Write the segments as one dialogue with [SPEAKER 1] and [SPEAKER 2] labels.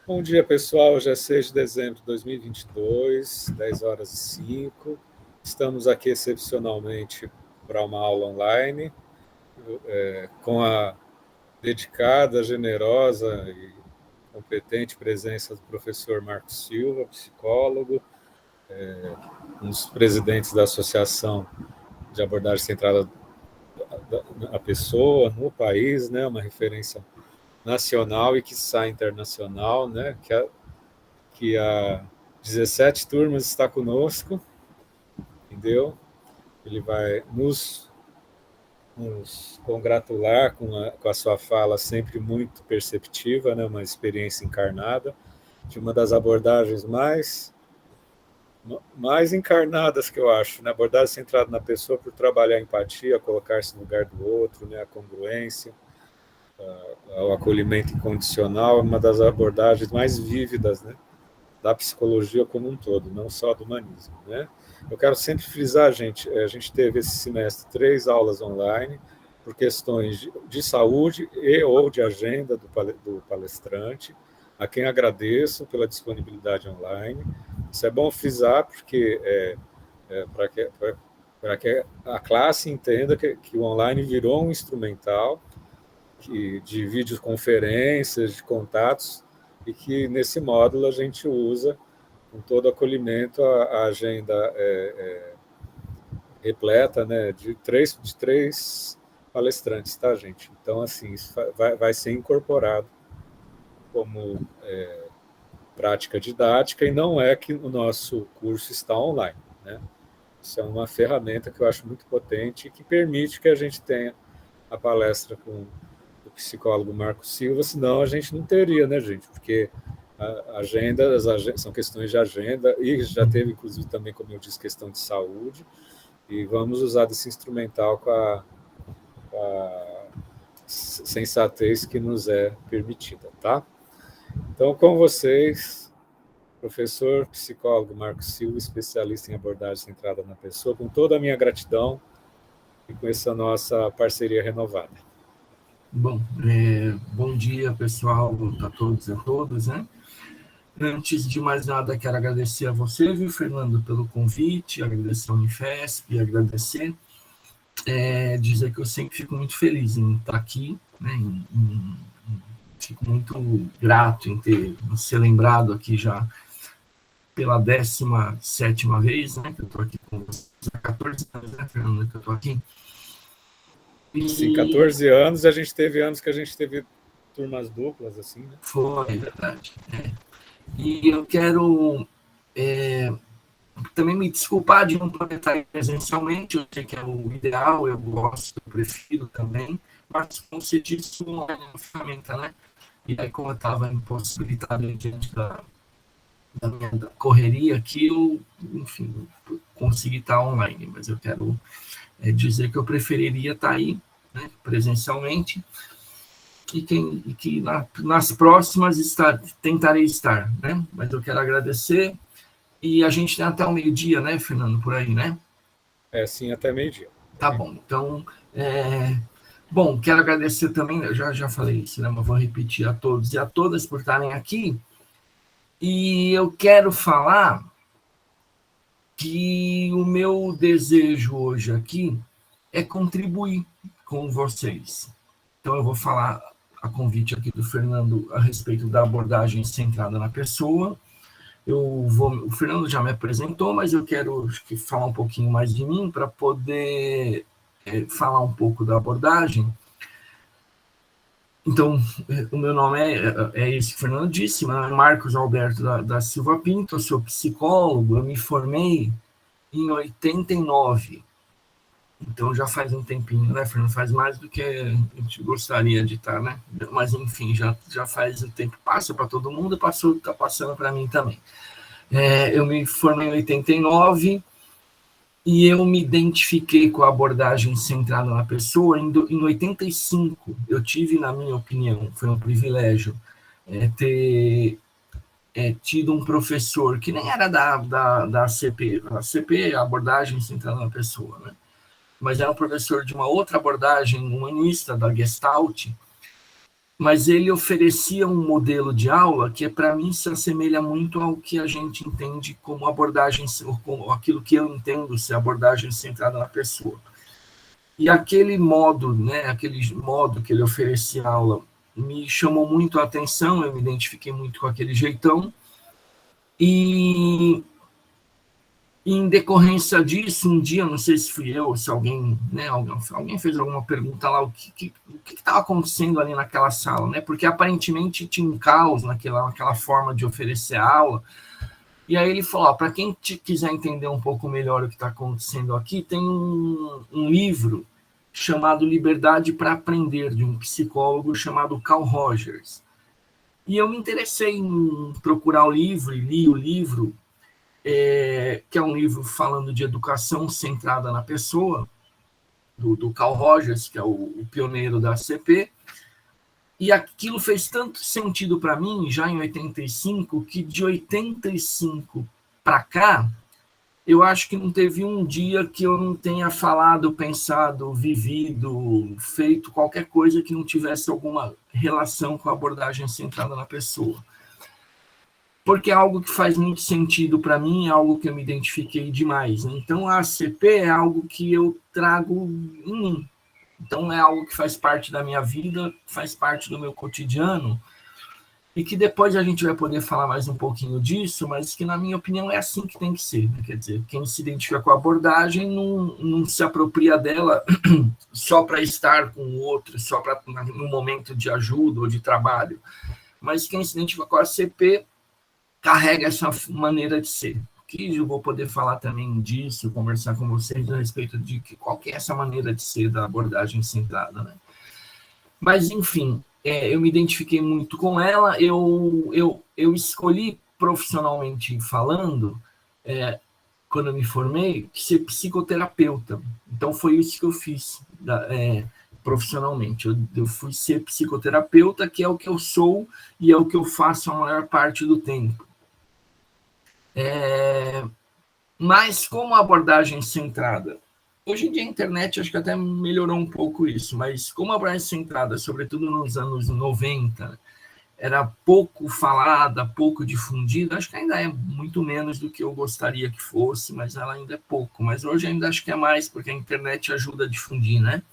[SPEAKER 1] Bom dia, pessoal. Hoje é 6 de dezembro de 2022, 10 horas e 5. Estamos aqui excepcionalmente para uma aula online, com a dedicada, generosa e competente presença do professor Marcos Silva, psicólogo, um dos presidentes da Associação de Abordagem Centrada na Pessoa, no país, né, uma referência nacional e, quiçá, internacional, né, que há 17 turmas está conosco, entendeu? Ele vai nos congratular com a sua fala sempre muito perceptiva, né? Uma experiência encarnada, de uma das abordagens mais encarnadas que eu acho, né? Abordagem centrada na pessoa por trabalhar a empatia, colocar-se no lugar do outro, né? A congruência, o acolhimento incondicional, uma das abordagens mais vívidas, né? Da psicologia como um todo, não só do humanismo, né? Eu quero sempre frisar, gente, a gente teve esse semestre 3 aulas online por questões de saúde e ou de agenda do palestrante, a quem agradeço pela disponibilidade online. Isso é bom frisar porque para que a classe entenda que o online virou um instrumental de videoconferências, de contatos, e que nesse módulo a gente usa com todo acolhimento a agenda repleta, né, de três palestrantes, tá, gente? Então, assim, isso vai ser incorporado como prática didática, e não é que o nosso curso está online, né? Isso é uma ferramenta que eu acho muito potente e que permite que a gente tenha a palestra com o psicólogo Marcos Silva, senão a gente não teria, né, gente? Porque são questões de agenda, e já teve, inclusive, também, como eu disse, questão de saúde, e vamos usar desse instrumental com a sensatez que nos é permitida, tá? Então, com vocês, professor, psicólogo Marcos Silva, especialista em abordagem centrada na pessoa, com toda a minha gratidão e com essa nossa parceria renovada.
[SPEAKER 2] Bom, bom dia, pessoal, a todos e a todas, né? Antes de mais nada, quero agradecer a você, viu, Fernando, pelo convite, agradecer ao Unifesp, agradecer, dizer que eu sempre fico muito feliz em estar aqui, né? Fico muito grato em ter ser lembrado aqui já pela 17ª vez, né, que eu estou aqui com vocês, há 14 anos, né, Fernando, que eu estou aqui.
[SPEAKER 1] Sim, 14 anos, a gente teve anos que a gente teve turmas duplas, assim, né?
[SPEAKER 2] Foi, é verdade. E eu quero também me desculpar de não poder estar presencialmente, eu sei que é o ideal, eu gosto, eu prefiro também, mas como se disse, uma ferramenta, né? E aí, como eu estava impossibilitado diante da minha correria aqui, eu, enfim, consegui estar online, mas eu quero dizer que eu preferiria estar aí, né, presencialmente, e que nas próximas tentarei estar, né? Mas eu quero agradecer, e a gente tem até o meio-dia, né, Fernando, por aí, né?
[SPEAKER 1] Sim, até meio-dia.
[SPEAKER 2] Tá bom, então, bom, quero agradecer também, eu já falei isso, né, mas vou repetir a todos e a todas por estarem aqui, e eu quero falar que o meu desejo hoje aqui é contribuir com vocês. Então, eu vou falar a convite aqui do Fernando a respeito da abordagem centrada na pessoa. O Fernando já me apresentou, mas eu quero falar um pouquinho mais de mim para poder falar um pouco da abordagem. Então, o meu nome é esse que o Fernando disse, meu nome é Marcos Alberto da Silva Pinto, eu sou psicólogo, eu me formei em 89. Então já faz um tempinho, né, Fernando? Faz mais do que a gente gostaria de estar, né? Mas enfim, já faz o tempo, passa para todo mundo, está passando para mim também. Eu me formei em 89 e eu me identifiquei com a abordagem centrada na pessoa em 85. Eu tive, na minha opinião, foi um privilégio ter tido um professor que nem era da ACP. A ACP é a abordagem centrada na pessoa, né? Mas era um professor de uma outra abordagem humanista, da Gestalt, mas ele oferecia um modelo de aula que, para mim, se assemelha muito ao que a gente entende como abordagem, ou como aquilo que eu entendo ser abordagem centrada na pessoa. E aquele modo, né, aquele modo que ele oferecia aula me chamou muito a atenção, eu me identifiquei muito com aquele jeitão, e em decorrência disso, um dia, não sei se fui eu ou se alguém, né, alguém fez alguma pergunta lá, o que estava acontecendo ali naquela sala, né? Porque aparentemente tinha um caos naquela forma de oferecer aula. E aí ele falou, para quem quiser entender um pouco melhor o que está acontecendo aqui, tem um livro chamado Liberdade para Aprender, de um psicólogo chamado Carl Rogers. E eu me interessei em procurar o livro, e li o livro, que é um livro falando de educação centrada na pessoa, do Carl Rogers, que é o pioneiro da ACP, e aquilo fez tanto sentido para mim, já em 85, que de 85 para cá, eu acho que não teve um dia que eu não tenha falado, pensado, vivido, feito qualquer coisa que não tivesse alguma relação com a abordagem centrada na pessoa. Porque é algo que faz muito sentido para mim, é algo que eu me identifiquei demais. Né? Então, a ACP é algo que eu trago em mim. Então, é algo que faz parte da minha vida, faz parte do meu cotidiano, e que depois a gente vai poder falar mais um pouquinho disso, mas que, na minha opinião, é assim que tem que ser. Né? Quer dizer, quem se identifica com a abordagem não se apropria dela só para estar com o outro, só para no momento de ajuda ou de trabalho. Mas quem se identifica com a ACP carrega essa maneira de ser. Que eu vou poder falar também disso, conversar com vocês a respeito de qual que é essa maneira de ser da abordagem centrada, né? Mas, enfim, eu me identifiquei muito com ela, eu escolhi profissionalmente falando, quando eu me formei, ser psicoterapeuta. Então, foi isso que eu fiz profissionalmente. Eu fui ser psicoterapeuta, que é o que eu sou e é o que eu faço a maior parte do tempo. Mas como abordagem centrada, hoje em dia a internet acho que até melhorou um pouco isso, mas como abordagem centrada, sobretudo nos anos 90, era pouco falada, pouco difundida, acho que ainda é muito menos do que eu gostaria que fosse, mas ela ainda é pouco. Mas hoje ainda acho que é mais, porque a internet ajuda a difundir, né?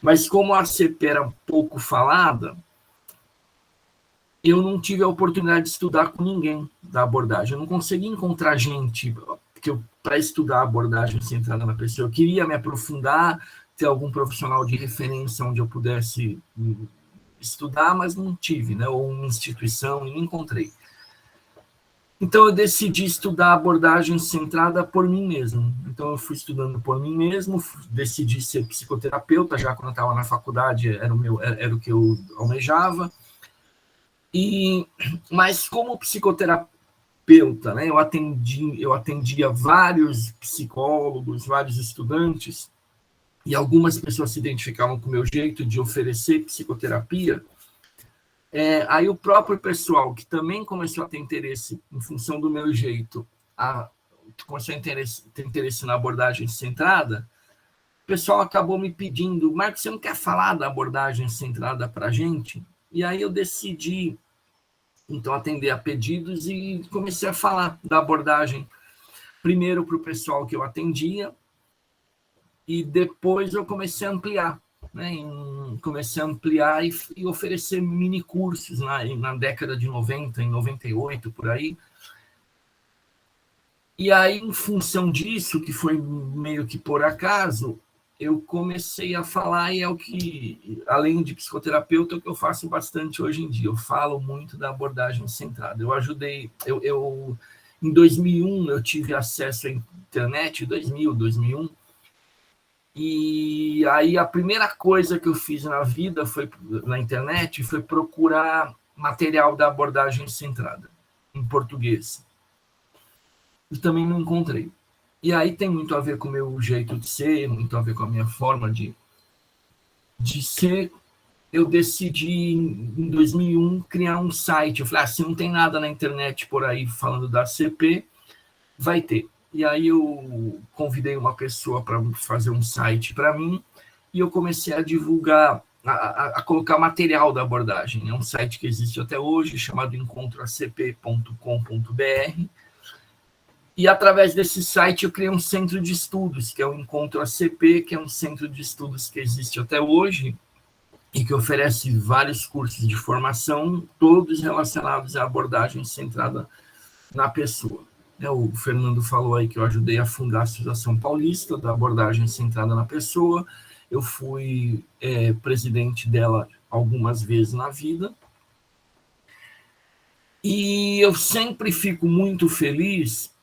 [SPEAKER 2] Mas como a ACP era pouco falada, eu não tive a oportunidade de estudar com ninguém da abordagem. Eu não consegui encontrar gente para estudar a abordagem centrada na pessoa. Eu queria me aprofundar, ter algum profissional de referência onde eu pudesse estudar, mas não tive, né? Ou uma instituição, e não encontrei. Então, eu decidi estudar a abordagem centrada por mim mesmo. Então, eu fui estudando por mim mesmo, decidi ser psicoterapeuta, já quando eu estava na faculdade, era o que eu almejava. Mas como psicoterapeuta, né, eu atendia vários psicólogos, vários estudantes, e algumas pessoas se identificavam com o meu jeito de oferecer psicoterapia. Aí o próprio pessoal, que também começou a ter interesse em função do meu jeito, começou a ter interesse na abordagem centrada, o pessoal acabou me pedindo, Marcos, você não quer falar da abordagem centrada para a gente? E aí eu decidi, então, atender a pedidos e comecei a falar da abordagem, primeiro para o pessoal que eu atendia, e depois eu comecei a ampliar, né? Comecei a ampliar e oferecer mini cursos na década de 90, em 98, por aí. E aí, em função disso, que foi meio que por acaso, eu comecei a falar, e é o que, além de psicoterapeuta, é o que eu faço bastante hoje em dia. Eu falo muito da abordagem centrada. Eu ajudei, em 2001, eu tive acesso à internet, 2001, e aí a primeira coisa que eu fiz na vida na internet foi procurar material da abordagem centrada, em português. E também não encontrei. E aí tem muito a ver com o meu jeito de ser, muito a ver com a minha forma de ser. Eu decidi, em 2001, criar um site. Eu falei, se não tem nada na internet por aí falando da ACP, vai ter. E aí eu convidei uma pessoa para fazer um site para mim, e eu comecei a divulgar a colocar material da abordagem. É um site que existe até hoje, chamado encontroacp.com.br, e através desse site eu criei um centro de estudos, que é o Encontro ACP, que é um centro de estudos que existe até hoje e que oferece vários cursos de formação, todos relacionados à abordagem centrada na pessoa. O Fernando falou aí que eu ajudei a fundar a Associação Paulista da Abordagem Centrada na Pessoa. Eu fui presidente dela algumas vezes na vida. E eu sempre fico muito feliz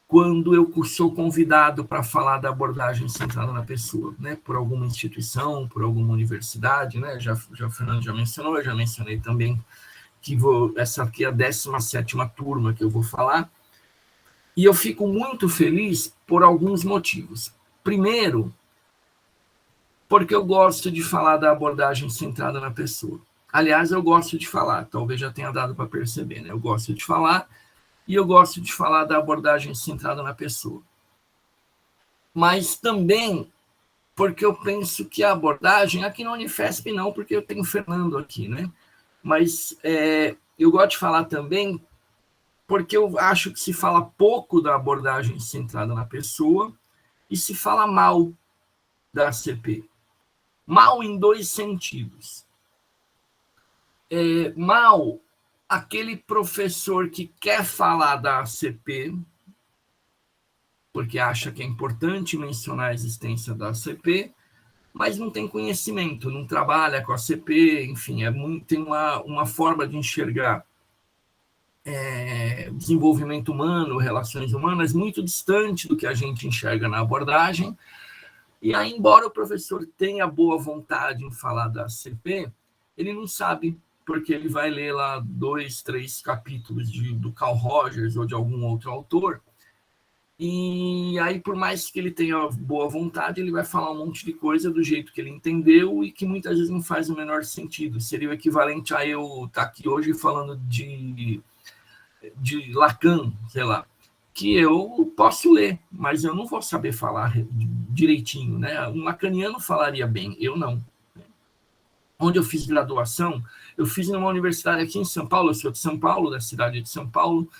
[SPEAKER 2] quando eu sou convidado para falar da abordagem centrada na pessoa, né? Por alguma instituição, por alguma universidade, né? O Fernando já mencionou, eu já mencionei também que essa aqui é a 17ª turma que eu vou falar. E eu fico muito feliz por alguns motivos. Primeiro, porque eu gosto de falar da abordagem centrada na pessoa. Aliás, eu gosto de falar, talvez já tenha dado para perceber, né? Eu gosto de falar, e eu gosto de falar da abordagem centrada na pessoa. Mas também porque eu penso que a abordagem, aqui na Unifesp não, porque eu tenho o Fernando aqui, né? Mas eu gosto de falar também porque eu acho que se fala pouco da abordagem centrada na pessoa e se fala mal da ACP. Mal em dois sentidos. Mal aquele professor que quer falar da ACP, porque acha que é importante mencionar a existência da ACP, mas não tem conhecimento, não trabalha com a ACP, enfim, tem uma forma de enxergar desenvolvimento humano, relações humanas, muito distante do que a gente enxerga na abordagem. E aí, embora o professor tenha boa vontade em falar da ACP, ele não sabe, porque ele vai ler lá 2, 3 capítulos do Carl Rogers ou de algum outro autor, e aí, por mais que ele tenha boa vontade, ele vai falar um monte de coisa do jeito que ele entendeu e que muitas vezes não faz o menor sentido. Seria o equivalente a eu estar aqui hoje falando de Lacan, sei lá, que eu posso ler, mas eu não vou saber falar direitinho, né? Um lacaniano falaria bem, eu não. Onde eu fiz graduação, eu fiz numa universidade aqui em São Paulo, eu sou de São Paulo, da cidade de São Paulo,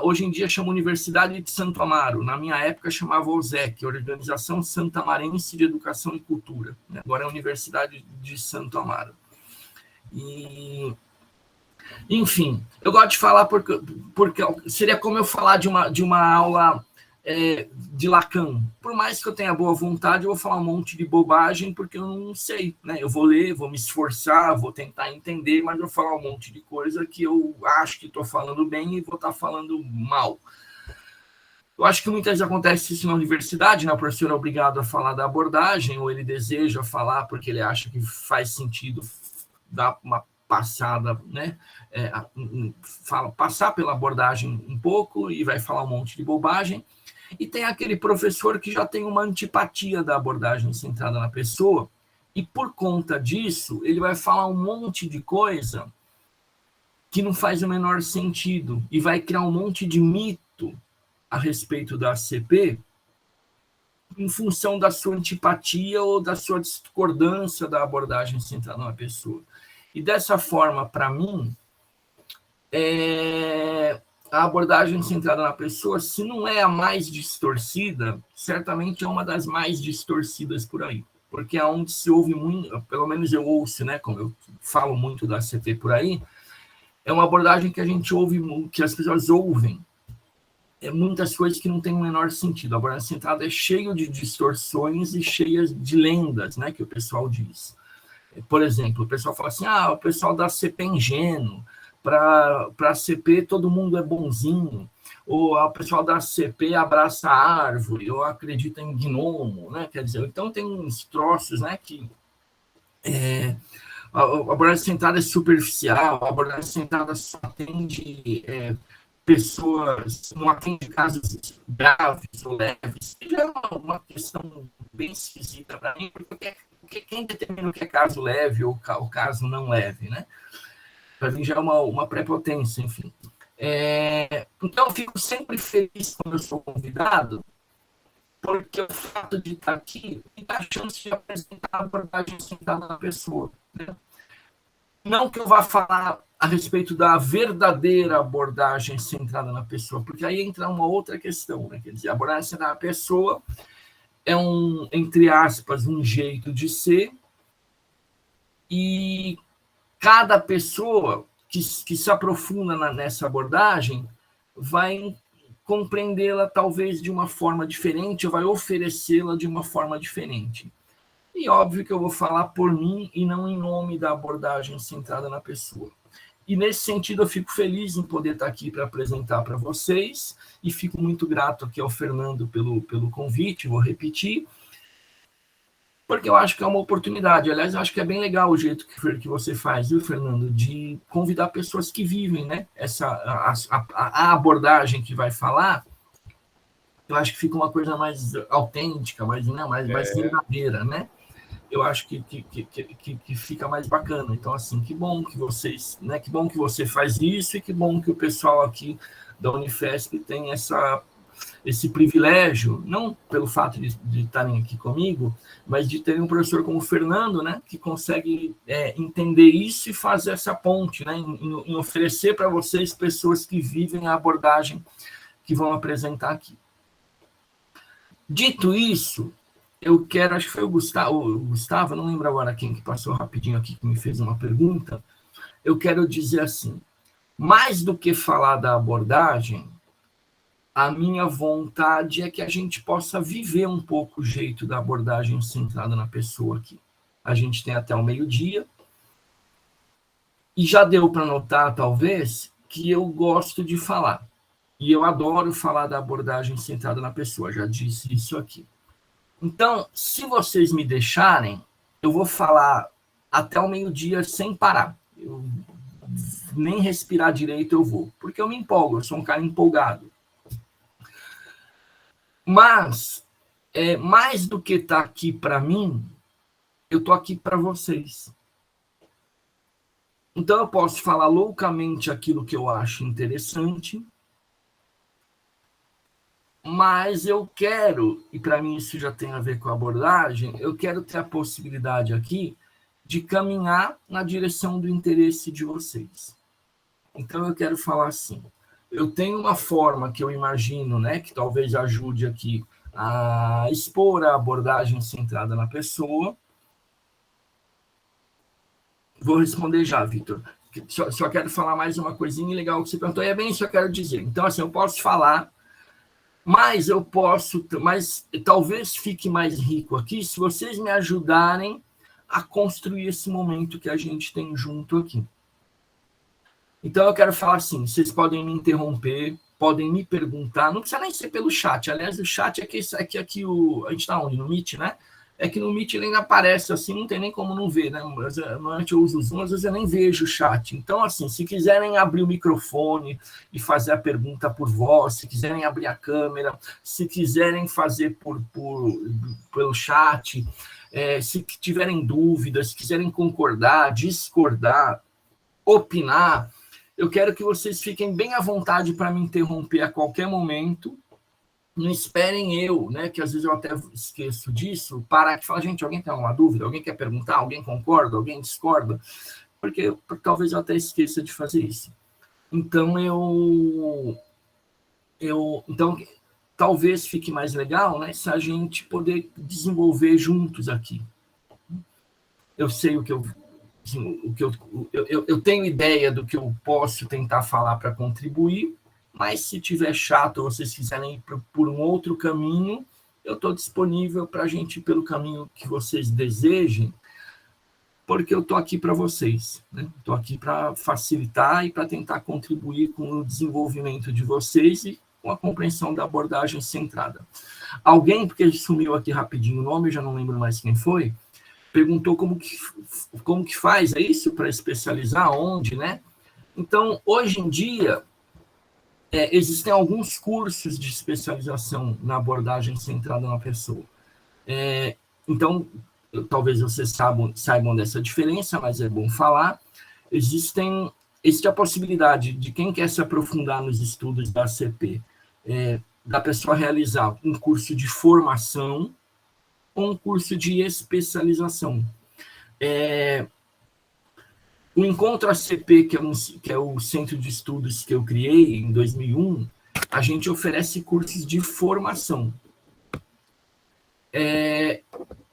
[SPEAKER 2] hoje em dia chama Universidade de Santo Amaro, na minha época chamava OSEC, Organização Santamarense de Educação e Cultura, agora é a Universidade de Santo Amaro. E, enfim, eu gosto de falar porque seria como eu falar de uma aula de Lacan. Por mais que eu tenha boa vontade, eu vou falar um monte de bobagem, porque eu não sei, né? Eu vou ler, vou me esforçar, vou tentar entender, mas eu vou falar um monte de coisa que eu acho que estou falando bem e vou estar falando mal. Eu acho que muitas vezes acontece isso na universidade, né? O professor é obrigado a falar da abordagem, ou ele deseja falar porque ele acha que faz sentido dar uma passada, né? Passar pela abordagem um pouco e vai falar um monte de bobagem. E tem aquele professor que já tem uma antipatia da abordagem centrada na pessoa, e por conta disso, ele vai falar um monte de coisa que não faz o menor sentido, e vai criar um monte de mito a respeito da ACP, em função da sua antipatia ou da sua discordância da abordagem centrada na pessoa. E dessa forma, para mim, a abordagem centrada na pessoa, se não é a mais distorcida, certamente é uma das mais distorcidas por aí. Porque é onde se ouve muito, pelo menos eu ouço, né, como eu falo muito da ACP por aí, é uma abordagem que a gente ouve, que as pessoas ouvem, muitas coisas que não têm o menor sentido. A abordagem centrada é cheia de distorções e cheia de lendas, né, que o pessoal diz. Por exemplo, o pessoal fala assim, o pessoal da ACP é ingênuo, para a CP todo mundo é bonzinho, ou o pessoal da CP abraça a árvore, ou acredita em gnomo, né? Quer dizer, então tem uns troços, né, que a abordagem centrada é superficial, a abordagem centrada só atende pessoas, não atende casos graves ou leves, já é uma questão bem esquisita para mim, porque quem determina o que é caso leve ou caso não leve, né? Para mim já é uma prepotência, enfim. Então, eu fico sempre feliz quando eu sou convidado, porque o fato de estar aqui me dá a chance de apresentar a abordagem centrada na pessoa, né? Não que eu vá falar a respeito da verdadeira abordagem centrada na pessoa, porque aí entra uma outra questão, né? Quer dizer, a abordagem centrada na pessoa é entre aspas, um jeito de ser, e cada pessoa que se aprofunda nessa abordagem vai compreendê-la talvez de uma forma diferente, ou vai oferecê-la de uma forma diferente. E óbvio que eu vou falar por mim e não em nome da abordagem centrada na pessoa. E nesse sentido eu fico feliz em poder estar aqui para apresentar para vocês, e fico muito grato aqui ao Fernando pelo convite, vou repetir, porque eu acho que é uma oportunidade. Aliás, eu acho que é bem legal o jeito que você faz, viu, Fernando, de convidar pessoas que vivem, né? A abordagem que vai falar, eu acho que fica uma coisa mais autêntica, mais verdadeira, né? Eu acho que fica mais bacana. Então, assim, que bom que vocês, né? Que bom que você faz isso, e que bom que o pessoal aqui da Unifesp tem esse privilégio, não pelo fato de estarem aqui comigo, mas de ter um professor como o Fernando, né, que consegue entender isso e fazer essa ponte, né, em oferecer para vocês pessoas que vivem a abordagem que vão apresentar aqui. Dito isso, eu quero, acho que foi o Gustavo, não lembro agora quem que passou rapidinho aqui, que me fez uma pergunta, eu quero dizer assim, mais do que falar da abordagem, a minha vontade é que a gente possa viver um pouco o jeito da abordagem centrada na pessoa aqui. A gente tem até o meio-dia, e já deu para notar, talvez, que eu gosto de falar. E eu adoro falar da abordagem centrada na pessoa, já disse isso aqui. Então, se vocês me deixarem, eu vou falar até o meio-dia sem parar. Eu nem respirar direito eu vou, porque eu me empolgo, eu sou um cara empolgado. Mas, mais do que estar aqui para mim, eu estou aqui para vocês. Então, eu posso falar loucamente aquilo que eu acho interessante, mas eu quero, e para mim isso já tem a ver com a abordagem, eu quero ter a possibilidade aqui de caminhar na direção do interesse de vocês. Então, eu quero falar assim, eu tenho uma forma que eu imagino, né, que talvez ajude aqui a expor a abordagem centrada na pessoa. Vou responder já, Vitor. Só quero falar mais uma coisinha legal que você perguntou, e é bem isso que eu quero dizer. Então, assim, eu posso falar, mas talvez fique mais rico aqui se vocês me ajudarem a construir esse momento que a gente tem junto aqui. Então, eu quero falar assim, vocês podem me interromper, podem me perguntar, não precisa nem ser pelo chat, aliás, o chat é que aqui a gente está onde? No Meet, né? É que no Meet ele ainda aparece assim, não tem nem como não ver, né? Normalmente eu uso o Zoom, às vezes eu nem vejo o chat. Então, assim, se quiserem abrir o microfone e fazer a pergunta por voz, se quiserem abrir a câmera, se quiserem fazer pelo chat, se tiverem dúvidas, se quiserem concordar, discordar, opinar, eu quero que vocês fiquem bem à vontade para me interromper a qualquer momento. Não esperem eu, né, que às vezes eu até esqueço disso, parar e falar, gente, alguém tem alguma dúvida? Alguém quer perguntar? Alguém concorda? Alguém discorda? Porque talvez eu até esqueça de fazer isso. Então, então talvez fique mais legal, né, se a gente poder desenvolver juntos aqui. Eu sei eu tenho ideia do que eu posso tentar falar para contribuir, mas se tiver chato ou vocês quiserem ir por um outro caminho, eu estou disponível para a gente ir pelo caminho que vocês desejem, porque eu estou aqui para vocês, né? Estou aqui para facilitar e para tentar contribuir com o desenvolvimento de vocês e com a compreensão da abordagem centrada. Alguém, porque sumiu aqui rapidinho o nome, eu já não lembro mais quem foi, perguntou como que faz, é isso? Para especializar, onde, né? Então, hoje em dia, existem alguns cursos de especialização na abordagem centrada na pessoa. Então, talvez vocês saibam dessa diferença, mas é bom falar. Existe a possibilidade de quem quer se aprofundar nos estudos da ACP da pessoa realizar um curso de formação ou um curso de especialização. O Encontro ACP, que é o centro de estudos que eu criei em 2001, a gente oferece cursos de formação.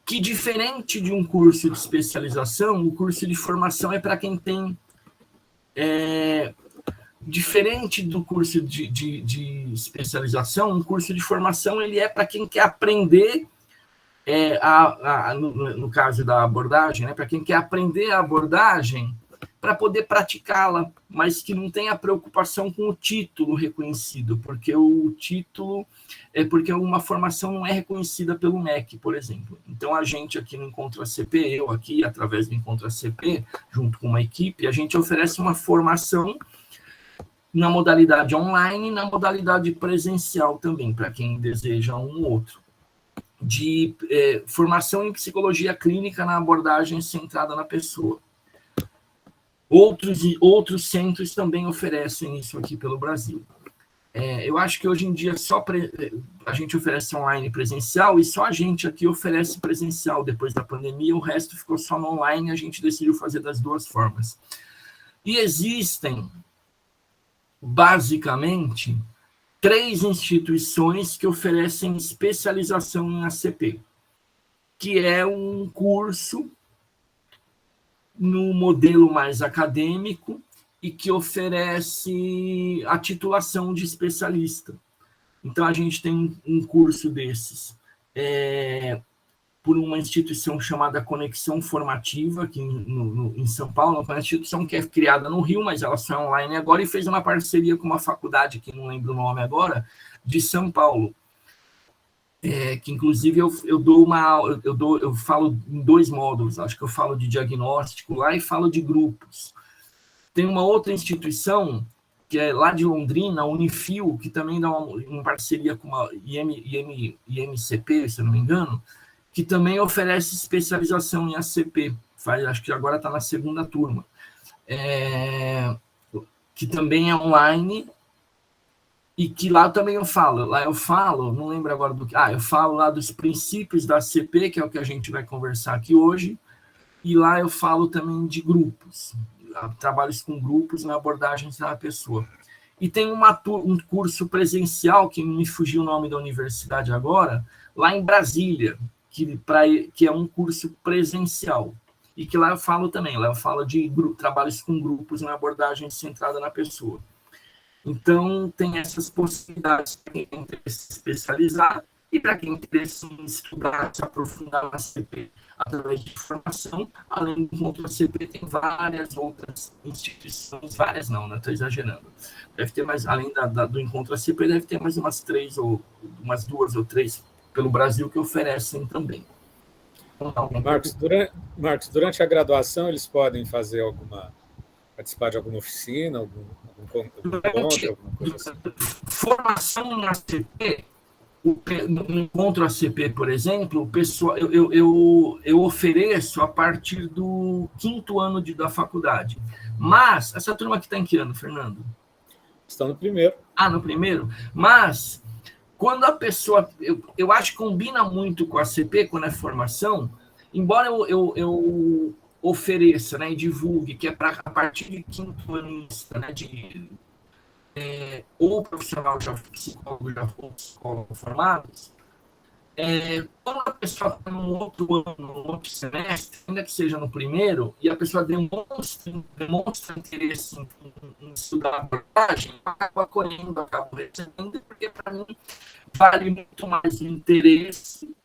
[SPEAKER 2] Que, diferente de um curso de especialização, o curso de formação é para quem tem... diferente do curso de especialização, um curso de formação ele é para quem quer aprender, no caso da abordagem, né, para quem quer aprender a abordagem para poder praticá-la, mas que não tem a preocupação com o título reconhecido, porque o título porque uma formação não é reconhecida pelo MEC, por exemplo. Então, a gente aqui no Encontro ACP, eu aqui, através do Encontro ACP, junto com uma equipe, a gente oferece uma formação na modalidade online e na modalidade presencial também, para quem deseja um ou outro, de formação em psicologia clínica na abordagem centrada na pessoa. Outros centros também oferecem isso aqui pelo Brasil. Eu acho que hoje em dia a gente oferece online e presencial, e só a gente aqui oferece presencial depois da pandemia, o resto ficou só no online, e a gente decidiu fazer das duas formas. E existem, basicamente, 3 instituições que oferecem especialização em ACP, que é um curso no modelo mais acadêmico e que oferece a titulação de especialista. Então, a gente tem um curso desses por uma instituição chamada Conexão Formativa, aqui em São Paulo, uma instituição que é criada no Rio, mas ela só é online agora, e fez uma parceria com uma faculdade, que não lembro o nome agora, de São Paulo. Que inclusive eu falo em 2 módulos, acho que eu falo de diagnóstico lá e falo de grupos. Tem uma outra instituição, que é lá de Londrina, a Unifil, que também dá uma parceria com a IMCP, se eu não me engano, que também oferece especialização em ACP, acho que agora está na 2ª turma, que também é online, e que lá também eu falo, não lembro agora do que, eu falo lá dos princípios da ACP, que é o que a gente vai conversar aqui hoje, e lá eu falo também de grupos, trabalhos com grupos na abordagem da pessoa. E tem um curso presencial, que me fugiu o nome da universidade agora, lá em Brasília, que é um curso presencial. E que lá eu falo também, lá eu falo de trabalhos com grupos na abordagem centrada na pessoa. Então, tem essas possibilidades para quem tem interesse em se especializar e para quem tem interesse em estudar, se aprofundar na ACP através de formação. Além do Encontro ACP, tem várias outras instituições, várias não, estou exagerando. Deve ter mais, além do Encontro ACP, deve ter mais umas 2 ou 3 pelo Brasil que oferecem também.
[SPEAKER 1] Marcos, durante a graduação, eles podem participar de alguma oficina, algum encontro, alguma coisa assim?
[SPEAKER 2] Formação em ACP, no Encontro ACP, por exemplo, o pessoal, eu ofereço a partir do 5º ano da faculdade. Mas, essa turma aqui está em que ano, Fernando?
[SPEAKER 1] Estão no 1º.
[SPEAKER 2] No 1º? Mas, quando a pessoa... Eu acho que combina muito com a ACP, quando é formação, embora eu ofereça, né, e divulgue, que é a partir de 5º anista, né, ou profissional já psicólogo, já for psicólogo formados, quando a pessoa está num outro ano, num outro semestre, ainda que seja no 1º, e a pessoa demonstra interesse em estudar a abordagem, eu acabo acolhendo, acabo recebendo, porque para mim vale muito mais o interesse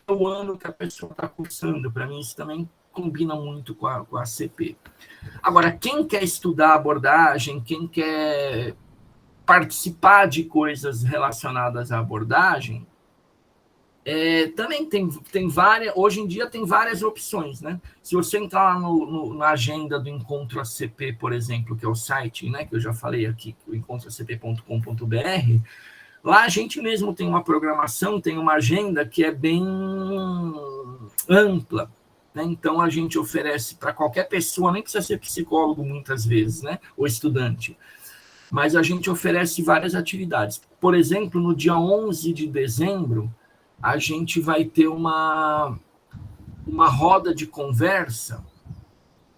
[SPEAKER 2] do ano que a pessoa está cursando. Para mim isso também combina muito com a ACP. Agora, quem quer estudar abordagem, quem quer participar de coisas relacionadas à abordagem, também tem várias, hoje em dia tem várias opções, né? Se você entrar na agenda do Encontro ACP, por exemplo, que é o site, né, que eu já falei aqui, o encontroacp.com.br, lá a gente mesmo tem uma programação, tem uma agenda que é bem ampla, né? Então, a gente oferece para qualquer pessoa, nem precisa ser psicólogo muitas vezes, né? Ou estudante. mas a gente oferece várias atividades. Por exemplo, no dia 11 de dezembro, a gente vai ter uma roda de conversa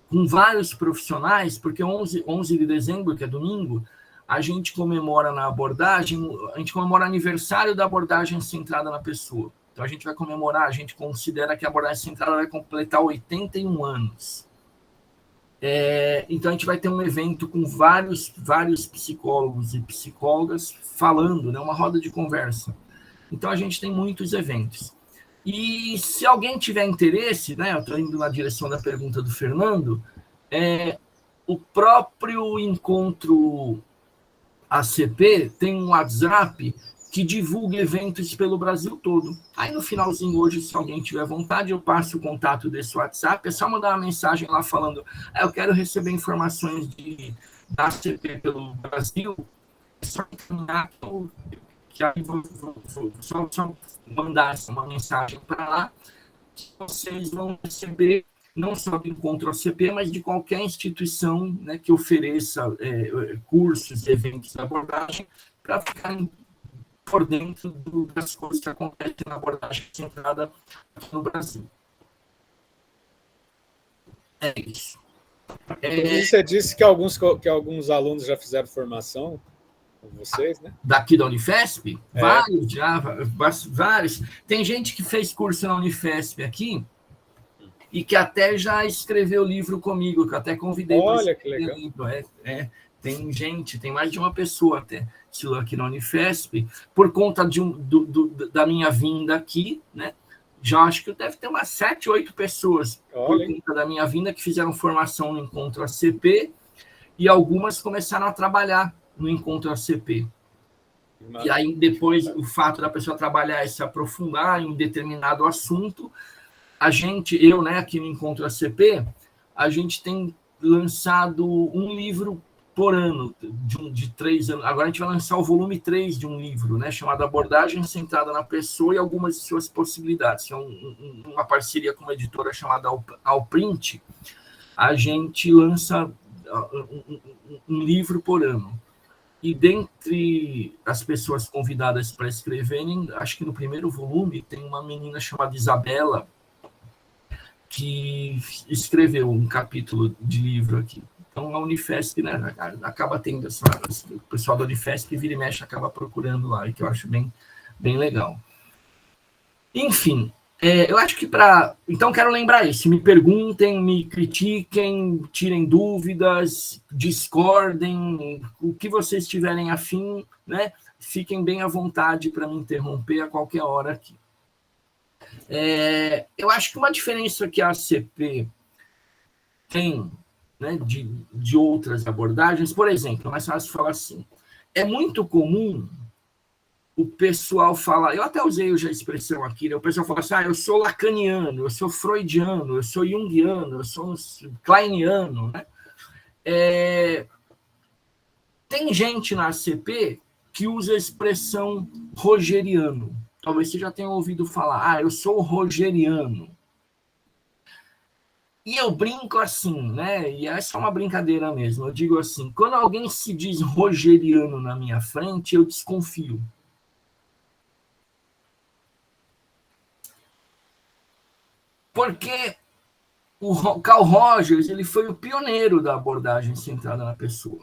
[SPEAKER 2] com vários profissionais, porque 11 de dezembro, que é domingo, a gente comemora na abordagem, a gente comemora o aniversário da abordagem centrada na pessoa. Então, a gente vai comemorar, a gente considera que a abordagem centrada vai completar 81 anos. Então, a gente vai ter um evento com vários psicólogos e psicólogas falando, né, uma roda de conversa. Então, a gente tem muitos eventos. E se alguém tiver interesse, né, eu estou indo na direção da pergunta do Fernando, o próprio encontro ACP tem um WhatsApp que divulga eventos pelo Brasil todo. Aí no finalzinho hoje, se alguém tiver vontade, eu passo o contato desse WhatsApp, é só mandar uma mensagem lá falando, eu quero receber informações da ACP pelo Brasil, é só encaminhar que aí vou só mandar uma mensagem para lá, que vocês vão receber não só do Encontro ACP, mas de qualquer instituição, né, que ofereça cursos, eventos de abordagem, para ficarem por dentro das coisas que acontecem na abordagem centrada aqui no Brasil. É isso.
[SPEAKER 1] E você disse que alguns alunos já fizeram formação com vocês, né?
[SPEAKER 2] Daqui da Unifesp? Vários. Tem gente que fez curso na Unifesp aqui e que até já escreveu livro comigo, que eu até convidei
[SPEAKER 1] para escrever
[SPEAKER 2] livro. Tem gente, tem mais de uma pessoa até aqui na Unifesp, por conta da minha vinda aqui, né? Já acho que deve ter umas 7, 8 pessoas por conta da minha vinda que fizeram formação no Encontro ACP e algumas começaram a trabalhar no Encontro ACP. E aí, depois, o fato da pessoa trabalhar e se aprofundar em um determinado assunto, eu, né, aqui no Encontro ACP, a gente tem lançado um livro por ano, de 3 anos. Agora a gente vai lançar o volume 3 de um livro, né, chamado Abordagem Centrada na Pessoa e Algumas de Suas Possibilidades, que é uma parceria com uma editora chamada Alprint. A gente lança um livro por ano. E dentre as pessoas convidadas para escreverem, acho que no primeiro volume tem uma menina chamada Isabela, que escreveu um capítulo de livro aqui. Então, a Unifesp, né, acaba tendo o pessoal da Unifesp, vira e mexe, acaba procurando lá, e que eu acho bem, bem legal. Enfim, eu acho que Então, quero lembrar isso. Me perguntem, me critiquem, tirem dúvidas, discordem, o que vocês tiverem afim, né? Fiquem bem à vontade para me interromper a qualquer hora aqui. Eu acho que uma diferença que a ACP tem, né, de outras abordagens, por exemplo, mais fácil falar assim, é muito comum o pessoal falar, eu até usei já a expressão aqui, né, o pessoal fala assim, eu sou lacaniano, eu sou freudiano, eu sou junguiano, eu sou kleiniano, né? Tem gente na ACP que usa a expressão rogeriano. Talvez você já tenha ouvido falar, eu sou rogeriano. E eu brinco assim, né? E essa é uma brincadeira mesmo. Eu digo assim, quando alguém se diz rogeriano na minha frente, eu desconfio. Porque o Carl Rogers, ele foi o pioneiro da abordagem centrada na pessoa.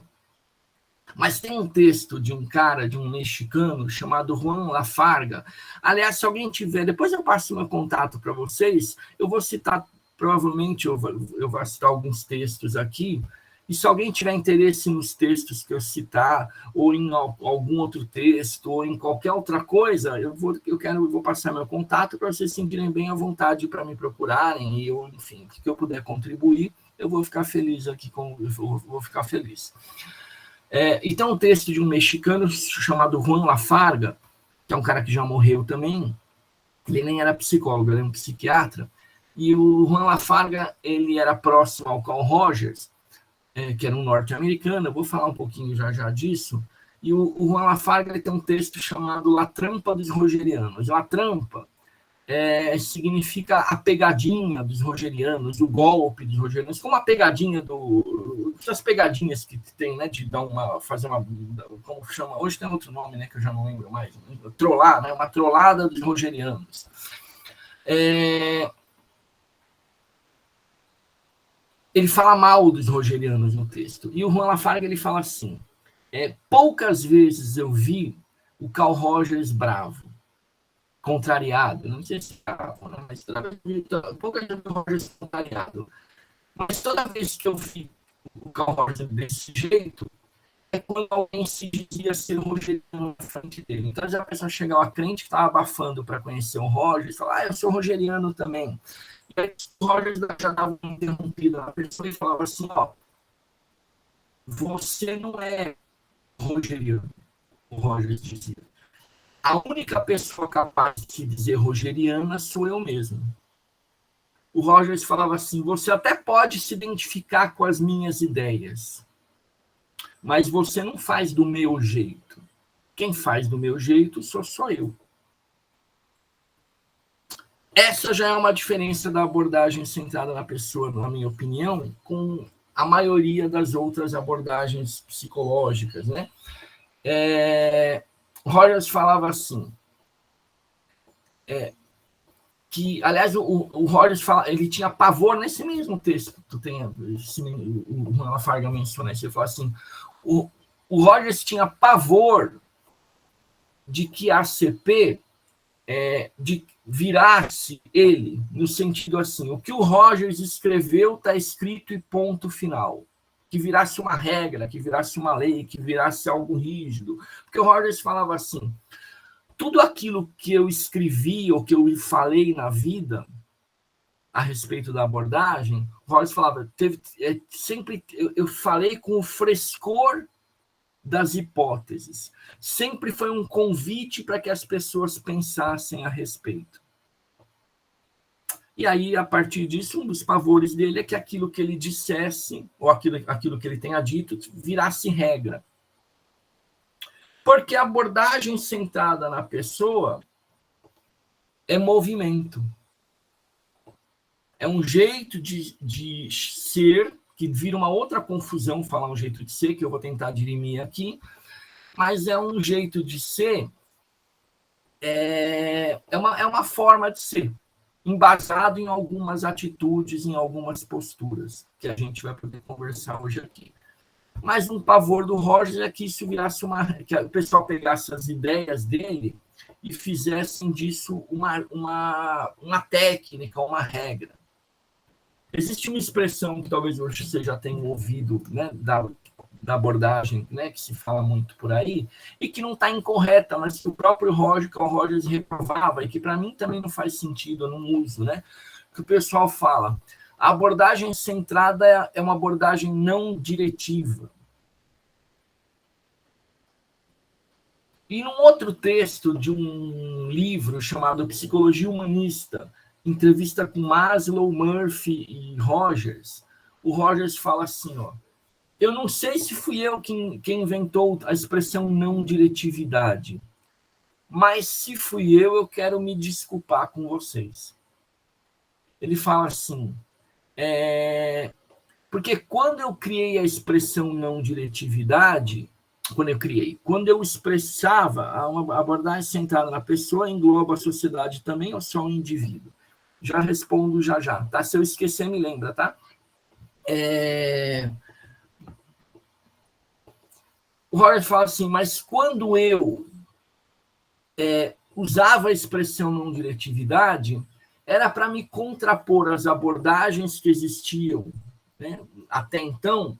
[SPEAKER 2] Mas tem um texto de um cara, de um mexicano, chamado Juan Lafarga. Aliás, se alguém tiver, depois eu passo meu contato para vocês, eu vou citar, provavelmente eu vou citar alguns textos aqui, e se alguém tiver interesse nos textos que eu citar, ou em algum outro texto, ou em qualquer outra coisa, eu vou passar meu contato para vocês se sentirem bem à vontade para me procurarem, e eu, enfim, o que eu puder contribuir, eu vou ficar feliz aqui, vou ficar feliz. E tem um texto de um mexicano chamado Juan Lafarga, que é um cara que já morreu também, ele nem era psicólogo, ele era um psiquiatra, e o Juan Lafarga, ele era próximo ao Carl Rogers, que era um norte-americano, eu vou falar um pouquinho já disso, e o Juan Lafarga ele tem um texto chamado La Trampa dos Rogerianos. La Trampa significa a pegadinha dos rogerianos, o golpe dos rogerianos, como a pegadinha essas pegadinhas que tem, né, de dar fazer uma, como chama, hoje tem outro nome, né, que eu já não lembro mais, trollar, né, uma trollada dos rogerianos. Ele fala mal dos rogerianos no texto. E o Juan Lafarga, ele fala assim, poucas vezes eu vi o Carl Rogers bravo, contrariado. Não sei se mas poucas vezes o Rogers contrariado. Mas toda vez que eu vi o Carl Rogers desse jeito, é quando alguém se dizia ser rogeriano na frente dele. Então, a pessoa chegava, a crente que estava abafando para conhecer o Rogers, falava, eu sou rogeriano também. E aí, o Rogers já dava uma interrompida na pessoa e falava assim, você não é rogeriano, o Rogers dizia. A única pessoa capaz de se dizer rogeriana sou eu mesmo. O Rogers falava assim, você até pode se identificar com as minhas ideias, mas você não faz do meu jeito. Quem faz do meu jeito sou eu. Essa já é uma diferença da abordagem centrada na pessoa, na minha opinião, com a maioria das outras abordagens psicológicas, né? Rogers falava assim, que, aliás, o Rogers fala, ele tinha pavor nesse mesmo texto, o Juan Lafarga menciona isso, ele fala assim, o Rogers tinha pavor de que a ACP de virasse ele, no sentido assim, o que o Rogers escreveu está escrito e ponto final. Que virasse uma regra, que virasse uma lei, que virasse algo rígido. Porque o Rogers falava assim, tudo aquilo que eu escrevi ou que eu falei na vida a respeito da abordagem, o Rogers falava, sempre eu falei com o frescor das hipóteses. Sempre foi um convite para que as pessoas pensassem a respeito. E aí, a partir disso, um dos pavores dele é que aquilo que ele dissesse, ou aquilo que ele tenha dito, virasse regra. Porque a abordagem centrada na pessoa é movimento. É um jeito de ser, que vira uma outra confusão falar um jeito de ser, que eu vou tentar dirimir aqui, mas é um jeito de ser, é uma forma de ser, embasado em algumas atitudes, em algumas posturas, que a gente vai poder conversar hoje aqui. Mas um pavor do Rogers é que isso virasse que o pessoal pegasse as ideias dele e fizessem disso uma técnica, uma regra. Existe uma expressão que talvez você já tenha ouvido, né, da abordagem, né, que se fala muito por aí, e que não está incorreta, mas que o próprio Rogers reprovava, e que para mim também não faz sentido, eu não uso, né? Que o pessoal fala, a abordagem centrada é uma abordagem não diretiva. E num outro texto de um livro chamado Psicologia Humanista, entrevista com Maslow, Murphy e Rogers, o Rogers fala assim, eu não sei se fui eu quem inventou a expressão não diretividade, mas se fui eu quero me desculpar com vocês. Ele fala assim, porque quando eu criei a expressão não diretividade, quando eu expressava uma abordagem centrada na pessoa, engloba a sociedade também ou só o indivíduo? Já respondo já, tá? Se eu esquecer, me lembra, tá? O Rogers fala assim, mas quando eu usava a expressão não diretividade, era para me contrapor às abordagens que existiam, né, até então,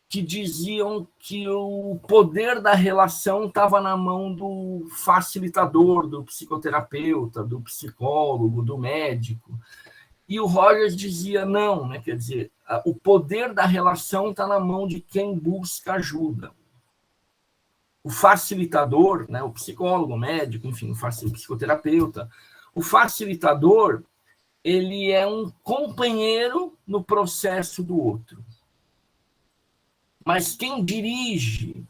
[SPEAKER 2] que diziam que o poder da relação estava na mão do facilitador, do psicoterapeuta, do psicólogo, do médico. E o Rogers dizia não, né? Quer dizer, o poder da relação está na mão de quem busca ajuda. O facilitador, né, o psicólogo, o médico, enfim, o psicoterapeuta, o facilitador, ele é um companheiro no processo do outro. Mas quem dirige,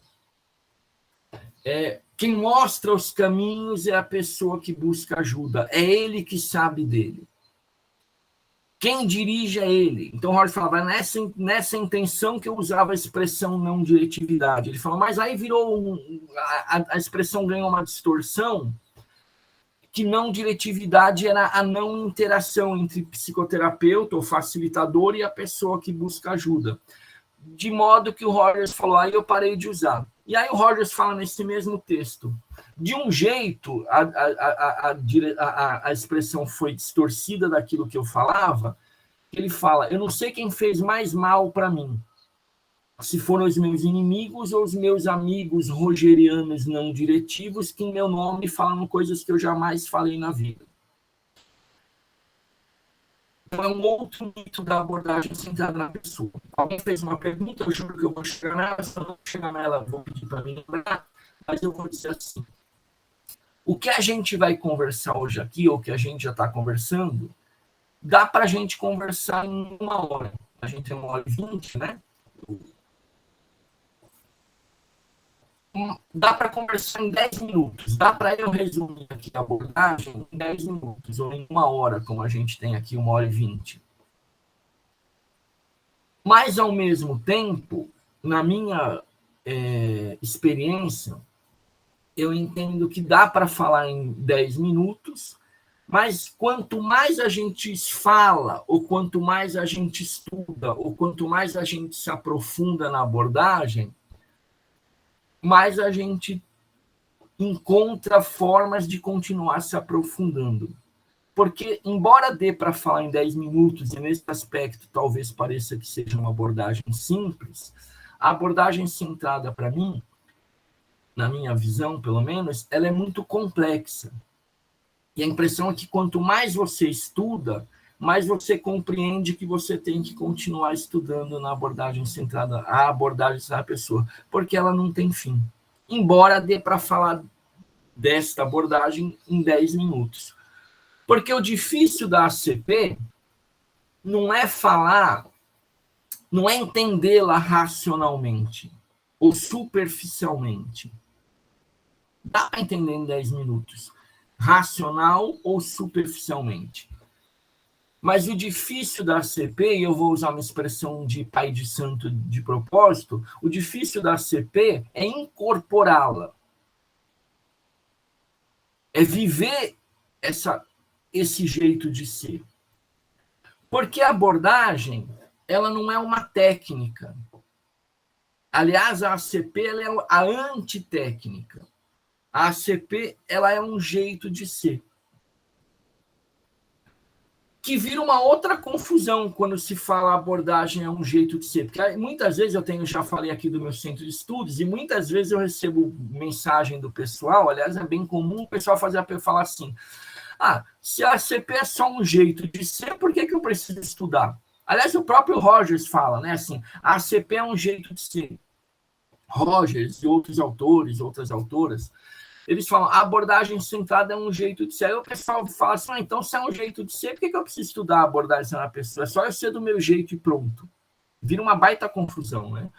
[SPEAKER 2] quem mostra os caminhos é a pessoa que busca ajuda. É ele que sabe dele. Quem dirige é ele. Então, Rogers falava, nessa intenção que eu usava a expressão não diretividade. Ele falou, mas aí virou, a expressão ganhou uma distorção, que não diretividade era a não interação entre psicoterapeuta ou facilitador e a pessoa que busca ajuda. De modo que o Rogers falou, aí eu parei de usar. E aí o Rogers fala nesse mesmo texto, de um jeito a expressão foi distorcida daquilo que eu falava, ele fala, eu não sei quem fez mais mal para mim, se foram os meus inimigos ou os meus amigos rogerianos não diretivos que em meu nome falam coisas que eu jamais falei na vida. Então, é um outro mito da abordagem centrada na pessoa. Alguém fez uma pergunta, eu juro que eu vou chegar nela, se eu não chegar nela, vou pedir para me lembrar, mas eu vou dizer assim. O que a gente vai conversar hoje aqui, ou que a gente já está conversando, dá para a gente conversar em 1 hora. A gente tem 1h20, né? Dá para conversar em 10 minutos. Dá para eu resumir aqui a abordagem em 10 minutos, ou em 1 hora, como a gente tem aqui, 1h20. Mas, ao mesmo tempo, na minha experiência, eu entendo que dá para falar em 10 minutos, mas quanto mais a gente fala, ou quanto mais a gente estuda, ou quanto mais a gente se aprofunda na abordagem, mais a gente encontra formas de continuar se aprofundando. Porque, embora dê para falar em 10 minutos, e nesse aspecto talvez pareça que seja uma abordagem simples, a abordagem centrada, para mim, na minha visão, pelo menos, ela é muito complexa. E a impressão é que quanto mais você estuda, mais você compreende que você tem que continuar estudando na abordagem centrada, a abordagem da pessoa, porque ela não tem fim. Embora dê para falar desta abordagem em 10 minutos. Porque o difícil da ACP não é falar, não é entendê-la racionalmente ou superficialmente. Dá para entender em 10 minutos, racional ou superficialmente. Mas o difícil da ACP, e eu vou usar uma expressão de pai de santo de propósito, o difícil da ACP é incorporá-la. É viver esse jeito de ser. Porque a abordagem, ela não é uma técnica. Aliás, a ACP ela é a antitécnica. A ACP ela é um jeito de ser. Que vira uma outra confusão quando se fala abordagem é um jeito de ser. Porque muitas vezes já falei aqui do meu centro de estudos, e muitas vezes eu recebo mensagem do pessoal, aliás, é bem comum o pessoal falar assim, se a ACP é só um jeito de ser, por que eu preciso estudar? Aliás, o próprio Rogers fala, né, assim, a ACP é um jeito de ser. Rogers e outros autores, outras autoras, eles falam, a abordagem centrada é um jeito de ser. Aí o pessoal fala assim, então se é um jeito de ser, por que eu preciso estudar a abordagem na pessoa? É só eu ser do meu jeito e pronto. Vira uma baita confusão, né?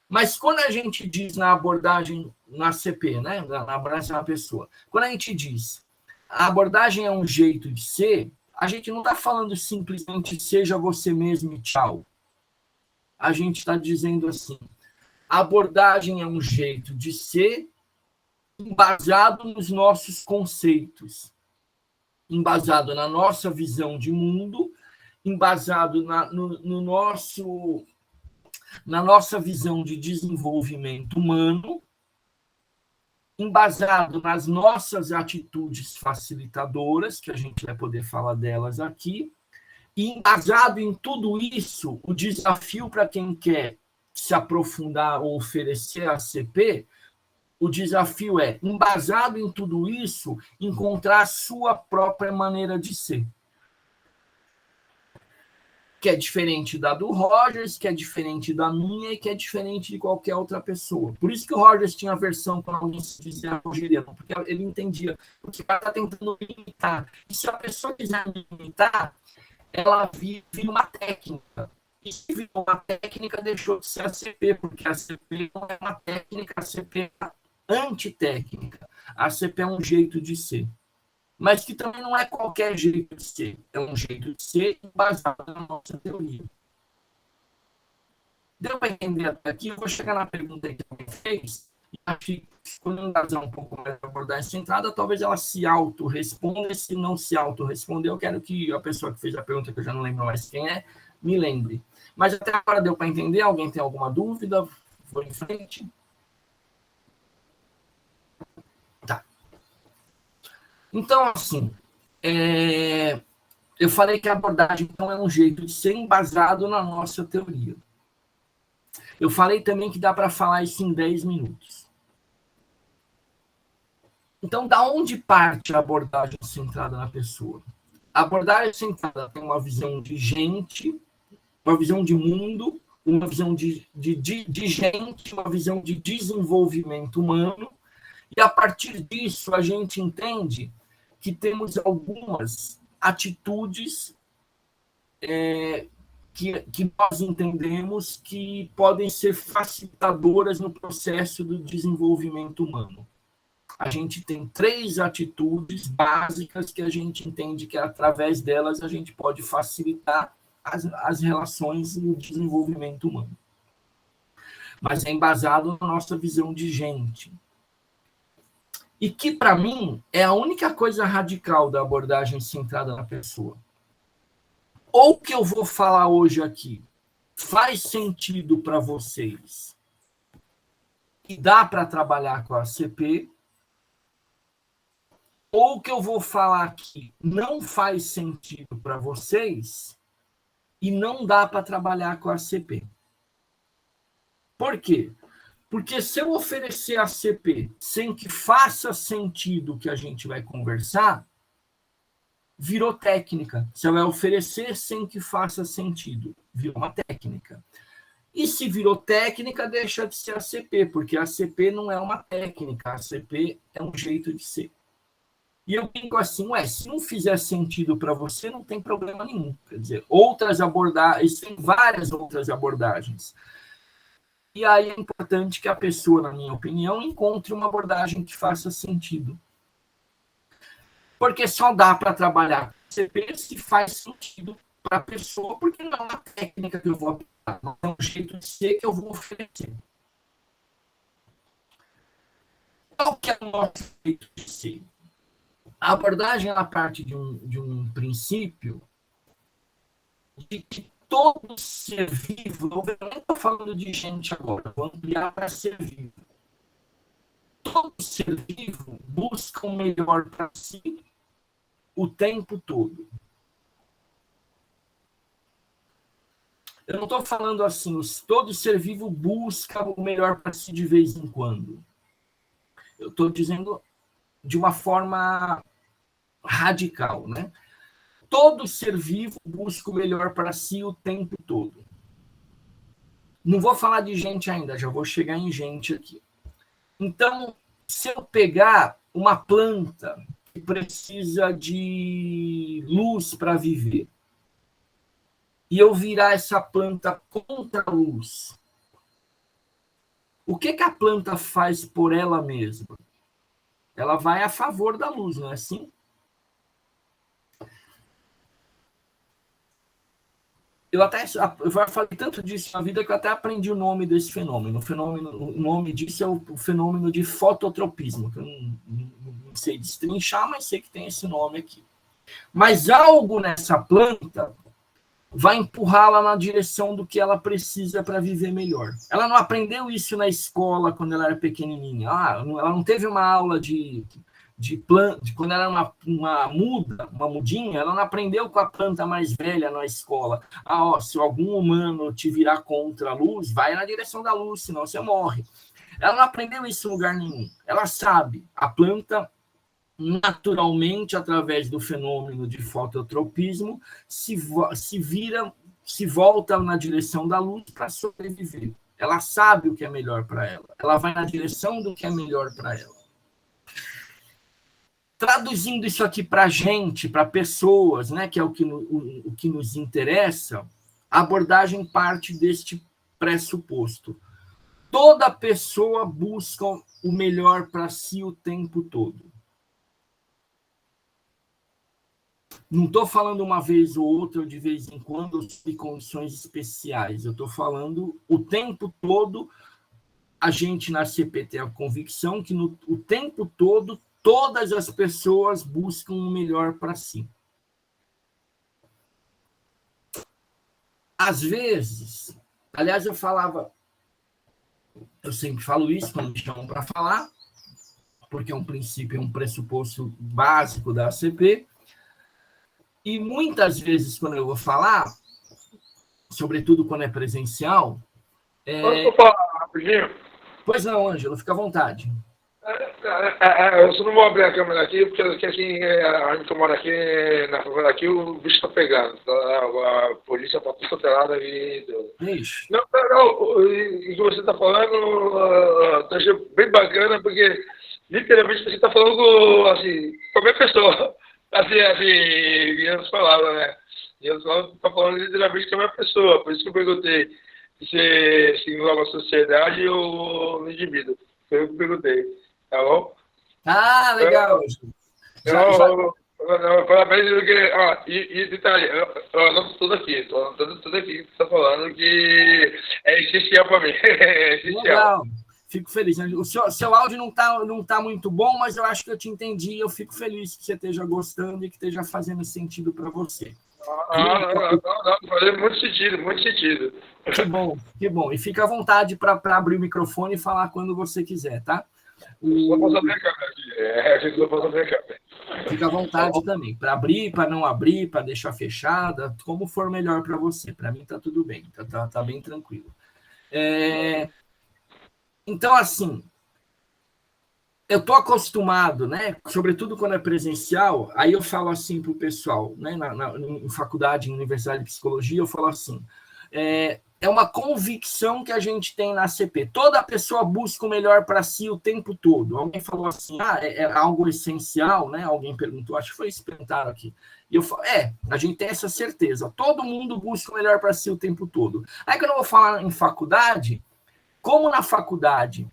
[SPEAKER 2] Mas quando a gente diz na abordagem na CP, né, na abordagem na pessoa, quando a gente diz a abordagem é um jeito de ser, a gente não está falando simplesmente seja você mesmo e tchau. A gente está dizendo assim, a abordagem é um jeito de ser embasado nos nossos conceitos, embasado na nossa visão de mundo, embasado na nossa visão de desenvolvimento humano, embasado nas nossas atitudes facilitadoras, que a gente vai poder falar delas aqui, e embasado em tudo isso, o desafio para quem quer se aprofundar ou oferecer a CP, o desafio é, embasado em tudo isso, encontrar a sua própria maneira de ser. Que é diferente da do Rogers, que é diferente da minha e que é diferente de qualquer outra pessoa. Por isso que o Rogers tinha aversão quando alguém se dizia rogeriano, porque ele entendia, porque o cara está tentando limitar. E se a pessoa quiser limitar, ela vira uma técnica. E se virou uma técnica, deixou de ser a CP, porque a CP não é uma técnica, a CP é uma antitécnica. A CP é um jeito de ser. mas que também não é qualquer jeito de ser. É um jeito de ser embasado na nossa teoria. Deu para entender até aqui? Eu vou chegar na pergunta que alguém fez, e acho que quando embasar um pouco mais a abordagem centrada, talvez ela se auto-responda, e se não se auto-responder, eu quero que a pessoa que fez a pergunta, que eu já não lembro mais quem é, me lembre. Mas até agora deu para entender? Alguém tem alguma dúvida? Vou em frente. Tá. Então, assim, eu falei que a abordagem então, é um jeito de ser embasado na nossa teoria. Eu falei também que dá para falar isso em 10 minutos. Então, da onde parte a abordagem centrada na pessoa? A abordagem centrada tem uma visão de gente, uma visão de mundo, uma visão de gente, uma visão de desenvolvimento humano, e a partir disso a gente entende que temos algumas atitudes que nós entendemos que podem ser facilitadoras no processo do desenvolvimento humano. A gente tem 3 atitudes básicas que a gente entende que através delas a gente pode facilitar as relações e o desenvolvimento humano. Mas é embasado na nossa visão de gente. E que, para mim, é a única coisa radical da abordagem centrada na pessoa. Ou que eu vou falar hoje aqui faz sentido para vocês e dá para trabalhar com a ACP, ou que eu vou falar aqui não faz sentido para vocês e não dá para trabalhar com a ACP. Por quê? Porque se eu oferecer a ACP sem que faça sentido o que a gente vai conversar, virou técnica. Você vai oferecer sem que faça sentido. Virou uma técnica. E se virou técnica, deixa de ser ACP, porque a ACP não é uma técnica, a ACP é um jeito de ser. E eu digo assim, se não fizer sentido para você, não tem problema nenhum. Quer dizer, outras abordagens, tem várias outras abordagens. E aí é importante que a pessoa, na minha opinião, encontre uma abordagem que faça sentido. Porque só dá para trabalhar com CP se faz sentido para a pessoa, porque não é uma técnica que eu vou aplicar, não é um jeito de ser que eu vou oferecer. Qual que é o nosso jeito de ser? A abordagem ela parte de um princípio de que todo ser vivo, eu não estou falando de gente agora, vou ampliar para ser vivo. Todo ser vivo busca o melhor para si o tempo todo. Eu não estou falando assim, todo ser vivo busca o melhor para si de vez em quando. Eu estou dizendo de uma forma radical, né? Todo ser vivo busca o melhor para si o tempo todo. Não vou falar de gente ainda, já vou chegar em gente aqui. Então, se eu pegar uma planta que precisa de luz para viver, e eu virar essa planta contra a luz, o que a planta faz por ela mesma? Ela vai a favor da luz, não é assim? Eu falei tanto disso na vida que eu até aprendi o nome desse fenômeno. O nome disso é o fenômeno de fototropismo, que eu não sei destrinchar, mas sei que tem esse nome aqui. Mas algo nessa planta vai empurrá-la na direção do que ela precisa para viver melhor. Ela não aprendeu isso na escola quando ela era pequenininha. Ela não teve uma aula de planta, quando ela era uma mudinha, ela não aprendeu com a planta mais velha na escola. Se algum humano te virar contra a luz, vai na direção da luz, senão você morre. Ela não aprendeu isso em lugar nenhum. Ela sabe, a planta naturalmente, através do fenômeno de fototropismo, se volta na direção da luz para sobreviver. Ela sabe o que é melhor para ela. Ela vai na direção do que é melhor para ela. Traduzindo isso aqui para gente, para pessoas, né, que é o que nos interessa, a abordagem parte deste pressuposto. Toda pessoa busca o melhor para si o tempo todo. Não estou falando uma vez ou outra, ou de vez em quando, de condições especiais. Eu estou falando o tempo todo. A gente na CP tem a convicção que o tempo todo todas as pessoas buscam o melhor para si. Às vezes, aliás, eu sempre falo isso quando me chamam para falar, porque é um princípio, é um pressuposto básico da ACP, e muitas vezes quando eu vou falar, sobretudo quando é presencial...
[SPEAKER 3] Posso falar rapidinho?
[SPEAKER 2] Pois não, Ângelo, fica à vontade.
[SPEAKER 3] Eu só não vou abrir a câmera aqui, porque aqui, a gente mora aqui, na favela aqui, o bicho está pegando. A polícia está tudo soterrada aqui.
[SPEAKER 2] Ixi.
[SPEAKER 3] Não, o que você está falando, eu achei bem bacana, porque literalmente você está falando, assim, qualquer pessoa. Assim, em outras palavras, né? Em outras palavras, está falando literalmente com a minha pessoa. Por isso que eu perguntei se engloba a sociedade ou o indivíduo. Foi eu que perguntei. Tá bom?
[SPEAKER 2] Ah, legal.
[SPEAKER 3] Parabéns, porque, e detalhe, eu anoto tudo aqui, tudo aqui que você está falando, que é essencial para mim. É essencial.
[SPEAKER 2] Legal, fico feliz. O seu áudio não tá muito bom, mas eu acho que eu te entendi. Eu fico feliz que você esteja gostando e que esteja fazendo sentido para você.
[SPEAKER 3] Não, faz muito sentido, muito sentido.
[SPEAKER 2] Que bom. E fica à vontade para abrir o microfone e falar quando você quiser, tá?
[SPEAKER 3] Só posso abrir a câmera aqui. Só posso abrir a câmera.
[SPEAKER 2] Fica à vontade também, para abrir, para não abrir, para deixar fechada, como for melhor para você. Para mim tá tudo bem, tá bem tranquilo. Então, assim, eu tô acostumado, né? Sobretudo quando é presencial, aí eu falo assim pro pessoal, né? Em faculdade, em universidade de psicologia, eu falo assim, é uma convicção que a gente tem na CP. Toda pessoa busca o melhor para si o tempo todo. Alguém falou assim, é algo essencial, né? Alguém perguntou, acho que foi isso que perguntaram aqui. E eu falo, a gente tem essa certeza. Todo mundo busca o melhor para si o tempo todo. Aí quando eu vou falar em faculdade, como na faculdade,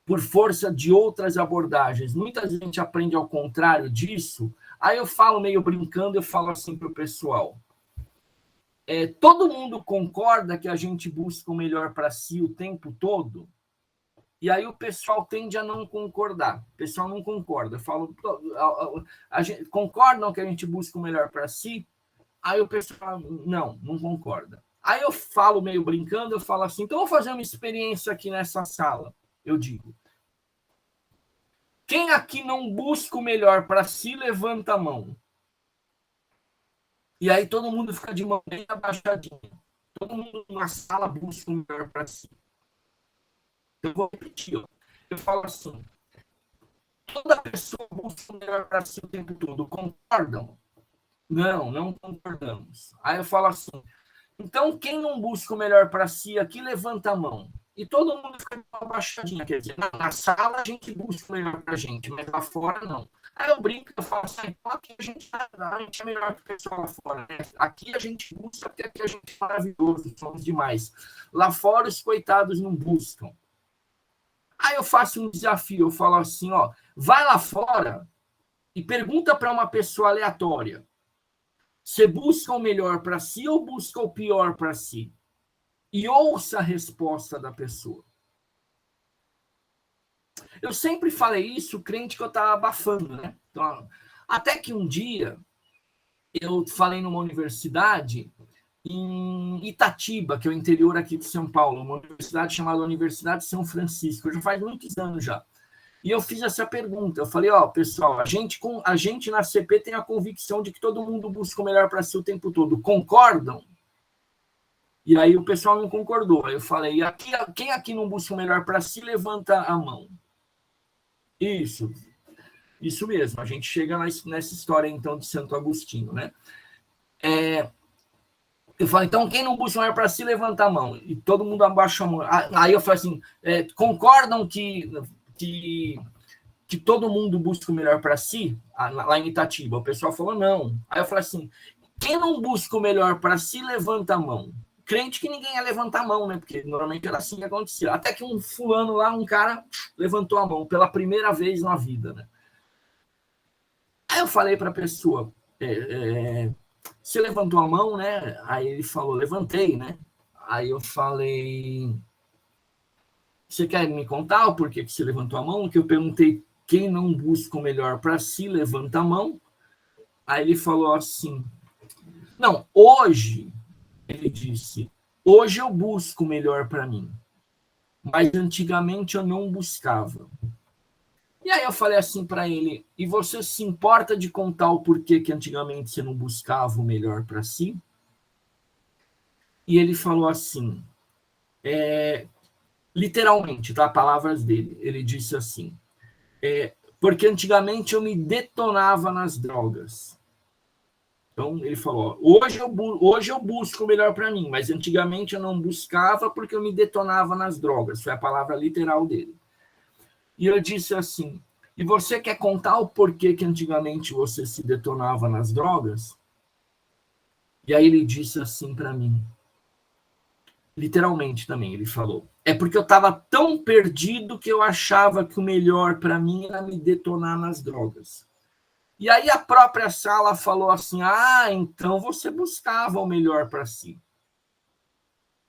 [SPEAKER 2] por força de outras abordagens, muita gente aprende ao contrário disso, aí eu falo meio brincando, eu falo assim para o pessoal, todo mundo concorda que a gente busca o melhor para si o tempo todo? E aí o pessoal tende a não concordar. O pessoal não concorda. Eu falo, concordam que a gente busca o melhor para si? Aí o pessoal, não concorda. Aí eu falo meio brincando, eu falo assim, então eu vou fazer uma experiência aqui nessa sala. Eu digo, quem aqui não busca o melhor para si, levanta a mão. E aí todo mundo fica de mão bem abaixadinha. Todo mundo na sala busca o melhor para si. Eu vou repetir. Eu falo assim, toda pessoa busca o melhor para si o tempo todo. Concordam? Não concordamos. Aí eu falo assim, então quem não busca o melhor para si aqui, levanta a mão. E todo mundo fica de mão abaixadinha. Quer dizer, na sala a gente busca o melhor para a gente, mas lá fora não. Aí eu brinco, eu falo assim, aqui a gente é melhor que o pessoal lá fora, né? Aqui a gente busca, porque aqui a gente é maravilhoso, somos demais. Lá fora os coitados não buscam. Aí eu faço um desafio, eu falo assim, vai lá fora e pergunta para uma pessoa aleatória, você busca o melhor para si ou busca o pior para si? E ouça a resposta da pessoa. Eu sempre falei isso, crente que eu estava abafando, né? Então, até que um dia eu falei numa universidade em Itatiba, que é o interior aqui de São Paulo, uma universidade chamada Universidade de São Francisco, já faz muitos anos já. E eu fiz essa pergunta, eu falei, pessoal, a gente na CP tem a convicção de que todo mundo busca o melhor para si o tempo todo, concordam? E aí o pessoal não concordou. Aí eu falei, quem aqui não busca o melhor para si, levanta a mão. Isso mesmo. A gente chega nessa história, então, de Santo Agostinho, né? Eu falo, então, quem não busca o melhor para si, levanta a mão. E todo mundo abaixa a mão. Aí eu falo assim, concordam que todo mundo busca o melhor para si? Lá em Itatiba. O pessoal falou, não. Aí eu falei assim, quem não busca o melhor para si, levanta a mão. Crente que ninguém ia levantar a mão, né? Porque normalmente era assim que acontecia. Até que um fulano lá, um cara, levantou a mão pela primeira vez na vida, né? Aí eu falei para a pessoa, você levantou a mão, né? Aí ele falou, levantei, né? Aí eu falei, você quer me contar o porquê que você levantou a mão? Que eu perguntei, quem não busca o melhor para si, levanta a mão. Aí ele falou assim, não, hoje, ele disse, hoje eu busco o melhor para mim, mas antigamente eu não buscava. E aí eu falei assim para ele, e você se importa de contar o porquê que antigamente você não buscava o melhor para si? E ele falou assim, literalmente, tá? Palavras dele, ele disse assim, porque antigamente eu me detonava nas drogas. Então ele falou, hoje eu busco o melhor para mim, mas antigamente eu não buscava porque eu me detonava nas drogas. Foi a palavra literal dele. E eu disse assim, e você quer contar o porquê que antigamente você se detonava nas drogas? E aí ele disse assim para mim, literalmente também, ele falou, é porque eu estava tão perdido que eu achava que o melhor para mim era me detonar nas drogas. E aí a própria sala falou assim, então você buscava o melhor para si.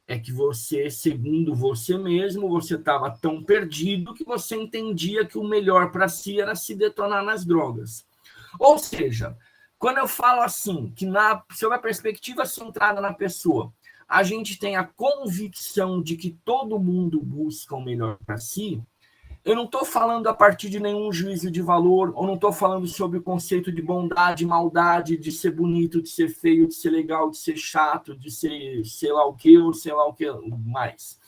[SPEAKER 2] É que você, segundo você mesmo, você estava tão perdido que você entendia que o melhor para si era se detonar nas drogas. Ou seja, quando eu falo assim, que sob a perspectiva centrada na pessoa, a gente tem a convicção de que todo mundo busca o melhor para si, eu não estou falando a partir de nenhum juízo de valor, ou não estou falando sobre o conceito de bondade, maldade, de ser bonito, de ser feio, de ser legal, de ser chato, de ser sei lá o que, ou sei lá o que mais.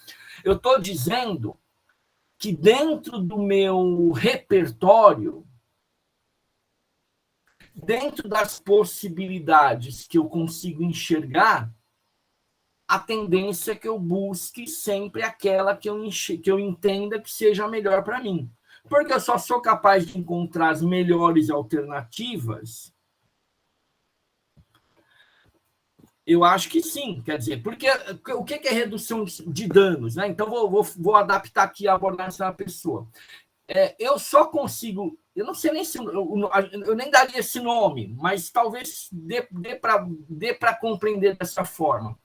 [SPEAKER 2] Eu estou dizendo que dentro do meu repertório, dentro das possibilidades que eu consigo enxergar, a tendência é que eu busque sempre aquela que eu entenda que seja melhor para mim. Porque eu só sou capaz de encontrar as melhores alternativas. Eu acho que sim, quer dizer, porque o que é redução de danos? Né? Então, vou adaptar aqui a abordagem da pessoa. Eu só consigo, eu não sei nem se eu nem daria esse nome, mas talvez dê para compreender dessa forma.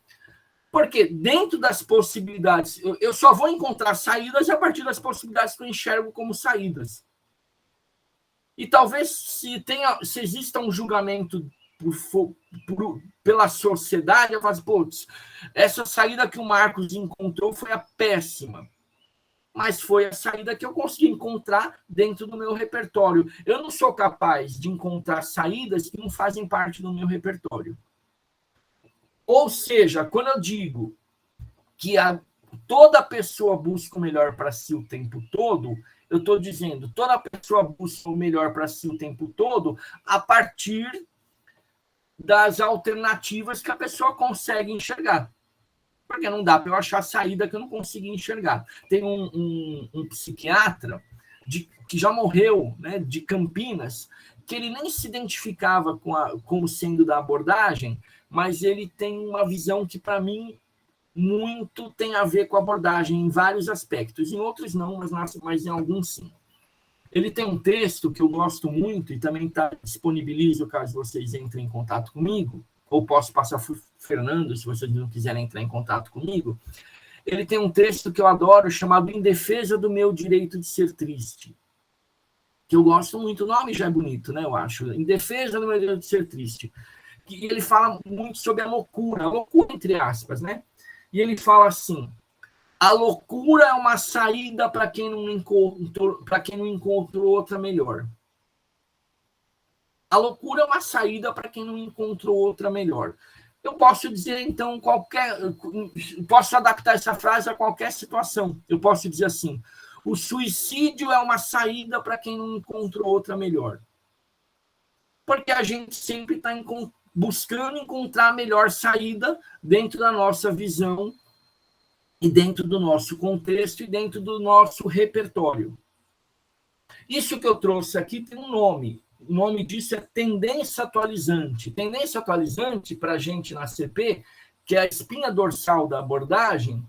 [SPEAKER 2] Porque dentro das possibilidades, eu só vou encontrar saídas a partir das possibilidades que eu enxergo como saídas. E talvez se exista um julgamento pela sociedade, eu falo assim, putz, essa saída que o Marcos encontrou foi a péssima. Mas foi a saída que eu consegui encontrar dentro do meu repertório. Eu não sou capaz de encontrar saídas que não fazem parte do meu repertório. Ou seja, quando eu digo que toda pessoa busca o melhor para si o tempo todo, eu estou dizendo toda pessoa busca o melhor para si o tempo todo a partir das alternativas que a pessoa consegue enxergar. Porque não dá para eu achar saída que eu não consegui enxergar. Tem um psiquiatra que já morreu, né, de Campinas, que ele nem se identificava como sendo da abordagem, mas ele tem uma visão que, para mim, muito tem a ver com a abordagem em vários aspectos. Em outros não, mas em alguns sim. Ele tem um texto que eu gosto muito e também está disponibilizo caso vocês entrem em contato comigo, ou posso passar para o Fernando, se vocês não quiserem entrar em contato comigo. Ele tem um texto que eu adoro, chamado Em Defesa do Meu Direito de Ser Triste, que eu gosto muito, o nome já é bonito, né, eu acho, Em Defesa do Meu Direito de Ser Triste. E ele fala muito sobre a loucura entre aspas, né? E ele fala assim, a loucura é uma saída para quem não encontrou outra melhor. A loucura é uma saída para quem não encontrou outra melhor. Eu posso dizer, então, posso adaptar essa frase a qualquer situação. Eu posso dizer assim, o suicídio é uma saída para quem não encontrou outra melhor. Porque a gente sempre está buscando encontrar a melhor saída dentro da nossa visão e dentro do nosso contexto e dentro do nosso repertório. Isso que eu trouxe aqui tem um nome. O nome disso é tendência atualizante. Tendência atualizante, para a gente na CP, que é a espinha dorsal da abordagem,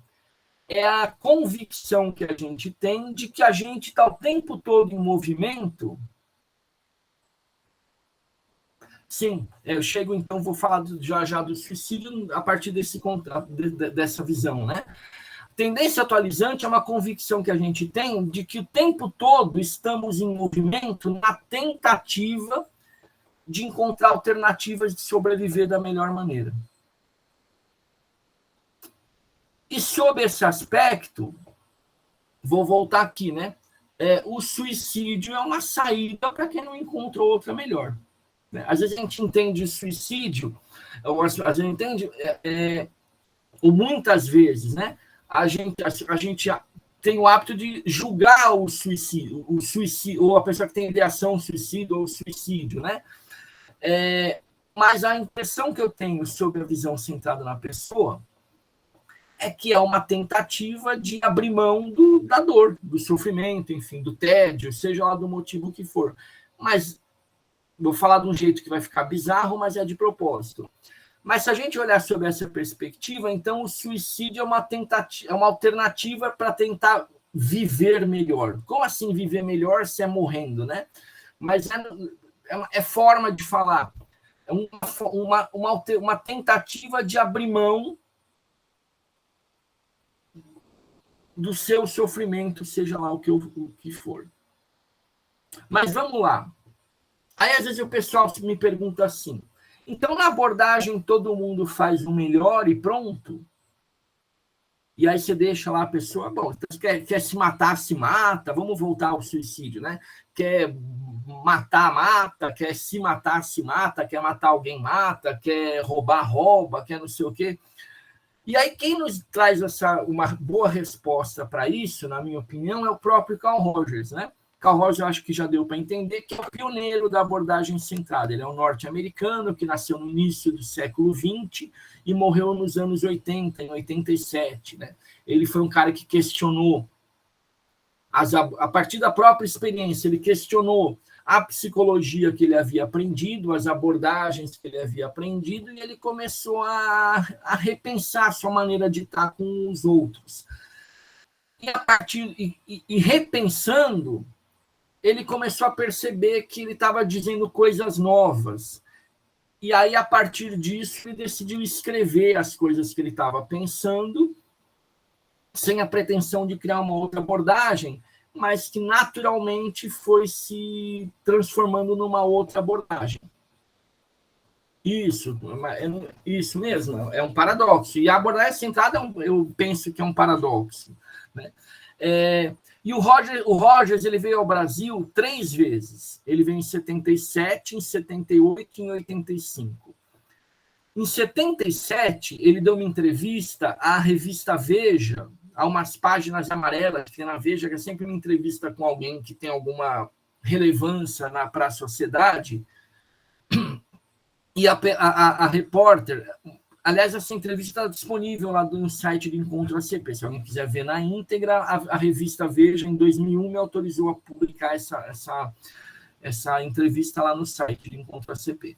[SPEAKER 2] é a convicção que a gente tem de que a gente está o tempo todo em movimento, Sim, eu chego, então, vou falar já do suicídio a partir dessa visão, né? Tendência atualizante é uma convicção que a gente tem de que o tempo todo estamos em movimento na tentativa de encontrar alternativas de sobreviver da melhor maneira. E sob esse aspecto, vou voltar aqui, né? O suicídio é uma saída para quem não encontrou outra melhor. Às vezes a gente entende suicídio, ou às vezes entende, ou muitas vezes, né? A gente tem o hábito de julgar o suicídio, ou a pessoa que tem ideação suicídio ou suicídio, né? Mas a impressão que eu tenho sobre a visão centrada na pessoa é que é uma tentativa de abrir mão da dor, do sofrimento, enfim, do tédio, seja lá do motivo que for. Mas vou falar de um jeito que vai ficar bizarro, mas é de propósito. Mas se a gente olhar sobre essa perspectiva, então o suicídio é uma tentativa, é uma alternativa para tentar viver melhor. Como assim viver melhor se é morrendo, né? Mas é forma de falar. É uma tentativa de abrir mão do seu sofrimento, seja lá o que for. Mas vamos lá. Aí, às vezes, o pessoal me pergunta assim, então, na abordagem, todo mundo faz o melhor e pronto? E aí você deixa lá a pessoa, bom, quer se matar, se mata, vamos voltar ao suicídio, né? Quer matar, mata, quer se matar, se mata, quer matar alguém, mata, quer roubar, rouba, quer não sei o quê. E aí quem nos traz uma boa resposta para isso, na minha opinião, é o próprio Carl Rogers, né? Carl Rogers, eu acho que já deu para entender que é o pioneiro da abordagem centrada. Ele é um norte-americano que nasceu no início do século XX e morreu nos anos 80, em 87. Né? Ele foi um cara que questionou, a partir da própria experiência, ele questionou a psicologia que ele havia aprendido, as abordagens que ele havia aprendido, e ele começou a repensar a sua maneira de estar com os outros. E repensando, ele começou a perceber que ele estava dizendo coisas novas. E aí, a partir disso, ele decidiu escrever as coisas que ele estava pensando, sem a pretensão de criar uma outra abordagem, mas que naturalmente foi se transformando numa outra abordagem. Isso mesmo, é um paradoxo. E a abordagem centrada, eu penso que é um paradoxo. Né? E o Rogers ele veio ao Brasil 3 vezes. Ele veio em 77, em 78 e em 85. Em 77, ele deu uma entrevista à revista Veja, a umas páginas amarelas que tem na Veja, que é sempre uma entrevista com alguém que tem alguma relevância para a sociedade. E a repórter... Aliás, essa entrevista está disponível lá no site do Encontro ACP. Se alguém quiser ver na íntegra, a revista Veja, em 2001, me autorizou a publicar essa entrevista lá no site do Encontro ACP.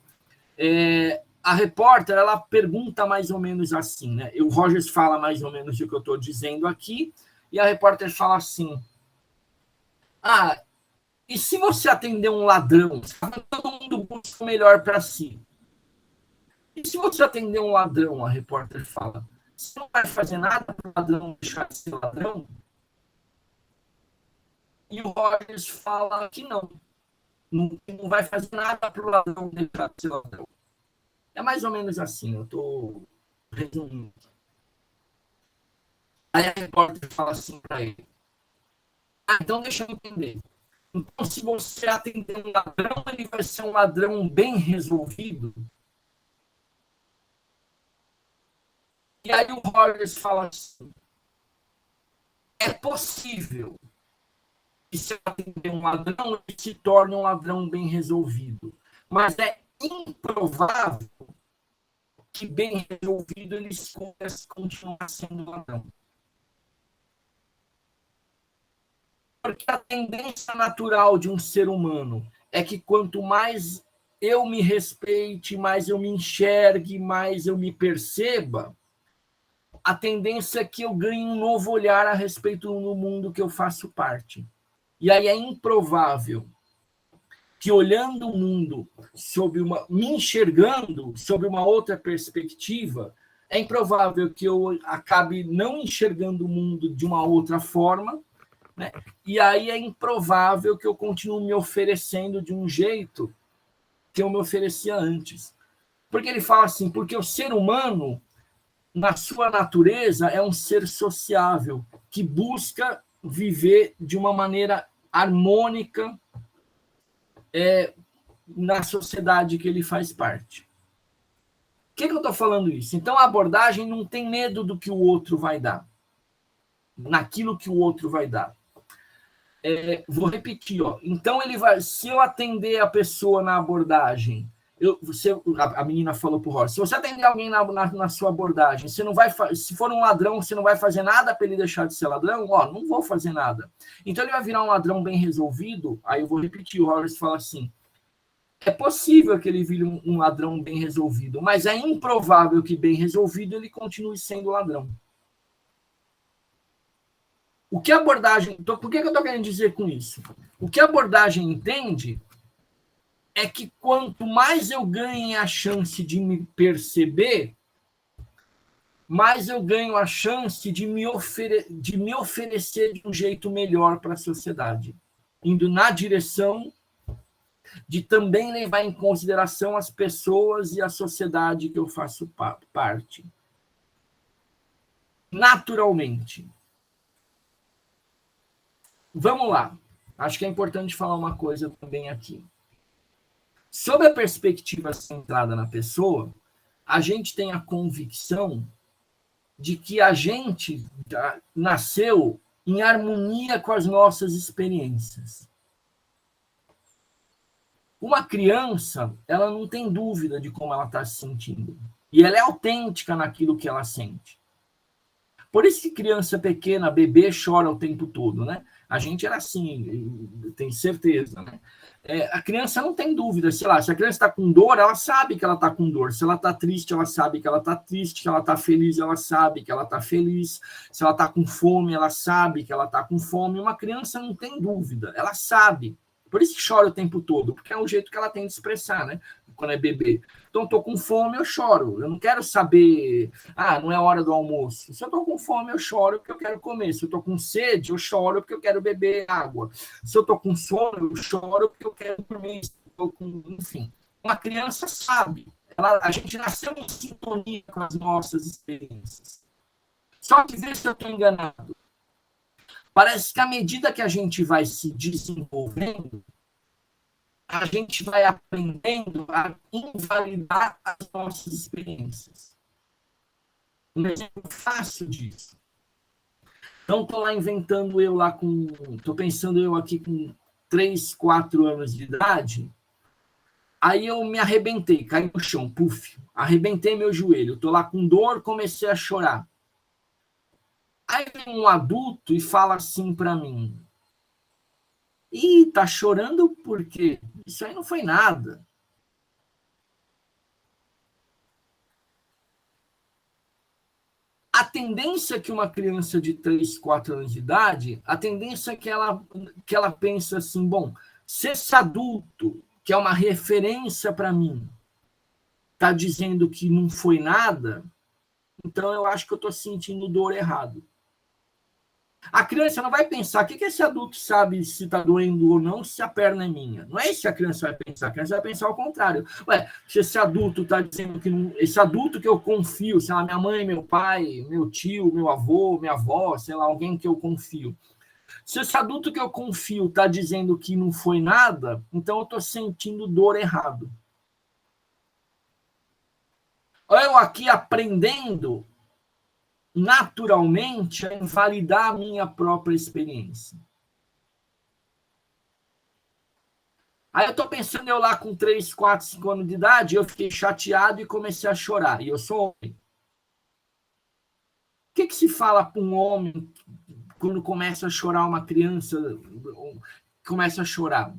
[SPEAKER 2] A repórter, ela pergunta mais ou menos assim, né? O Rogers fala mais ou menos o que eu estou dizendo aqui, e a repórter fala assim, e se você atender um ladrão, todo mundo busca o melhor para si. E se você atender um ladrão, a repórter fala, você não vai fazer nada para o ladrão deixar de ser ladrão? E o Rogers fala que não vai fazer nada para o ladrão deixar de ser ladrão. É mais ou menos assim, eu estou resumindo. Aí a repórter fala assim para ele, então deixa eu entender. Então, se você atender um ladrão, ele vai ser um ladrão bem resolvido? E aí o Rogers fala assim, é possível que se atender um ladrão, ele se torne um ladrão bem resolvido. Mas é improvável que bem resolvido ele pudesse continuar sendo ladrão. Porque a tendência natural de um ser humano é que quanto mais eu me respeite, mais eu me enxergue, mais eu me perceba, a tendência é que eu ganhe um novo olhar a respeito do mundo que eu faço parte. E aí é improvável que olhando o mundo me enxergando sob uma outra perspectiva, é improvável que eu acabe não enxergando o mundo de uma outra forma, né? E aí é improvável que eu continue me oferecendo de um jeito que eu me oferecia antes. Porque ele fala assim, porque o ser humano, na sua natureza, é um ser sociável, que busca viver de uma maneira harmônica na sociedade que ele faz parte. Por que eu estou falando isso? Então, a abordagem não tem medo do que o outro vai dar, naquilo que o outro vai dar. Vou repetir, ó. Então, se eu atender a pessoa na abordagem, a menina falou para o Ross, se você atender alguém na sua abordagem, você não vai, se for um ladrão, você não vai fazer nada para ele deixar de ser ladrão? Não vou fazer nada. Então, ele vai virar um ladrão bem resolvido? Aí eu vou repetir, o Horace fala assim, é possível que ele vire um ladrão bem resolvido, mas é improvável que bem resolvido ele continue sendo ladrão. O que a abordagem... Então, por que eu estou querendo dizer com isso? O que a abordagem entende é que quanto mais eu ganho a chance de me perceber, mais eu ganho a chance de me oferecer de um jeito melhor para a sociedade, indo na direção de também levar em consideração as pessoas e a sociedade que eu faço parte. Naturalmente. Vamos lá. Acho que é importante falar uma coisa também aqui. Sob a perspectiva centrada na pessoa, a gente tem a convicção de que a gente nasceu em harmonia com as nossas experiências. Uma criança, ela não tem dúvida de como ela está se sentindo. E ela é autêntica naquilo que ela sente. Por isso que criança pequena, bebê, chora o tempo todo, né? A gente era assim, tenho certeza, né? A criança não tem dúvida, sei lá, se a criança está com dor, ela sabe que ela está com dor. Se ela está triste, ela sabe que ela está triste. Se ela está feliz, ela sabe que ela está feliz. Se ela está com fome, ela sabe que ela está com fome. Uma criança não tem dúvida, ela sabe. Por isso que chora o tempo todo, porque é o jeito que ela tem de expressar, né? Quando é bebê. Então, estou com fome, eu choro. Eu não quero saber, não é hora do almoço. Se eu estou com fome, eu choro porque eu quero comer. Se eu estou com sede, eu choro porque eu quero beber água. Se eu estou com sono, eu choro porque eu quero dormir. Enfim, uma criança sabe. A gente nasceu em sintonia com as nossas experiências. Só que vê se eu estou enganado. Parece que à medida que a gente vai se desenvolvendo, a gente vai aprendendo a invalidar as nossas experiências. Um exemplo fácil disso. Então, estou lá inventando estou pensando eu aqui com 3, 4 anos de idade, aí eu me arrebentei, caí no chão, puf, arrebentei meu joelho, estou lá com dor, comecei a chorar. Aí vem um adulto e fala assim para mim, tá chorando por quê? Isso aí não foi nada. A tendência que uma criança de 3, 4 anos de idade, a tendência é que ela pensa assim, bom, se esse adulto, que é uma referência para mim, está dizendo que não foi nada, então eu acho que eu estou sentindo dor errado. A criança não vai pensar, o que esse adulto sabe se está doendo ou não, se a perna é minha. Não é isso que a criança vai pensar. A criança vai pensar ao contrário. Se esse adulto está dizendo que não... Esse adulto que eu confio, sei lá, minha mãe, meu pai, meu tio, meu avô, minha avó, sei lá, alguém que eu confio. Se esse adulto que eu confio está dizendo que não foi nada, então eu estou sentindo dor errado. Eu aqui aprendendo naturalmente a invalidar a minha própria experiência. Aí eu estou pensando, eu lá com 3, 4, 5 anos de idade, eu fiquei chateado e comecei a chorar. E eu sou homem. O que se fala para um homem quando começa a chorar uma criança, começa a chorar?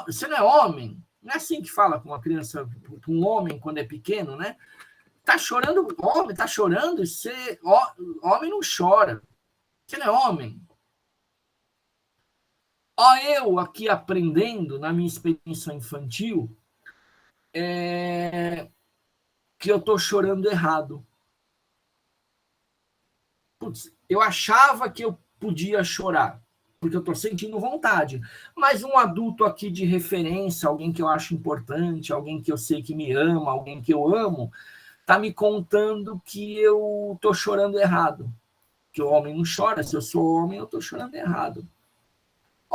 [SPEAKER 2] Você não é homem? Não é assim que fala com uma criança, para um homem quando é pequeno, né? Tá chorando, homem, tá chorando, homem não chora. Você não é homem. Ó, eu aqui aprendendo, na minha experiência infantil, que eu estou chorando errado. Putz, eu achava que eu podia chorar, porque eu estou sentindo vontade. Mas um adulto aqui de referência, alguém que eu acho importante, alguém que eu sei que me ama, alguém que eu amo, está me contando que eu estou chorando errado. Que o homem não chora, se eu sou homem, eu estou chorando errado.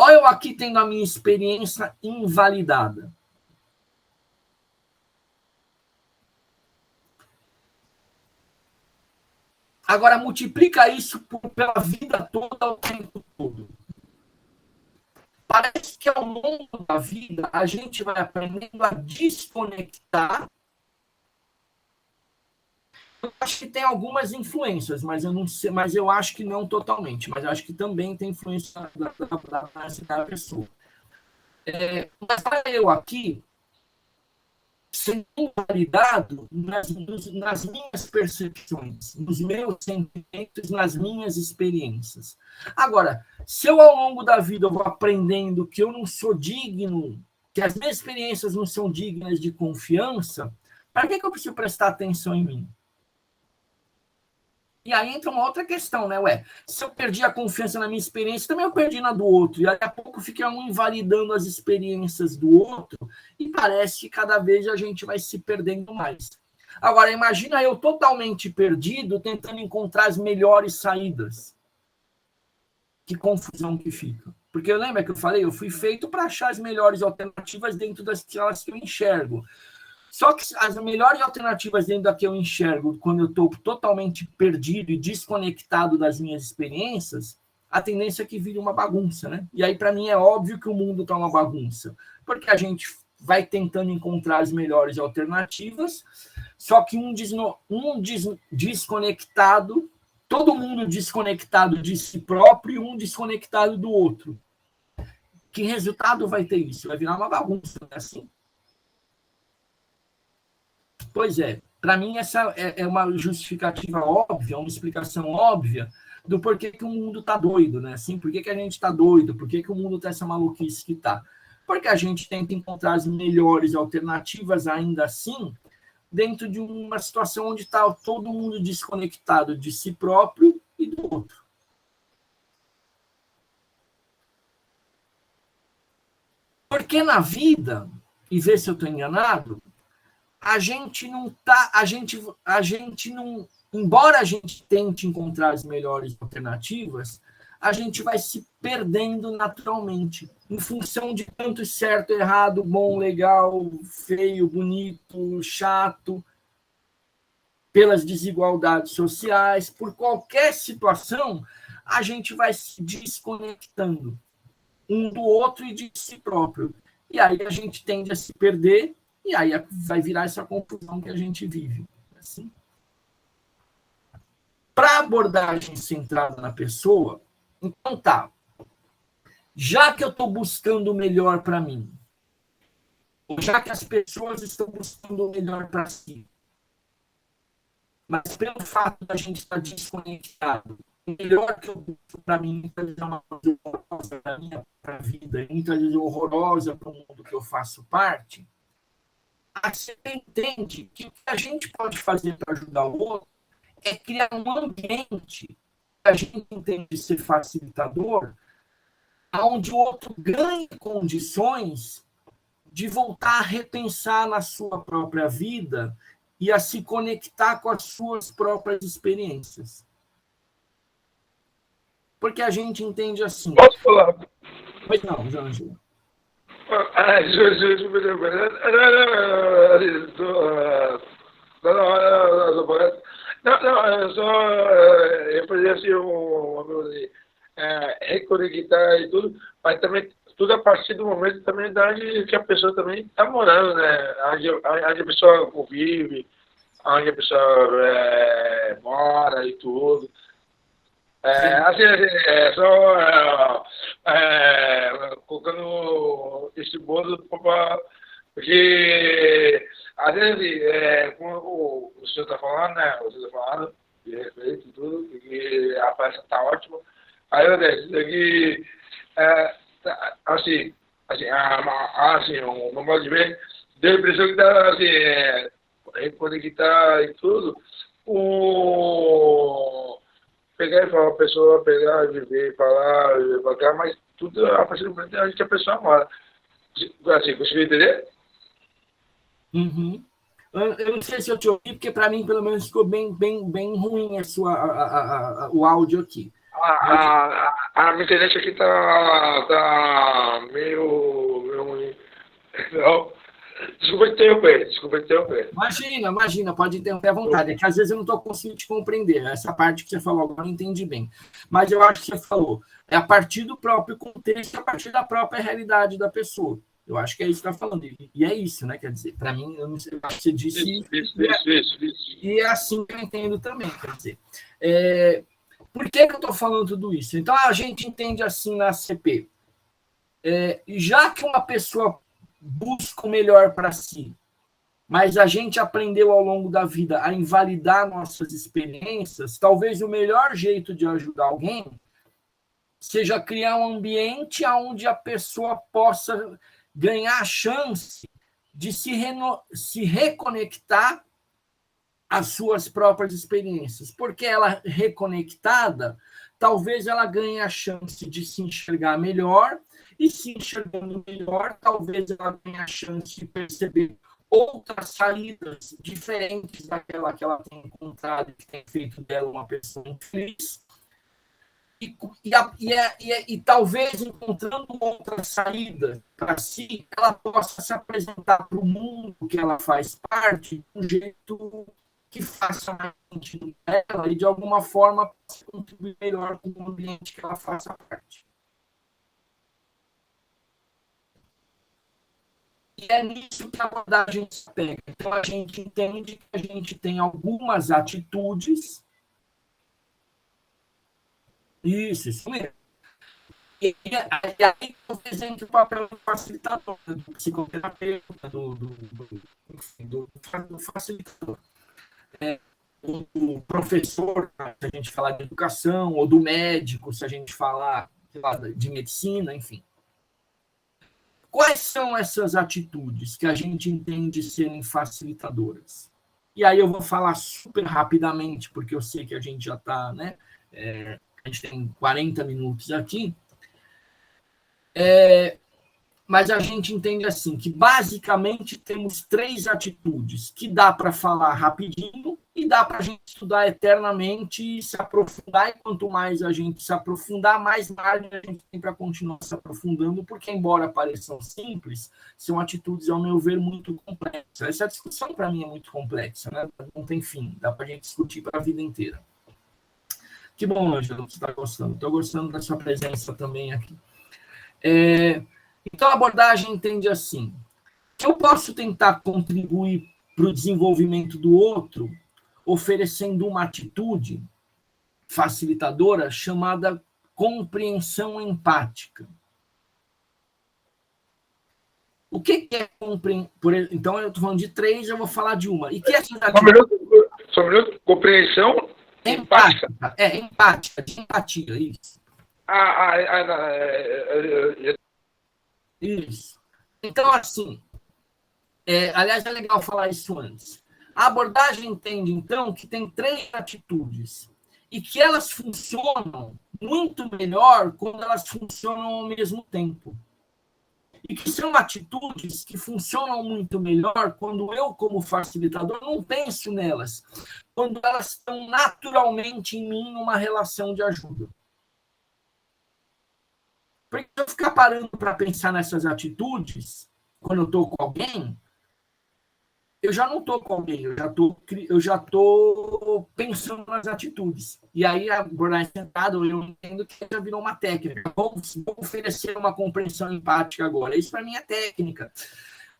[SPEAKER 2] Olha eu aqui tendo a minha experiência invalidada. Agora, multiplica isso pela vida toda, o tempo todo. Parece que ao longo da vida, a gente vai aprendendo a desconectar. Eu acho que tem algumas influências, mas eu não sei, mas eu acho que não totalmente. Mas eu acho que também tem influência da pessoa. Mas eu aqui, sendo invalidado nas minhas percepções, nos meus sentimentos, nas minhas experiências. Agora, se eu ao longo da vida eu vou aprendendo que eu não sou digno, que as minhas experiências não são dignas de confiança, para que eu preciso prestar atenção em mim? E aí entra uma outra questão, né? Se eu perdi a confiança na minha experiência, também eu perdi na do outro. E daqui a pouco fica um invalidando as experiências do outro e parece que cada vez a gente vai se perdendo mais. Agora, imagina eu totalmente perdido tentando encontrar as melhores saídas. Que confusão que fica. Porque lembra que eu falei? Eu fui feito para achar as melhores alternativas dentro das que eu enxergo. Só que as melhores alternativas dentro da que eu enxergo, quando eu estou totalmente perdido e desconectado das minhas experiências, a tendência é que vire uma bagunça, né? E aí, para mim, é óbvio que o mundo está uma bagunça, porque a gente vai tentando encontrar as melhores alternativas, só que desconectado, todo mundo desconectado de si próprio e um desconectado do outro. Que resultado vai ter isso? Vai virar uma bagunça, não é assim? Pois é, para mim essa é uma justificativa óbvia, uma explicação óbvia do porquê que o mundo está doido, né? Assim, por que a gente está doido? Por que o mundo está essa maluquice que está? Porque a gente tenta encontrar as melhores alternativas ainda assim, dentro de uma situação onde está todo mundo desconectado de si próprio e do outro. Porque na vida, e ver se eu estou enganado, a gente não tá, a gente não, embora a gente tente encontrar as melhores alternativas, a gente vai se perdendo naturalmente, em função de tanto certo, errado, bom, legal, feio, bonito, chato, pelas desigualdades sociais, por qualquer situação, a gente vai se desconectando um do outro e de si próprio. E aí a gente tende a se perder. E aí vai virar essa confusão que a gente vive. Assim. Para abordagem centrada na pessoa, então tá. Já que eu estou buscando o melhor para mim, ou já que as pessoas estão buscando o melhor para si, mas pelo fato da gente estar desconectado, o melhor que eu busco para mim muitas vezes é uma coisa horrorosa para a minha vida, muitas vezes horrorosa para o mundo que eu faço parte, você entende que o que a gente pode fazer para ajudar o outro é criar um ambiente que a gente entende ser facilitador, onde o outro ganhe condições de voltar a repensar na sua própria vida e a se conectar com as suas próprias experiências. Porque a gente entende assim.
[SPEAKER 3] Posso falar?
[SPEAKER 2] Pois não, Jânio.
[SPEAKER 3] Não, só eu fazer assim reconectar e tudo, mas também tudo a partir do momento também da onde que a pessoa também está morando, né? Onde a pessoa convive, onde a pessoa mora e tudo. Só colocando esse bolo porque às vezes, como o senhor está falando, né? Você está falando de respeito e tudo, que a palestra está ótima. Aí eu disse que no modo de ver, deu a impressão que está reconectar e tudo, pegar e falar, a pessoa pegar, viver, falar, viver pra cá, mas tudo a partir do momento que a pessoa mora. Assim, conseguiu entender?
[SPEAKER 2] Uhum. Eu não sei se eu te ouvi, porque para mim, pelo menos, ficou bem ruim o áudio aqui.
[SPEAKER 3] A minha internet aqui tá meio ruim. Não. Desculpa interromper.
[SPEAKER 2] Imagina, pode interromper à vontade. É que às vezes eu não estou conseguindo te compreender. Essa parte que você falou agora eu não entendi bem. Mas eu acho que você falou. É a partir do próprio contexto, a partir da própria realidade da pessoa. Eu acho que é isso que você está falando. E é isso, né? Quer dizer, para mim, eu não sei o que você disse. Isso. E é assim que eu entendo também. Quer dizer, por que eu estou falando tudo isso? Então, a gente entende assim na CP. Já que uma pessoa busca o melhor para si, mas a gente aprendeu ao longo da vida a invalidar nossas experiências, talvez o melhor jeito de ajudar alguém seja criar um ambiente onde a pessoa possa ganhar a chance de se reconectar às suas próprias experiências. Porque ela reconectada, talvez ela ganhe a chance de se enxergar melhor, e se enxergando melhor, talvez ela tenha a chance de perceber outras saídas diferentes daquela que ela tem encontrado, que tem feito dela uma pessoa infeliz. E talvez encontrando outra saída para si, ela possa se apresentar para o mundo que ela faz parte de um jeito que faça mais sentido para ela e, de alguma forma, possa contribuir melhor com o ambiente que ela faça parte. E é nisso que a abordagem se pega. Então, a gente entende que a gente tem algumas atitudes. Isso mesmo. E aí, talvez entre o papel do facilitador, do psicoterapeuta, do facilitador. Do professor, se a gente falar de educação, ou do médico, se a gente falar, sei lá, de medicina, enfim. Quais são essas atitudes que a gente entende serem facilitadoras? E aí eu vou falar super rapidamente, porque eu sei que a gente já está, né? A gente tem 40 minutos aqui. Mas a gente entende assim, que basicamente temos 3 atitudes que dá para falar rapidinho e dá para a gente estudar eternamente e se aprofundar, e quanto mais a gente se aprofundar, mais margem a gente tem para continuar se aprofundando, porque, embora pareçam simples, são atitudes, ao meu ver, muito complexas. Essa discussão, para mim, é muito complexa, né? Não tem fim, dá para a gente discutir para a vida inteira. Que bom, Ângelo, que você está gostando. Estou gostando da sua presença também aqui. Então, a abordagem entende assim: eu posso tentar contribuir para o desenvolvimento do outro oferecendo uma atitude facilitadora chamada compreensão empática. O que é compreensão? Então, eu estou falando de 3, eu vou falar de uma. E que é essa atitude?
[SPEAKER 3] Só um minuto. Compreensão empática.
[SPEAKER 2] Empática, de empatia, isso. Isso. Então, assim, aliás, é legal falar isso antes. A abordagem entende, então, que tem 3 atitudes e que elas funcionam muito melhor quando elas funcionam ao mesmo tempo. E que são atitudes que funcionam muito melhor quando eu, como facilitador, não penso nelas, quando elas estão naturalmente em mim numa relação de ajuda. Porque se eu ficar parando para pensar nessas atitudes, quando eu estou com alguém, eu já não estou com alguém, eu já estou pensando nas atitudes. E aí, agora sentado, eu entendo que já virou uma técnica. Vou oferecer uma compreensão empática agora. Isso para mim é técnica.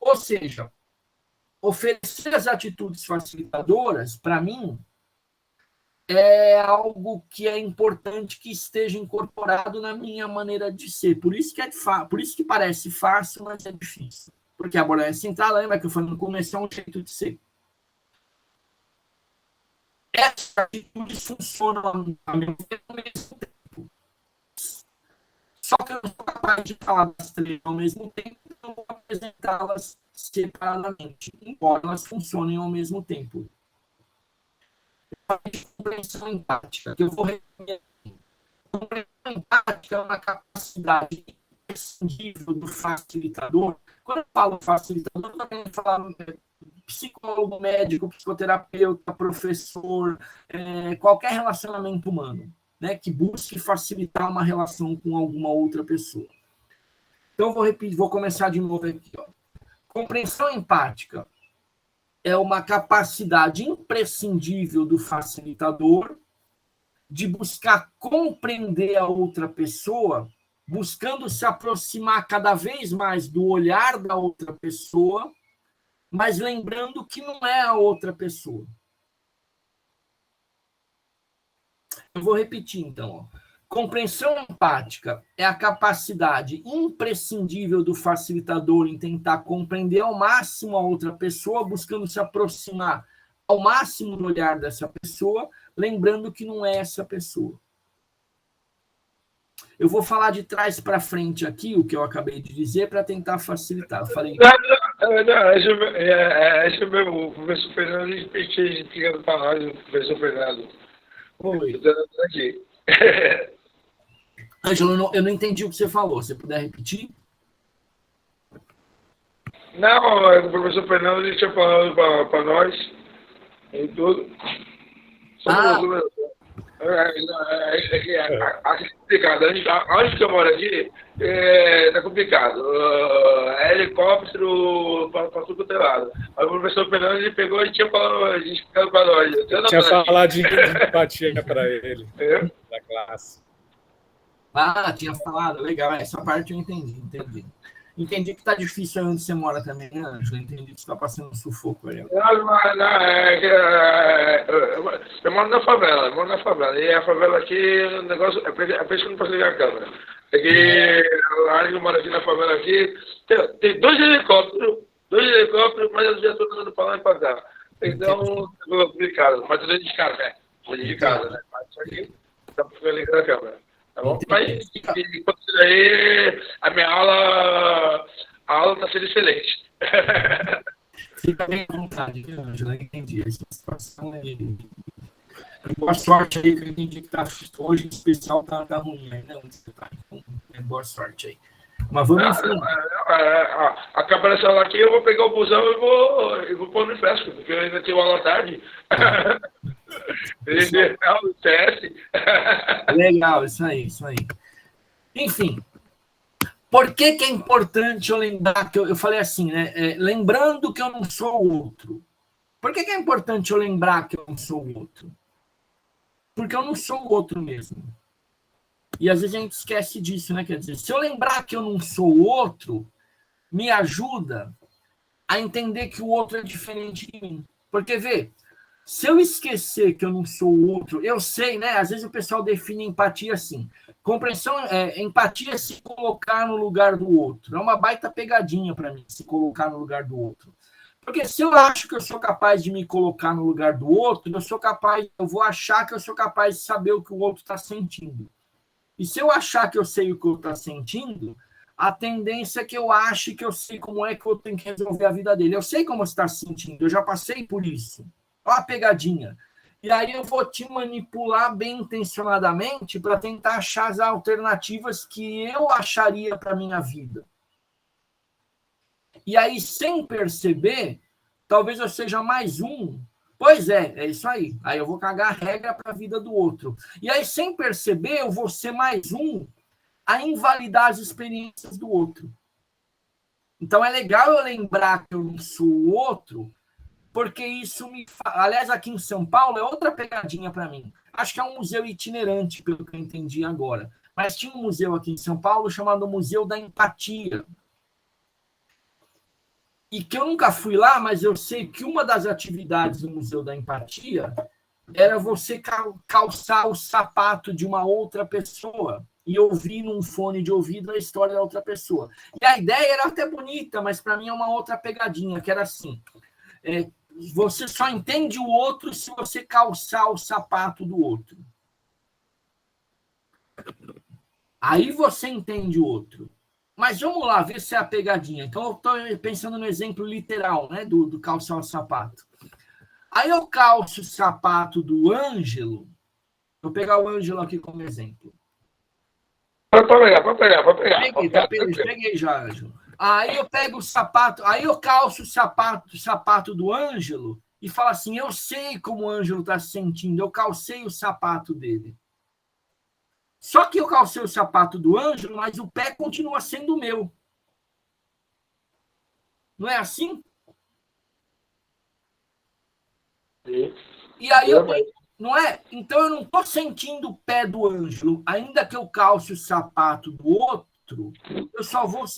[SPEAKER 2] Ou seja, oferecer as atitudes facilitadoras, para mim, é algo que é importante que esteja incorporado na minha maneira de ser. Por isso que parece fácil, mas é difícil. Porque a abordagem central, lembra que eu falei no começo, é um jeito de ser. Essas atitudes funcionam ao mesmo tempo. Só que eu não sou capaz capaz de falar das três ao mesmo tempo, então vou apresentá-las separadamente, embora elas funcionem ao mesmo tempo. Compreensão empática, que eu vou repetir. Compreensão empática é uma capacidade imprescindível do facilitador. Quando eu falo facilitador, eu também falo psicólogo, médico, psicoterapeuta, professor, qualquer relacionamento humano, né, que busque facilitar uma relação com alguma outra pessoa. Então, vou começar de novo aqui. Ó. Compreensão empática é uma capacidade imprescindível do facilitador de buscar compreender a outra pessoa, buscando se aproximar cada vez mais do olhar da outra pessoa, mas lembrando que não é a outra pessoa. Eu vou repetir, então. Ó. Compreensão empática é a capacidade imprescindível do facilitador em tentar compreender ao máximo a outra pessoa, buscando se aproximar ao máximo do olhar dessa pessoa, lembrando que não é essa pessoa. Eu vou falar de trás para frente aqui, o que eu acabei de dizer, para tentar facilitar. Eu falei...
[SPEAKER 3] Não, esse é o meu professor Fernando explicando para nós, o professor Fernando.
[SPEAKER 2] Oi.
[SPEAKER 3] Aqui.
[SPEAKER 2] Ângelo, eu não entendi o que você falou. Você puder repetir?
[SPEAKER 3] Não, o professor Fernando ele tinha falado para nós em tudo. Só é complicado. Onde que eu moro aqui, tá complicado. Helicóptero para tudo que é lado. Aí o professor Fernando ele pegou e tinha falado, explicado para nós.
[SPEAKER 1] Tinha falado de empatia para ele, da classe.
[SPEAKER 2] Tinha falado, legal. Essa parte eu entendi. Entendi que tá difícil aí onde você mora também, né, Ângelo? Entendi que você tá passando um sufoco aí.
[SPEAKER 3] Eu moro na favela. E a favela aqui, o negócio, é por isso que eu não posso ligar a câmera. É que lá eu moro aqui na favela aqui, tem dois helicópteros, mas as viaturas andando para lá e para cá. Então, é complicado. Mas dentro de casa, né? Dentro de casa, né? Mas isso aqui, dá para ligar a câmera. Tá bom? Mas, enquanto isso aí, a aula está sendo excelente.
[SPEAKER 2] Fica bem à vontade, viu, Ângelo? Eu entendi. Essa situação é... Boa sorte aí, que eu entendi que hoje em especial tá ruim aí, né? Onde você tá? Então, boa sorte aí. Mas vamos em frente.
[SPEAKER 3] Acaba essa aula aqui, eu vou pegar o busão e vou pôr no fresco, porque eu ainda tenho aula à tarde.
[SPEAKER 2] Legal, isso aí. Enfim, por que é importante eu lembrar que eu falei assim, né? Lembrando que eu não sou o outro. Por que é importante eu lembrar que eu não sou o outro? Porque eu não sou o outro mesmo. E às vezes a gente esquece disso, né? Quer dizer, se eu lembrar que eu não sou o outro, me ajuda a entender que o outro é diferente de mim. Porque, vê, se eu esquecer que eu não sou o outro, eu sei, né? Às vezes o pessoal define empatia assim. Compreensão, empatia é se colocar no lugar do outro. É uma baita pegadinha para mim, se colocar no lugar do outro. Porque se eu acho que eu sou capaz de me colocar no lugar do outro, eu vou achar que eu sou capaz de saber o que o outro está sentindo. E se eu achar que eu sei o que o outro está sentindo, a tendência é que eu ache que eu sei como é que o outro tem que resolver a vida dele. Eu sei como você está se sentindo, eu já passei por isso. Olha a pegadinha. E aí eu vou te manipular bem intencionadamente para tentar achar as alternativas que eu acharia para a minha vida. E aí, sem perceber, talvez eu seja mais um. Pois é isso aí. Aí eu vou cagar a regra para a vida do outro. E aí, sem perceber, eu vou ser mais um a invalidar as experiências do outro. Então, é legal eu lembrar que eu não sou o outro, porque isso me faz... Aliás, aqui em São Paulo é outra pegadinha para mim. Acho que é um museu itinerante, pelo que eu entendi agora. Mas tinha um museu aqui em São Paulo chamado Museu da Empatia. E que eu nunca fui lá, mas eu sei que uma das atividades do Museu da Empatia era você calçar o sapato de uma outra pessoa e ouvir num fone de ouvido a história da outra pessoa. E a ideia era até bonita, mas para mim é uma outra pegadinha, que era assim, você só entende o outro se você calçar o sapato do outro. Aí você entende o outro. Mas vamos lá, ver se é a pegadinha. Então, eu estou pensando no exemplo literal, né, do calçar o sapato. Aí eu calço o sapato do Ângelo. Vou pegar o Ângelo aqui como exemplo.
[SPEAKER 3] Pode pegar.
[SPEAKER 2] Peguei já, Ângelo. Aí eu pego o sapato, aí eu calço o sapato do Ângelo e falo assim, eu sei como o Ângelo está se sentindo, eu calcei o sapato dele. Só que eu calcei o sapato do Ângelo, mas o pé continua sendo meu. Não é assim?
[SPEAKER 3] Sim.
[SPEAKER 2] E aí não é? Então eu não estou sentindo o pé do Ângelo, ainda que eu calce o sapato do outro,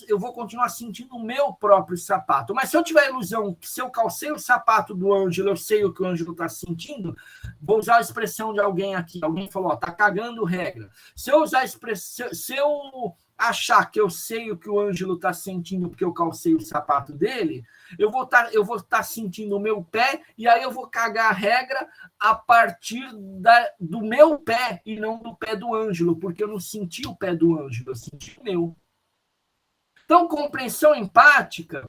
[SPEAKER 2] eu vou continuar sentindo o meu próprio sapato. Mas se eu tiver a ilusão que se eu calcei o sapato do Ângelo, eu sei o que o Ângelo está sentindo, vou usar a expressão de alguém aqui. Alguém falou, tá cagando regra. Se eu usar a expressão, se eu achar que eu sei o que o Ângelo está sentindo porque eu calcei o sapato dele, eu vou estar sentindo o meu pé e aí eu vou cagar a regra a partir do meu pé e não do pé do Ângelo, porque eu não senti o pé do Ângelo, eu senti o meu. Então, compreensão empática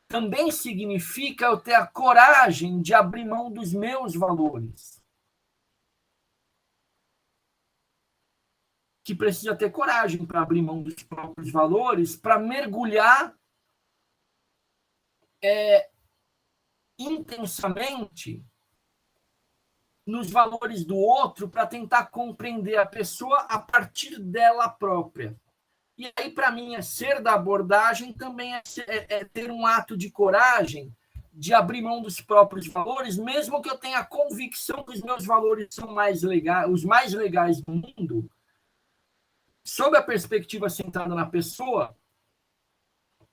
[SPEAKER 2] também significa eu ter a coragem de abrir mão dos meus valores. Que precisa ter coragem para abrir mão dos próprios valores, para mergulhar intensamente nos valores do outro para tentar compreender a pessoa a partir dela própria. E aí, para mim, ser da abordagem também é ter um ato de coragem de abrir mão dos próprios valores, mesmo que eu tenha a convicção que os meus valores são mais legais, os mais legais do mundo, sob a perspectiva centrada na pessoa,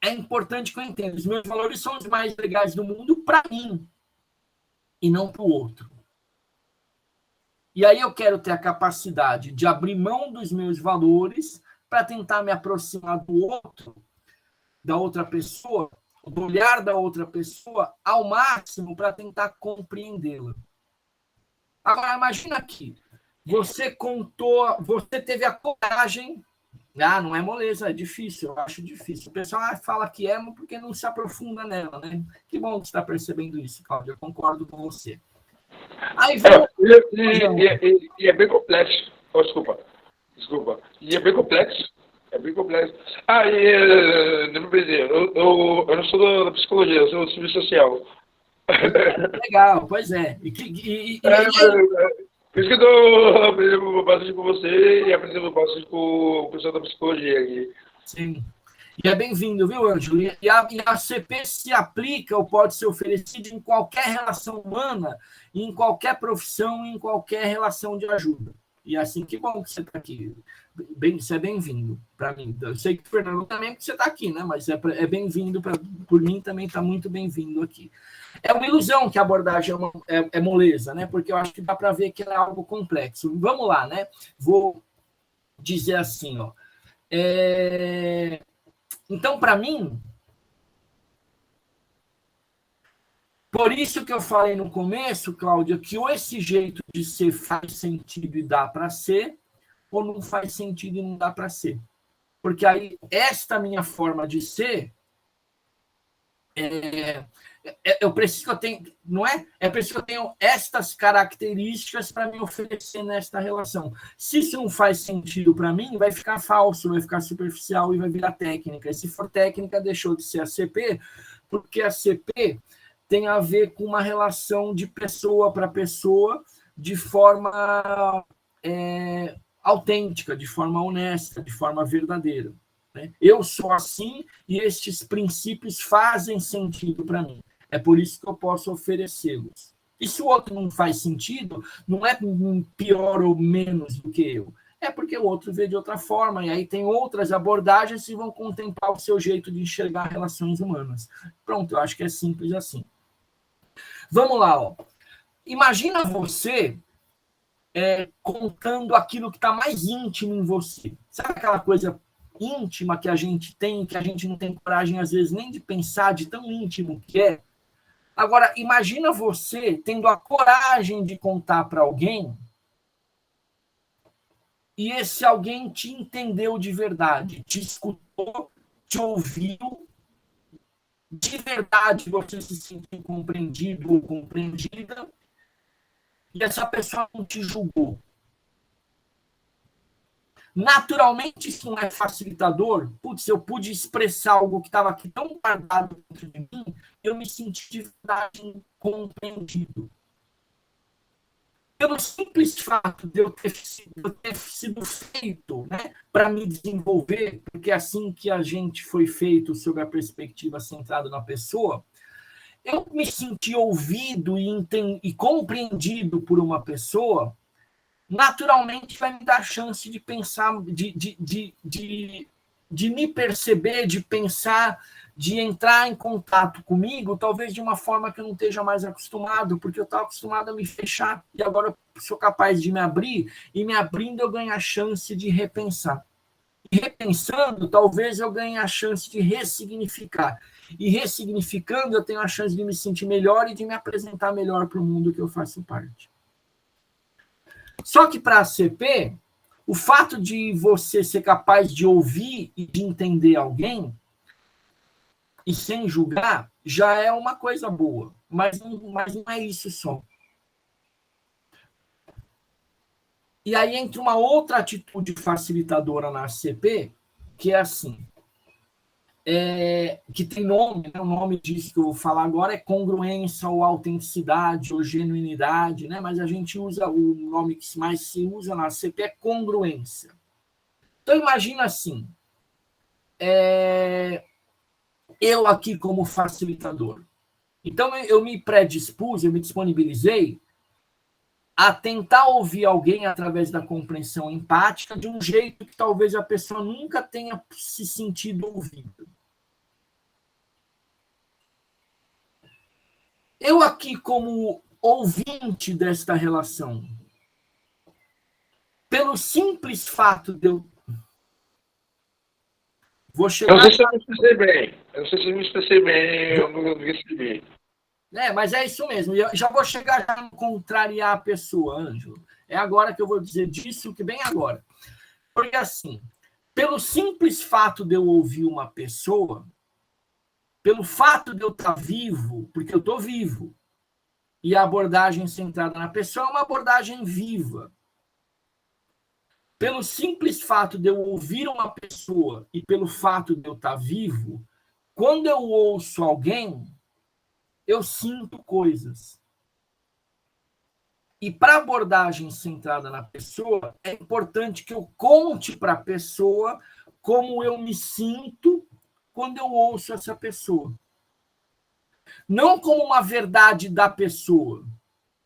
[SPEAKER 2] é importante que eu entenda. Os meus valores são os mais legais do mundo para mim e não para o outro. E aí eu quero ter a capacidade de abrir mão dos meus valores para tentar me aproximar do outro, da outra pessoa, do olhar da outra pessoa, ao máximo para tentar compreendê-la. Agora, imagina aqui, você teve a coragem. Não é moleza, é difícil, eu acho difícil. O pessoal fala que é porque não se aprofunda nela, né? Que bom que você está percebendo isso, Cláudio, eu concordo com você. Aí
[SPEAKER 3] e é bem complexo. Oh, desculpa. E é bem complexo. Não me dizer, eu não sou da psicologia, eu sou do serviço social.
[SPEAKER 2] Legal, pois é.
[SPEAKER 3] Por isso que eu estou aprendendo bastante com você e aprendendo bastante com o pessoal da psicologia aqui.
[SPEAKER 2] Sim. E é bem-vindo, viu, Ângelo? E a CP se aplica ou pode ser oferecida em qualquer relação humana, em qualquer profissão, em qualquer relação de ajuda. E assim, que bom que você está aqui. Você é bem-vindo para mim. Eu sei que o Fernando também, porque você está aqui, né? Mas é bem-vindo, por mim também está muito bem-vindo aqui. É uma ilusão que a abordagem é moleza, né? Porque eu acho que dá para ver que ela é algo complexo. Vamos lá, né? Vou dizer assim, ó. Então, para mim, por isso que eu falei no começo, Cláudia, que ou esse jeito de ser faz sentido e dá para ser, ou não faz sentido e não dá para ser. Porque aí, esta minha forma de ser, eu preciso que eu tenha, não é? É preciso que eu tenha estas características para me oferecer nesta relação. Se isso não faz sentido para mim, vai ficar falso, vai ficar superficial e vai virar técnica. E se for técnica, deixou de ser a CP, porque a CP tem a ver com uma relação de pessoa para pessoa de forma autêntica, de forma honesta, de forma verdadeira. Né? Eu sou assim e estes princípios fazem sentido para mim. É por isso que eu posso oferecê-los. E se o outro não faz sentido, não é pior ou menos do que eu. É porque o outro vê de outra forma, e aí tem outras abordagens que vão contemplar o seu jeito de enxergar relações humanas. Pronto, eu acho que é simples assim. Vamos lá, ó. Imagina você contando aquilo que está mais íntimo em você. Sabe aquela coisa íntima que a gente tem, que a gente não tem coragem, às vezes, nem de pensar de tão íntimo que é? Agora, imagina você tendo a coragem de contar para alguém e esse alguém te entendeu de verdade, te escutou te ouviu, de verdade você se sentiu compreendido ou compreendida, e essa pessoa não te julgou. Naturalmente, isso não é facilitador. Putz, eu pude expressar algo que estava aqui tão guardado dentro de mim, eu me senti de verdade compreendido. Pelo simples fato de eu ter sido feito, né, para me desenvolver, porque é assim que a gente foi feito sob a perspectiva centrada na pessoa, eu me senti ouvido e compreendido por uma pessoa, naturalmente vai me dar chance de pensar, de me perceber, de pensar, de entrar em contato comigo, talvez de uma forma que eu não esteja mais acostumado, porque eu estava acostumado a me fechar, e agora eu sou capaz de me abrir, e me abrindo eu ganho a chance de repensar. E repensando, talvez eu ganhe a chance de ressignificar. E ressignificando, eu tenho a chance de me sentir melhor e de me apresentar melhor para o mundo que eu faço parte. Só que para a CP, o fato de você ser capaz de ouvir e de entender alguém, e sem julgar, já é uma coisa boa. Mas não é isso só. E aí entra uma outra atitude facilitadora na CP, que é assim, que tem nome, né? O nome disso que eu vou falar agora é congruência ou autenticidade ou genuinidade, né? Mas a gente usa, o nome que mais se usa na CP é congruência. Então imagina assim, eu aqui como facilitador. Então eu me predispus, eu me disponibilizei a tentar ouvir alguém através da compreensão empática de um jeito que talvez a pessoa nunca tenha se sentido ouvida. Eu aqui como ouvinte desta relação, pelo simples fato de eu... Vou chegar...
[SPEAKER 3] Eu não sei se eu me expressei bem. Eu não sei se eu me expressei bem, eu não recebi.
[SPEAKER 2] Mas é isso mesmo. Eu já vou chegar a contrariar a pessoa, Ângelo. É agora que eu vou dizer disso, que bem agora. Porque assim, pelo simples fato de eu ouvir uma pessoa, pelo fato de eu estar vivo, porque eu estou vivo, e a abordagem centrada na pessoa é uma abordagem viva. Pelo simples fato de eu ouvir uma pessoa e pelo fato de eu estar vivo, quando eu ouço alguém, eu sinto coisas. E para abordagem centrada na pessoa, é importante que eu conte para a pessoa como eu me sinto quando eu ouço essa pessoa. Não como uma verdade da pessoa,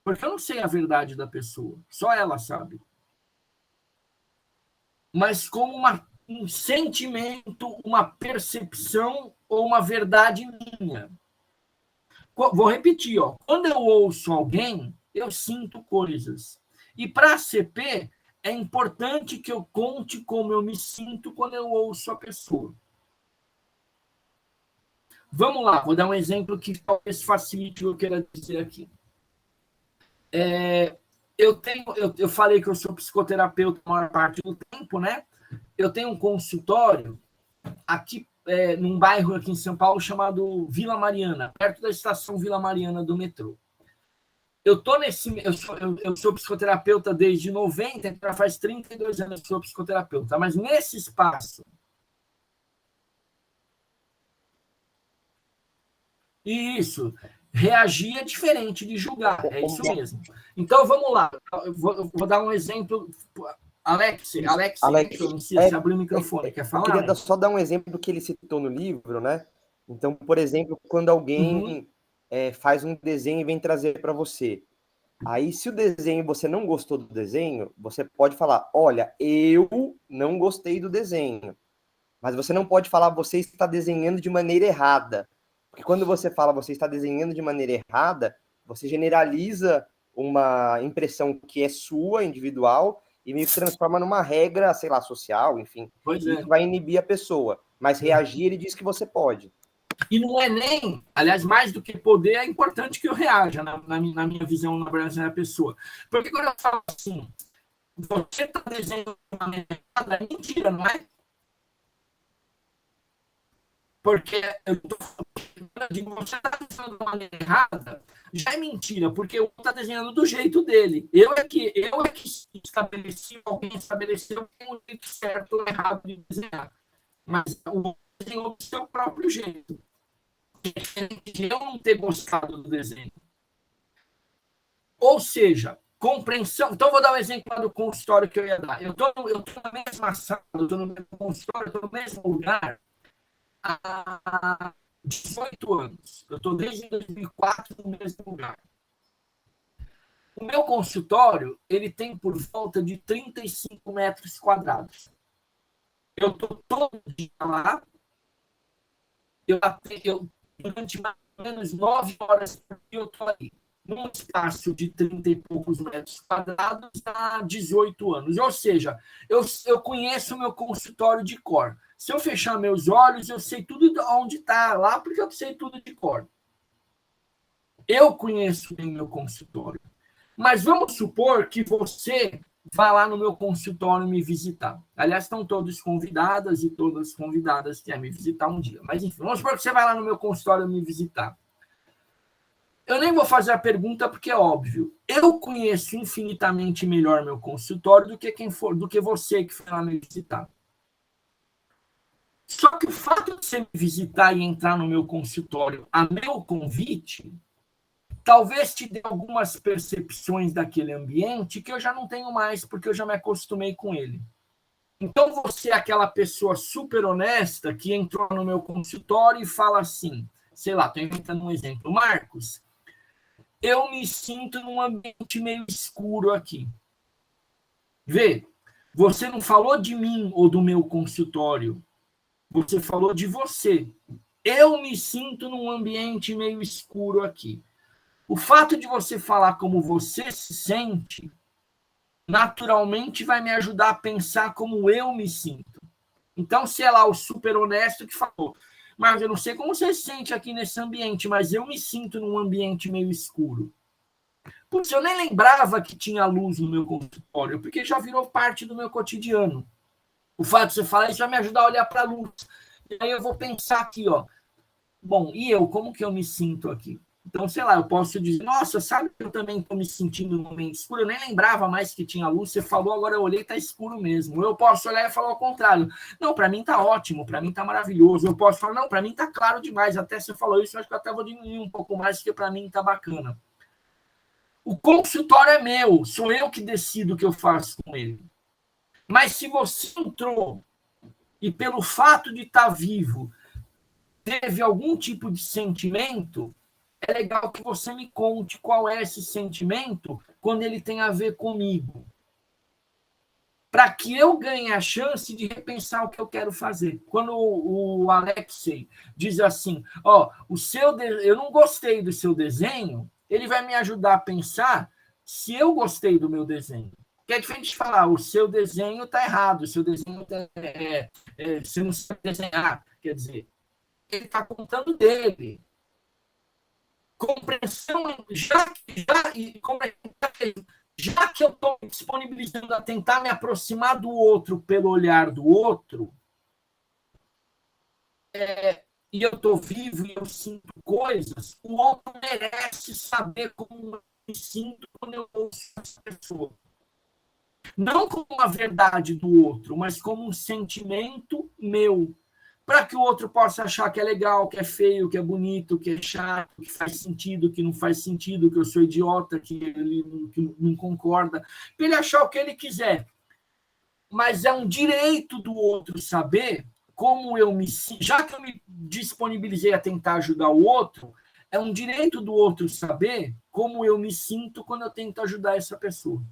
[SPEAKER 2] porque eu não sei a verdade da pessoa, só ela sabe. Mas como um sentimento, uma percepção ou uma verdade minha. Vou repetir, ó. Quando eu ouço alguém, eu sinto coisas. E para a CP, é importante que eu conte como eu me sinto quando eu ouço a pessoa. Vamos lá, vou dar um exemplo que talvez facilite o que eu quero dizer aqui. Eu falei que eu sou psicoterapeuta a maior parte do tempo, né? Eu tenho um consultório aqui num bairro aqui em São Paulo chamado Vila Mariana, perto da estação Vila Mariana do metrô. Eu sou psicoterapeuta desde 90, então faz 32 anos que eu sou psicoterapeuta, mas nesse espaço... Isso, reagir é diferente de julgar, é isso mesmo. Então, vamos lá, eu vou dar um exemplo... Alex, você abriu o microfone, quer falar?
[SPEAKER 4] Eu queria só dar um exemplo que ele citou no livro, né? Então, por exemplo, quando alguém faz um desenho e vem trazer para você, aí se o desenho, você não gostou do desenho, você pode falar, olha, eu não gostei do desenho, mas você não pode falar, você está desenhando de maneira errada, porque quando você fala, você está desenhando de maneira errada, você generaliza uma impressão que é sua, individual, e meio que transforma numa regra, sei lá, social, enfim. Isso vai inibir a pessoa. Mas reagir, ele diz que você pode.
[SPEAKER 2] E não é nem, aliás, mais do que poder, é importante que eu reaja, na minha visão, na verdade, da pessoa. Porque quando eu falo assim, você está desenhando uma maneira errada, é mentira, não é? Porque eu digo, você está desenhando da maneira errada, já é mentira, porque o outro está desenhando do jeito dele. Eu é que estabeleci, alguém estabeleceu o jeito certo ou errado de desenhar. Mas o outro desenhou do seu próprio jeito. De eu não ter gostado do desenho. Ou seja, compreensão. Então, vou dar um exemplo lá do consultório que eu ia dar. Eu estou na mesma sala, eu estou no mesmo consultório, estou no mesmo lugar há 18 anos. Eu estou desde 2004 no mesmo lugar. O meu consultório, ele tem por volta de 35 metros quadrados. Eu estou todo dia lá. Durante mais ou menos 9 horas por dia eu estou ali. Num espaço de 30 e poucos metros quadrados há 18 anos. Ou seja, eu conheço o meu consultório de cor. Se eu fechar meus olhos, eu sei tudo onde está lá, porque eu sei tudo de cor. Eu conheço bem meu consultório. Mas vamos supor que você vá lá no meu consultório me visitar. Aliás, estão todos convidadas e todas convidadas que querem me visitar um dia. Mas, enfim, vamos supor que você vai lá no meu consultório me visitar. Eu nem vou fazer a pergunta porque é óbvio. Eu conheço infinitamente melhor meu consultório do que você que foi lá me visitar. Só que o fato de você me visitar e entrar no meu consultório a meu convite, talvez te dê algumas percepções daquele ambiente que eu já não tenho mais, porque eu já me acostumei com ele. Então, você é aquela pessoa super honesta que entrou no meu consultório e fala assim, sei lá, estou inventando um exemplo. Marcos, eu me sinto num ambiente meio escuro aqui. Vê, você não falou de mim ou do meu consultório. Você falou de você. Eu me sinto num ambiente meio escuro aqui. O fato de você falar como você se sente, naturalmente vai me ajudar a pensar como eu me sinto. Então, se é lá o super honesto que falou, mas eu não sei como você se sente aqui nesse ambiente, mas eu me sinto num ambiente meio escuro. Putz, eu nem lembrava que tinha luz no meu consultório, porque já virou parte do meu cotidiano. O fato de você falar isso vai me ajudar a olhar para a luz. E aí eu vou pensar aqui, ó. Bom, e eu, como que eu me sinto aqui? Então, sei lá, eu posso dizer, nossa, sabe que eu também estou me sentindo num ambiente escuro? Eu nem lembrava mais que tinha luz, você falou, agora eu olhei, está escuro mesmo. Eu posso olhar e falar ao contrário. Não, para mim está ótimo, para mim está maravilhoso. Eu posso falar, não, para mim está claro demais. Até você falou isso, eu acho que eu até vou diminuir um pouco mais, porque para mim está bacana. O consultório é meu, sou eu que decido o que eu faço com ele. Mas se você entrou e pelo fato de estar vivo teve algum tipo de sentimento, é legal que você me conte qual é esse sentimento quando ele tem a ver comigo. Para que eu ganhe a chance de repensar o que eu quero fazer. Quando o Alexei diz assim, ó, eu não gostei do seu desenho, ele vai me ajudar a pensar se eu gostei do meu desenho. Que é diferente de falar, o seu desenho está errado, o seu desenho você não sabe desenhar. Quer dizer, ele está contando dele. Compreensão, já que eu estou me disponibilizando a tentar me aproximar do outro pelo olhar do outro, e eu estou vivo e eu sinto coisas, o outro merece saber como eu me sinto quando eu ouço essa pessoa. Não como uma verdade do outro, mas como um sentimento meu. Para que o outro possa achar que é legal, que é feio, que é bonito, que é chato, que faz sentido, que não faz sentido, que eu sou idiota, que ele não concorda. Para ele achar o que ele quiser. Mas é um direito do outro saber como eu me sinto. Já que eu me disponibilizei a tentar ajudar o outro, é um direito do outro saber como eu me sinto quando eu tento ajudar essa pessoa.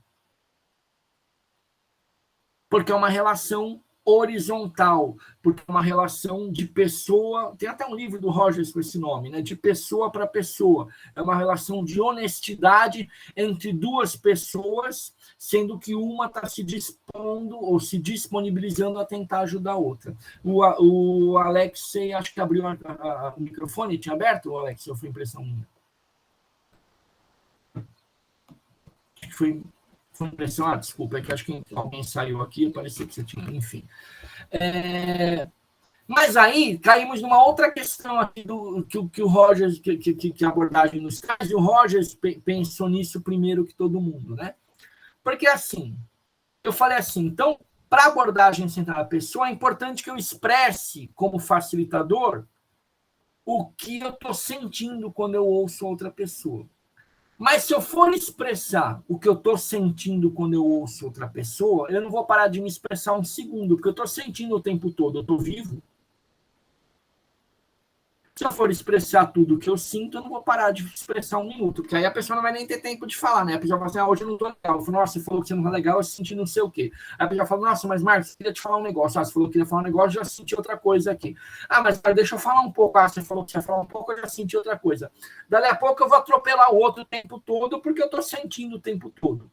[SPEAKER 2] Porque é uma relação horizontal, porque é uma relação de pessoa, tem até um livro do Rogers com esse nome, né? De pessoa para pessoa. É uma relação de honestidade entre duas pessoas, sendo que uma está se dispondo ou se disponibilizando a tentar ajudar a outra. O Alexei, acho que abriu o microfone, tinha aberto, o Alexei, ou foi impressão minha? Acho que foi impressão, desculpa, é que acho que alguém saiu aqui, parecia que você tinha, enfim. Mas aí caímos numa outra questão aqui que o Rogers, que a abordagem nos traz, e o Rogers pensou nisso primeiro que todo mundo, né? Porque assim, eu falei assim, então, para a abordagem centrada na pessoa, é importante que eu expresse como facilitador o que eu estou sentindo quando eu ouço outra pessoa. Mas se eu for expressar o que eu estou sentindo quando eu ouço outra pessoa, eu não vou parar de me expressar um segundo, porque eu estou sentindo o tempo todo, eu estou vivo. Se eu for expressar tudo o que eu sinto, eu não vou parar de expressar um minuto, porque aí a pessoa não vai nem ter tempo de falar, né? A pessoa fala assim, hoje eu não tô legal. Eu falo, nossa, você falou que você não tá legal, eu senti não sei o quê. Aí a pessoa fala, nossa, mas Marcos, eu queria te falar um negócio. Você falou que queria falar um negócio, eu já senti outra coisa aqui. Mas deixa eu falar um pouco. Você falou que você ia falar um pouco, eu já senti outra coisa. Dali a pouco eu vou atropelar o outro o tempo todo, porque eu tô sentindo o tempo todo.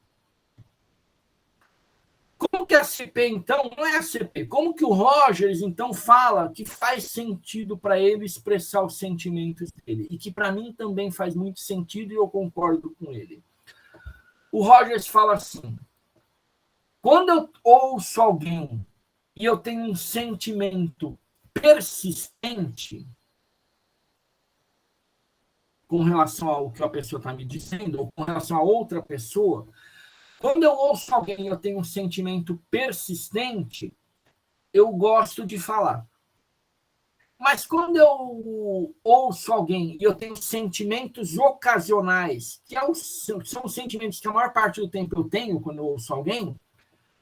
[SPEAKER 2] Como que a CP, então, não é a CP, como que o Rogers, então, fala que faz sentido para ele expressar os sentimentos dele, e que para mim também faz muito sentido e eu concordo com ele. O Rogers fala assim, quando eu ouço alguém e eu tenho um sentimento persistente com relação ao que a pessoa está me dizendo, ou com relação a outra pessoa, quando eu ouço alguém e eu tenho um sentimento persistente, eu gosto de falar. Mas quando eu ouço alguém e eu tenho sentimentos ocasionais, que são sentimentos que a maior parte do tempo eu tenho quando eu ouço alguém,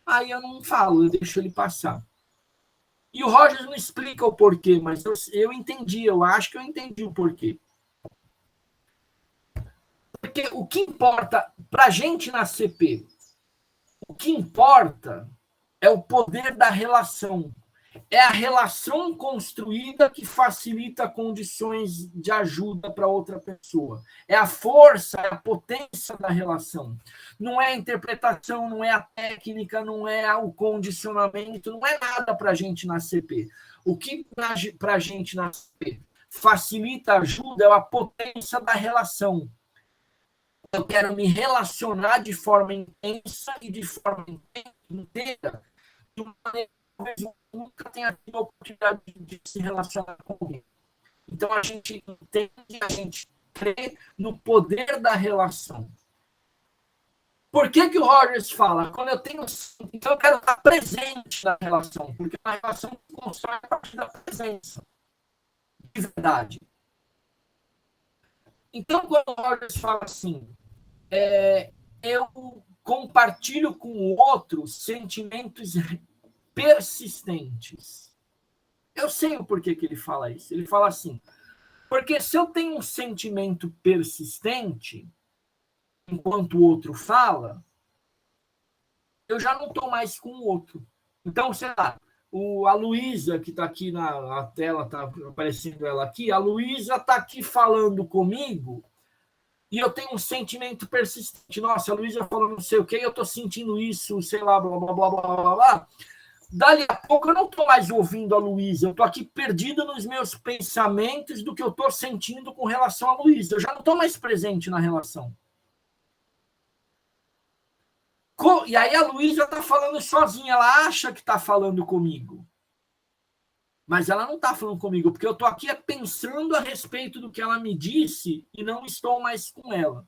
[SPEAKER 2] aí eu não falo, eu deixo ele passar. E o Rogers não explica o porquê, mas eu entendi, eu acho que eu entendi o porquê. Porque o que importa para a gente na CP, o que importa é o poder da relação. É a relação construída que facilita condições de ajuda para outra pessoa. É a força, é a potência da relação. Não é a interpretação, não é a técnica, não é o condicionamento, não é nada para a gente na CP. O que para a gente na CP facilita a ajuda é a potência da relação. Eu quero me relacionar de forma intensa e de forma inteira, de uma maneira que talvez eu nunca tenha tido a oportunidade de se relacionar com alguém. Então, a gente entende, a gente crê no poder da relação. Por que o Rogers fala? Quando eu tenho... Então, eu quero estar presente na relação, porque a relação se constrói a partir da presença. De verdade. Então, quando o Rogers fala assim, eu compartilho com o outro sentimentos persistentes. Eu sei o porquê que ele fala isso. Ele fala assim, porque se eu tenho um sentimento persistente, enquanto o outro fala, eu já não estou mais com o outro. Então, sei lá, a Luísa, que está aqui na tela, está aparecendo ela aqui, a Luísa está aqui falando comigo, e eu tenho um sentimento persistente. Nossa, a Luísa falou não sei o que, eu estou sentindo isso, sei lá, blá, blá, blá, blá, blá, blá. Dali a pouco eu não estou mais ouvindo a Luísa, eu estou aqui perdido nos meus pensamentos do que eu estou sentindo com relação a Luísa. Eu já não estou mais presente na relação. E aí a Luísa está falando sozinha, ela acha que está falando comigo. Mas ela não está falando comigo, porque eu estou aqui pensando a respeito do que ela me disse e não estou mais com ela.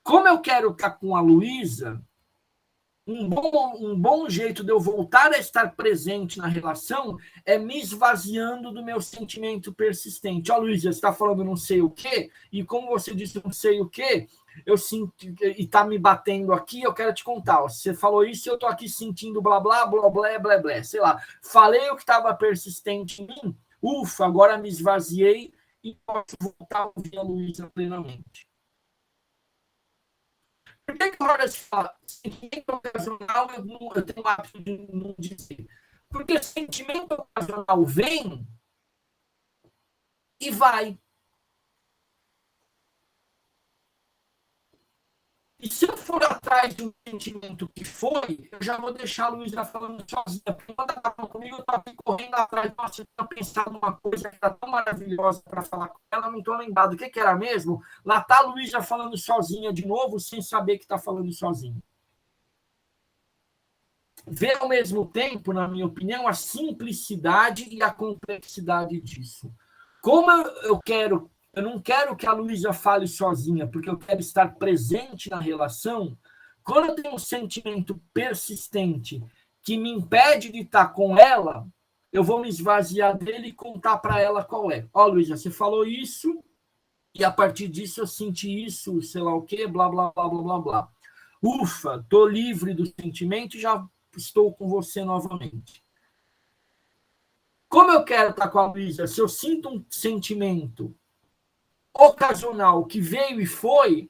[SPEAKER 2] Como eu quero estar com a Luísa, um bom jeito de eu voltar a estar presente na relação é me esvaziando do meu sentimento persistente. Ó, Luísa, você está falando não sei o quê, e como você disse não sei o quê, eu sinto, e está me batendo aqui, eu quero te contar. Ó, você falou isso e eu estou aqui sentindo blá, blá, blá, blá, blá, blá, sei lá. Falei o que estava persistente em mim, ufa, agora me esvaziei e posso voltar a ouvir a Luísa plenamente. Por que o Horace fala sentimento ocasional, eu tenho o hábito de não dizer? Porque sentimento ocasional vem e vai. E se eu for atrás de um sentimento que foi, eu já vou deixar a Luísa falando sozinha. Porque quando ela está falando comigo, eu estou aqui correndo atrás. Nossa, eu tinha pensado numa coisa que está tão maravilhosa para falar com ela, não estou lembrado. O que era mesmo? Lá está a Luísa falando sozinha de novo, sem saber que está falando sozinha. vê ao mesmo tempo, na minha opinião, a simplicidade e a complexidade disso. Como eu não quero que a Luísa fale sozinha, porque eu quero estar presente na relação. Quando eu tenho um sentimento persistente que me impede de estar com ela, eu vou me esvaziar dele e contar para ela qual é. Ó, Luísa, você falou isso, e a partir disso eu senti isso, sei lá o quê, blá, blá, blá, blá, blá, blá. Ufa, estou livre do sentimento e já estou com você novamente. Como eu quero estar com a Luísa, se eu sinto um sentimento ocasional que veio e foi,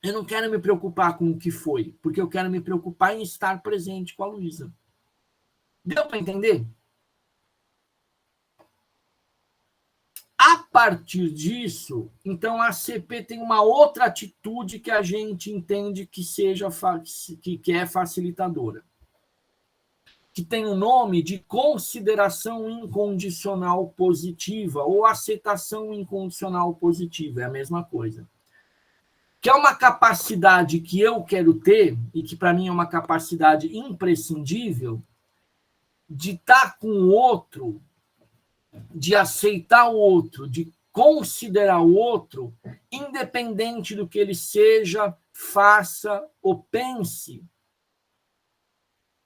[SPEAKER 2] eu não quero me preocupar com o que foi, porque eu quero me preocupar em estar presente com a Luísa. Deu para entender? A partir disso, então a ACP tem uma outra atitude que a gente entende que que é facilitadora, que tem o nome de consideração incondicional positiva ou aceitação incondicional positiva, é a mesma coisa. Que é uma capacidade que eu quero ter, e que para mim é uma capacidade imprescindível, de estar com o outro, de aceitar o outro, de considerar o outro, independente do que ele seja, faça ou pense.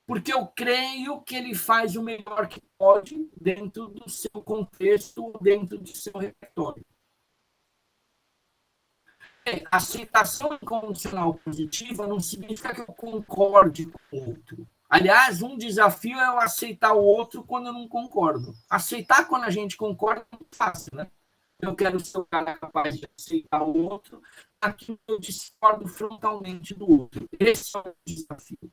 [SPEAKER 2] Porque eu creio que ele faz o melhor que pode dentro do seu contexto, dentro do seu repertório. Aceitação incondicional positiva não significa que eu concorde com o outro. Aliás, um desafio é eu aceitar o outro quando eu não concordo. Aceitar quando a gente concorda é muito fácil, né? Eu quero ser o cara capaz de aceitar o outro, aqui eu discordo frontalmente do outro. Esse é o desafio.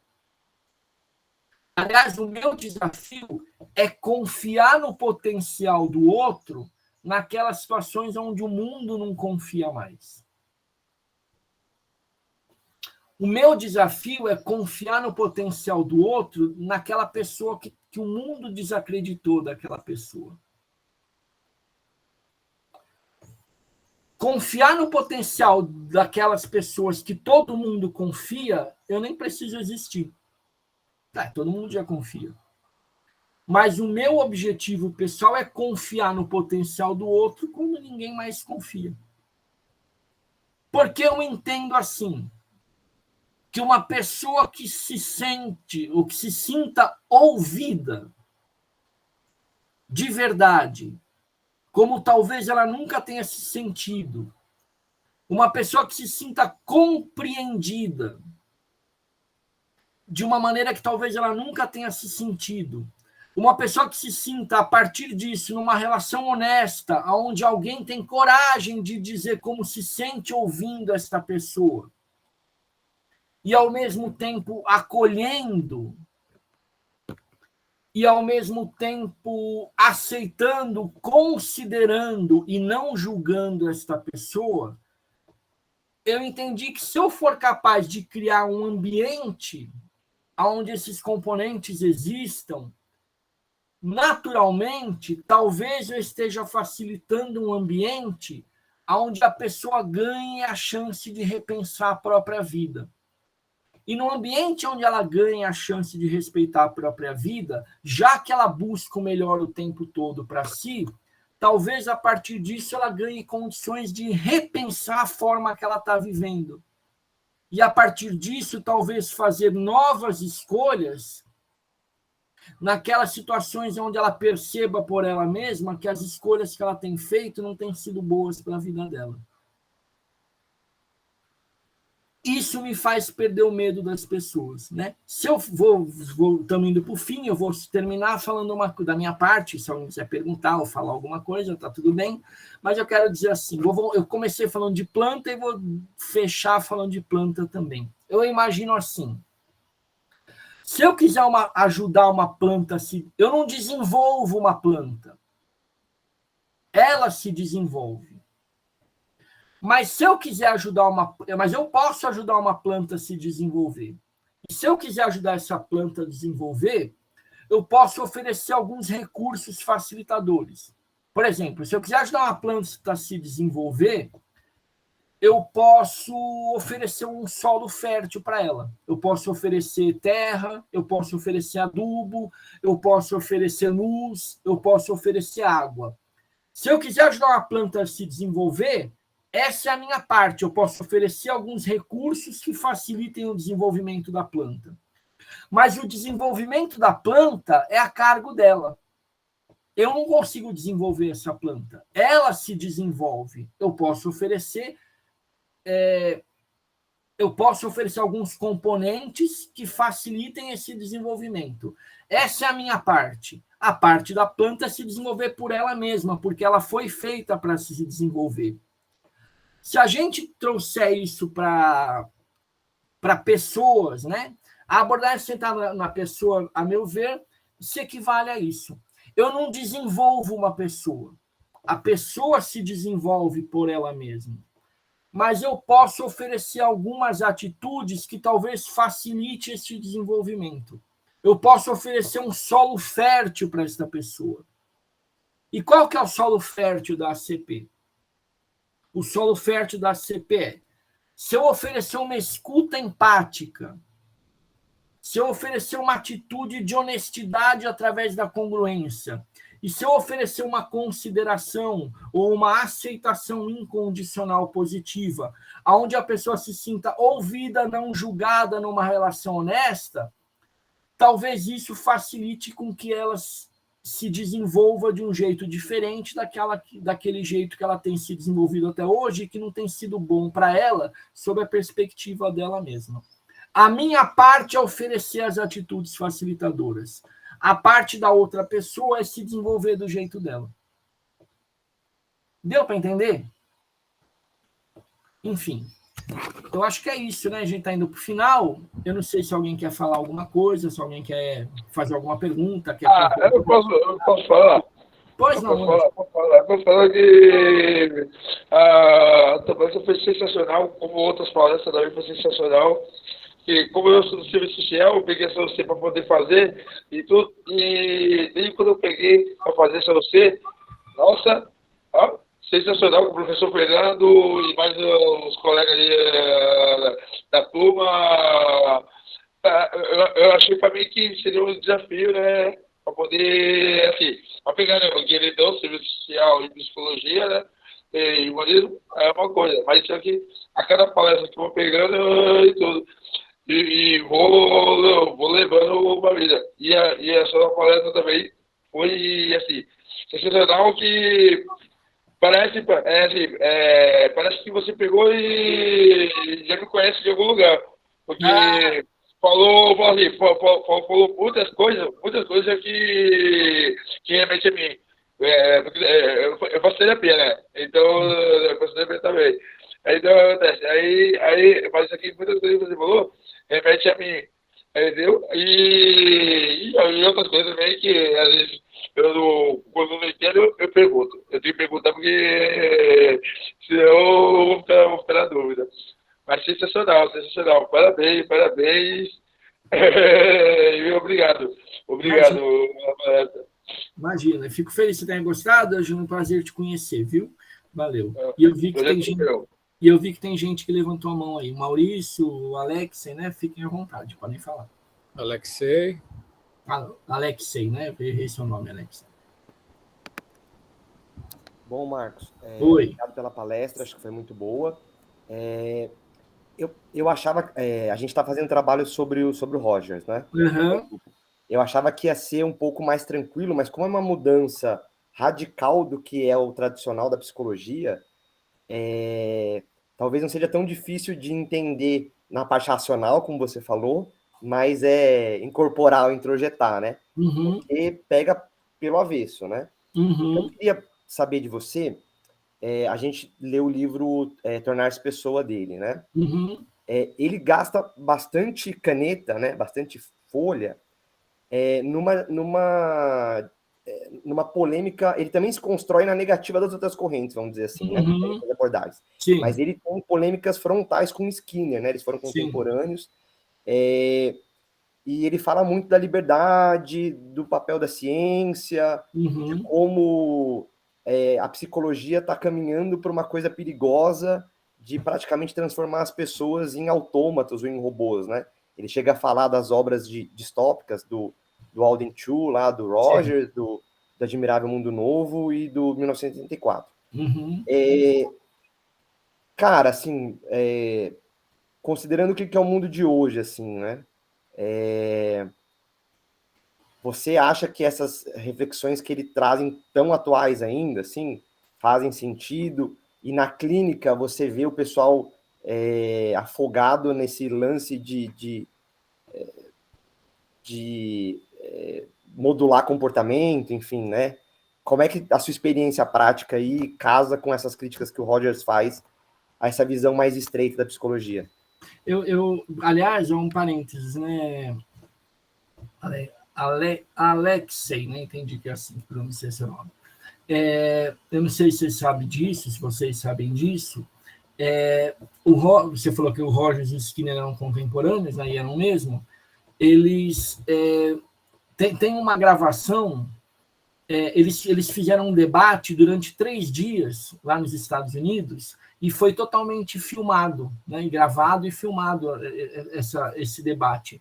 [SPEAKER 2] Aliás, o meu desafio é confiar no potencial do outro naquelas situações onde o mundo não confia mais. O meu desafio é confiar no potencial do outro naquela pessoa que o mundo desacreditou daquela pessoa. Confiar no potencial daquelas pessoas que todo mundo confia, eu nem preciso existir. Todo mundo já confia. Mas o meu objetivo pessoal é confiar no potencial do outro quando ninguém mais confia. Porque eu entendo assim, que uma pessoa que se sente, ou que se sinta ouvida de verdade, como talvez ela nunca tenha se sentido, uma pessoa que se sinta compreendida de uma maneira que talvez ela nunca tenha se sentido, uma pessoa que se sinta, a partir disso, numa relação honesta, onde alguém tem coragem de dizer como se sente ouvindo esta pessoa, e ao mesmo tempo acolhendo, e ao mesmo tempo aceitando, considerando e não julgando esta pessoa, eu entendi que se eu for capaz de criar um ambiente onde esses componentes existam, naturalmente, talvez eu esteja facilitando um ambiente onde a pessoa ganhe a chance de repensar a própria vida. E no ambiente onde ela ganha a chance de respeitar a própria vida, já que ela busca o melhor o tempo todo para si, talvez a partir disso ela ganhe condições de repensar a forma que ela está vivendo. E a partir disso, talvez fazer novas escolhas naquelas situações onde ela perceba por ela mesma que as escolhas que ela tem feito não têm sido boas para a vida dela. Isso me faz perder o medo das pessoas, né? Se eu estamos indo para o fim, eu vou terminar falando da minha parte, se alguém quiser perguntar ou falar alguma coisa, tá tudo bem, mas eu quero dizer assim, eu comecei falando de planta e vou fechar falando de planta também. Eu imagino assim, se eu quiser ajudar uma planta, eu não desenvolvo uma planta, ela se desenvolve. Mas se eu quiser mas eu posso ajudar uma planta a se desenvolver. E se eu quiser ajudar essa planta a desenvolver, eu posso oferecer alguns recursos facilitadores. Por exemplo, se eu quiser ajudar uma planta a se desenvolver, eu posso oferecer um solo fértil para ela. Eu posso oferecer terra, eu posso oferecer adubo, eu posso oferecer luz, eu posso oferecer água. Se eu quiser ajudar uma planta a se desenvolver, essa é a minha parte. Eu posso oferecer alguns recursos que facilitem o desenvolvimento da planta. Mas o desenvolvimento da planta é a cargo dela. Eu não consigo desenvolver essa planta. Ela se desenvolve. Eu posso oferecer alguns componentes que facilitem esse desenvolvimento. Essa é a minha parte. A parte da planta é se desenvolver por ela mesma, porque ela foi feita para se desenvolver. Se a gente trouxer isso para pessoas, né? A abordagem centrada na pessoa, a meu ver, se equivale a isso. Eu não desenvolvo uma pessoa. A pessoa se desenvolve por ela mesma. Mas eu posso oferecer algumas atitudes que talvez facilite esse desenvolvimento. Eu posso oferecer um solo fértil para esta pessoa. E qual que é o solo fértil da ACP? O solo fértil da ACP é: se eu oferecer uma escuta empática, se eu oferecer uma atitude de honestidade através da congruência, e se eu oferecer uma consideração ou uma aceitação incondicional positiva, onde a pessoa se sinta ouvida, não julgada numa relação honesta, talvez isso facilite com que ela se desenvolva de um jeito diferente daquele jeito que ela tem se desenvolvido até hoje, que não tem sido bom para ela, sob a perspectiva dela mesma. A minha parte é oferecer as atitudes facilitadoras. A parte da outra pessoa é se desenvolver do jeito dela. Deu para entender? Enfim, eu acho que é isso, né? A gente está indo para o final. Eu não sei se alguém quer falar alguma coisa, se alguém quer fazer alguma pergunta.
[SPEAKER 3] Eu posso falar.
[SPEAKER 2] Pois não.
[SPEAKER 3] Posso falar que a palestra foi sensacional, como outras palestras também foi sensacional. Que como eu sou do serviço social, eu peguei essa CLC para poder fazer e tudo. E desde quando eu peguei para fazer essa CLC, nossa, ó, sensacional, com o professor Fernando e mais os colegas ali da turma. Eu achei para mim que seria um desafio, né? Para poder, assim, para pegar, né? Porque ele deu serviço social e psicologia, né? E humanismo é uma coisa, mas isso aqui, a cada palestra que eu vou pegando e tudo. E vou levando uma vida. E essa palestra também foi, assim, sensacional, que parece que você pegou e já me conhece de algum lugar. Porque falou muitas coisas que remete a mim. Eu faço terapia, né? Então, eu faço terapia também. Então, acontece. Mas aqui, muitas coisas que você falou, remete a mim. Entendeu? E outras coisas também que, às vezes, quando não entendo, eu pergunto. Eu tenho que perguntar porque senão eu vou ficar na dúvida. Mas sensacional. Parabéns. E obrigado.
[SPEAKER 2] Imagina, eu fico feliz que você tenha gostado. Hoje é um prazer te conhecer, viu? Valeu. E eu vi que tem gente que levantou a mão aí. O Maurício, o Alexei, né? Fiquem à vontade, podem falar.
[SPEAKER 1] Alexei,
[SPEAKER 2] né? Eu errei seu nome, Alexei.
[SPEAKER 4] Bom, Marcos,
[SPEAKER 2] Oi.
[SPEAKER 4] Obrigado pela palestra, acho que foi muito boa. Eu achava, a gente está fazendo trabalho sobre o Rogers, né?
[SPEAKER 2] Uhum.
[SPEAKER 4] Eu achava que ia ser um pouco mais tranquilo, mas como é uma mudança radical do que é o tradicional da psicologia, talvez não seja tão difícil de entender na parte racional, como você falou, mas incorporar, introjetar, né?
[SPEAKER 2] Uhum.
[SPEAKER 4] Porque pega pelo avesso, né?
[SPEAKER 2] Uhum.
[SPEAKER 4] Eu queria saber de você, a gente leu o livro Tornar-se Pessoa dele, né?
[SPEAKER 2] Uhum.
[SPEAKER 4] Ele gasta bastante caneta, né? Bastante folha, numa polêmica. Ele também se constrói na negativa das outras correntes, vamos dizer assim, né? Das abordagens.
[SPEAKER 2] Sim.
[SPEAKER 4] Mas ele tem polêmicas frontais com Skinner, né? Eles foram contemporâneos. E ele fala muito da liberdade, do papel da ciência, de como a psicologia está caminhando para uma coisa perigosa de praticamente transformar as pessoas em autômatos ou em robôs, né? Ele chega a falar das obras distópicas do Alden Chu, lá do Roger, do Admirável Mundo Novo e do 1984.
[SPEAKER 2] Uhum.
[SPEAKER 4] Cara, assim, considerando o que é o mundo de hoje, assim, né? Você acha que essas reflexões que ele trazem tão atuais ainda, assim, fazem sentido? E na clínica você vê o pessoal afogado nesse lance de modular comportamento, enfim, né? Como é que a sua experiência prática aí casa com essas críticas que o Rogers faz a essa visão mais estreita da psicologia?
[SPEAKER 2] Aliás, um parênteses, né? Alexei, né? Entendi que é assim que pronuncia seu nome. Eu não sei se você sabe disso, se vocês sabem disso. Você falou que o Rogers e o Skinner eram contemporâneos, né? E eram mesmo. Eles tem uma gravação. Eles fizeram um debate durante 3 dias lá nos Estados Unidos e foi totalmente filmado, né? Gravado e filmado esse debate.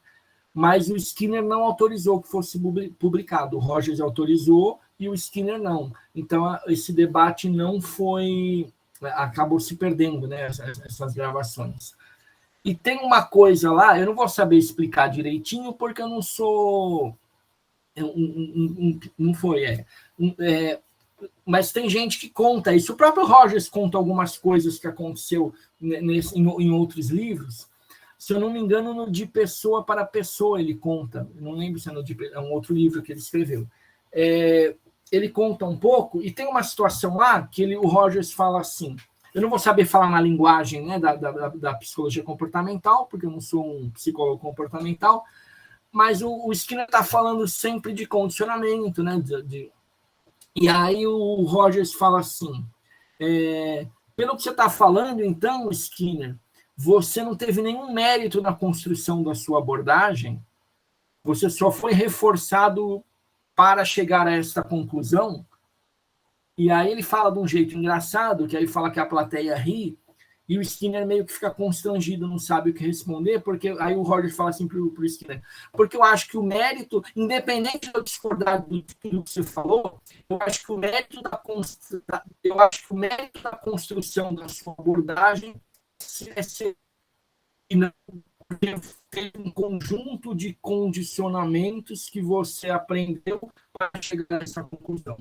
[SPEAKER 2] Mas o Skinner não autorizou que fosse publicado. O Rogers autorizou e o Skinner não. Então, esse debate não foi... Acabou se perdendo, né, essas gravações. E tem uma coisa lá, eu não vou saber explicar direitinho, porque eu não sou... Não foi, mas tem gente que conta isso. O próprio Rogers conta algumas coisas que aconteceu em outros livros. Se eu não me engano, no De Pessoa para Pessoa ele conta. Eu não lembro se é um outro livro que ele escreveu. Ele conta um pouco, e tem uma situação lá que o Rogers fala assim, eu não vou saber falar na linguagem, né, da psicologia comportamental, porque eu não sou um psicólogo comportamental, mas o Skinner está falando sempre de condicionamento, né? E aí o Rogers fala assim, pelo que você está falando, então, Skinner, você não teve nenhum mérito na construção da sua abordagem, você só foi reforçado para chegar a essa conclusão. E aí ele fala de um jeito engraçado, que aí fala que a plateia ri, e o Skinner meio que fica constrangido, não sabe o que responder, porque aí o Rogers fala assim pro Skinner, porque eu acho que o mérito, independente de eu discordar de tudo que você falou, eu acho que o mérito da construção da sua abordagem é ser e não ter um conjunto de condicionamentos que você aprendeu para chegar a essa conclusão.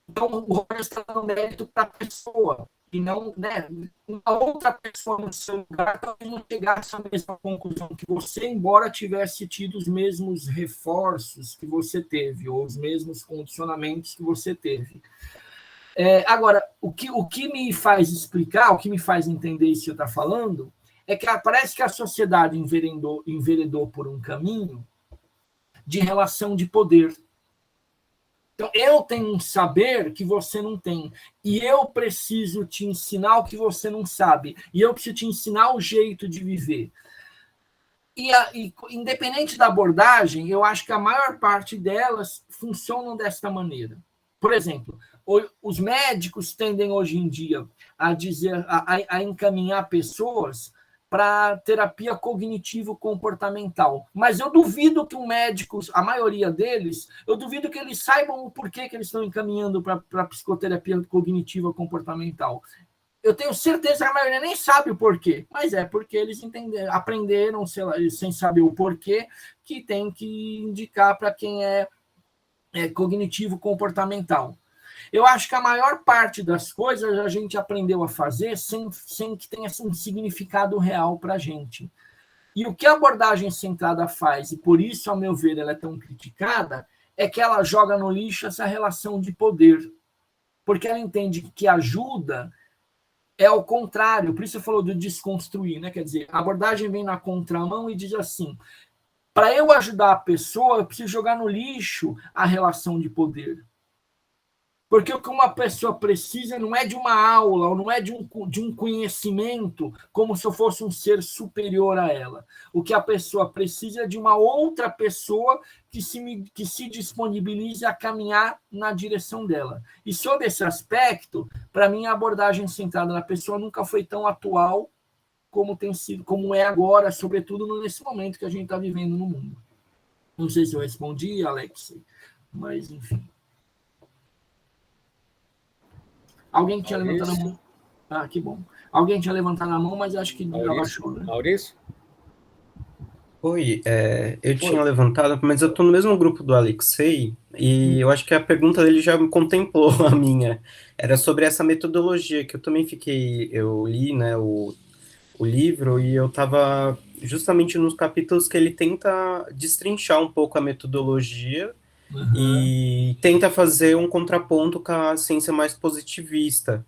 [SPEAKER 2] Então, o Rogers está dando mérito para a pessoa, e não, né, uma outra pessoa no seu lugar talvez não chegasse à mesma conclusão que você, embora tivesse tido os mesmos reforços que você teve, ou os mesmos condicionamentos que você teve. Agora, o que me faz explicar, o que me faz entender isso que eu estou falando, é que parece que a sociedade enveredou por um caminho de relação de poder. Então, eu tenho um saber que você não tem. E eu preciso te ensinar o que você não sabe. E eu preciso te ensinar o jeito de viver. E independente da abordagem, eu acho que a maior parte delas funcionam desta maneira. Por exemplo, os médicos tendem hoje em dia a encaminhar pessoas para terapia cognitivo-comportamental. Mas eu duvido que a maioria deles, eu duvido que eles saibam o porquê que eles estão encaminhando para psicoterapia cognitiva-comportamental. Eu tenho certeza que a maioria nem sabe o porquê, mas é porque eles aprenderam, sei lá, sem saber o porquê, que tem que indicar para quem é cognitivo-comportamental. Eu acho que a maior parte das coisas a gente aprendeu a fazer sem que tenha um significado real para a gente. E o que a abordagem centrada faz, e por isso, ao meu ver, ela é tão criticada, é que ela joga no lixo essa relação de poder. Porque ela entende que ajuda é ao contrário. Por isso você falou do desconstruir, né? Quer dizer, a abordagem vem na contramão e diz assim, para eu ajudar a pessoa, eu preciso jogar no lixo a relação de poder. Porque o que uma pessoa precisa não é de uma aula, ou não é de um conhecimento, como se eu fosse um ser superior a ela. O que a pessoa precisa é de uma outra pessoa que se disponibilize a caminhar na direção dela. E sob esse aspecto, para mim, a abordagem centrada na pessoa nunca foi tão atual como tem sido, como é agora, sobretudo nesse momento que a gente está vivendo no mundo. Não sei se eu respondi, Alex, mas enfim. Alguém tinha levantado a mão? Ah, que bom. Alguém tinha levantado a mão, mas acho que abaixou, né?
[SPEAKER 1] Maurício?
[SPEAKER 5] Oi, eu tinha levantado, mas eu estou no mesmo grupo do Alexei, e eu acho que a pergunta dele já contemplou a minha. Era sobre essa metodologia, que eu também eu li, né, o livro, e eu estava justamente nos capítulos que ele tenta destrinchar um pouco a metodologia, e tenta fazer um contraponto com a ciência mais positivista.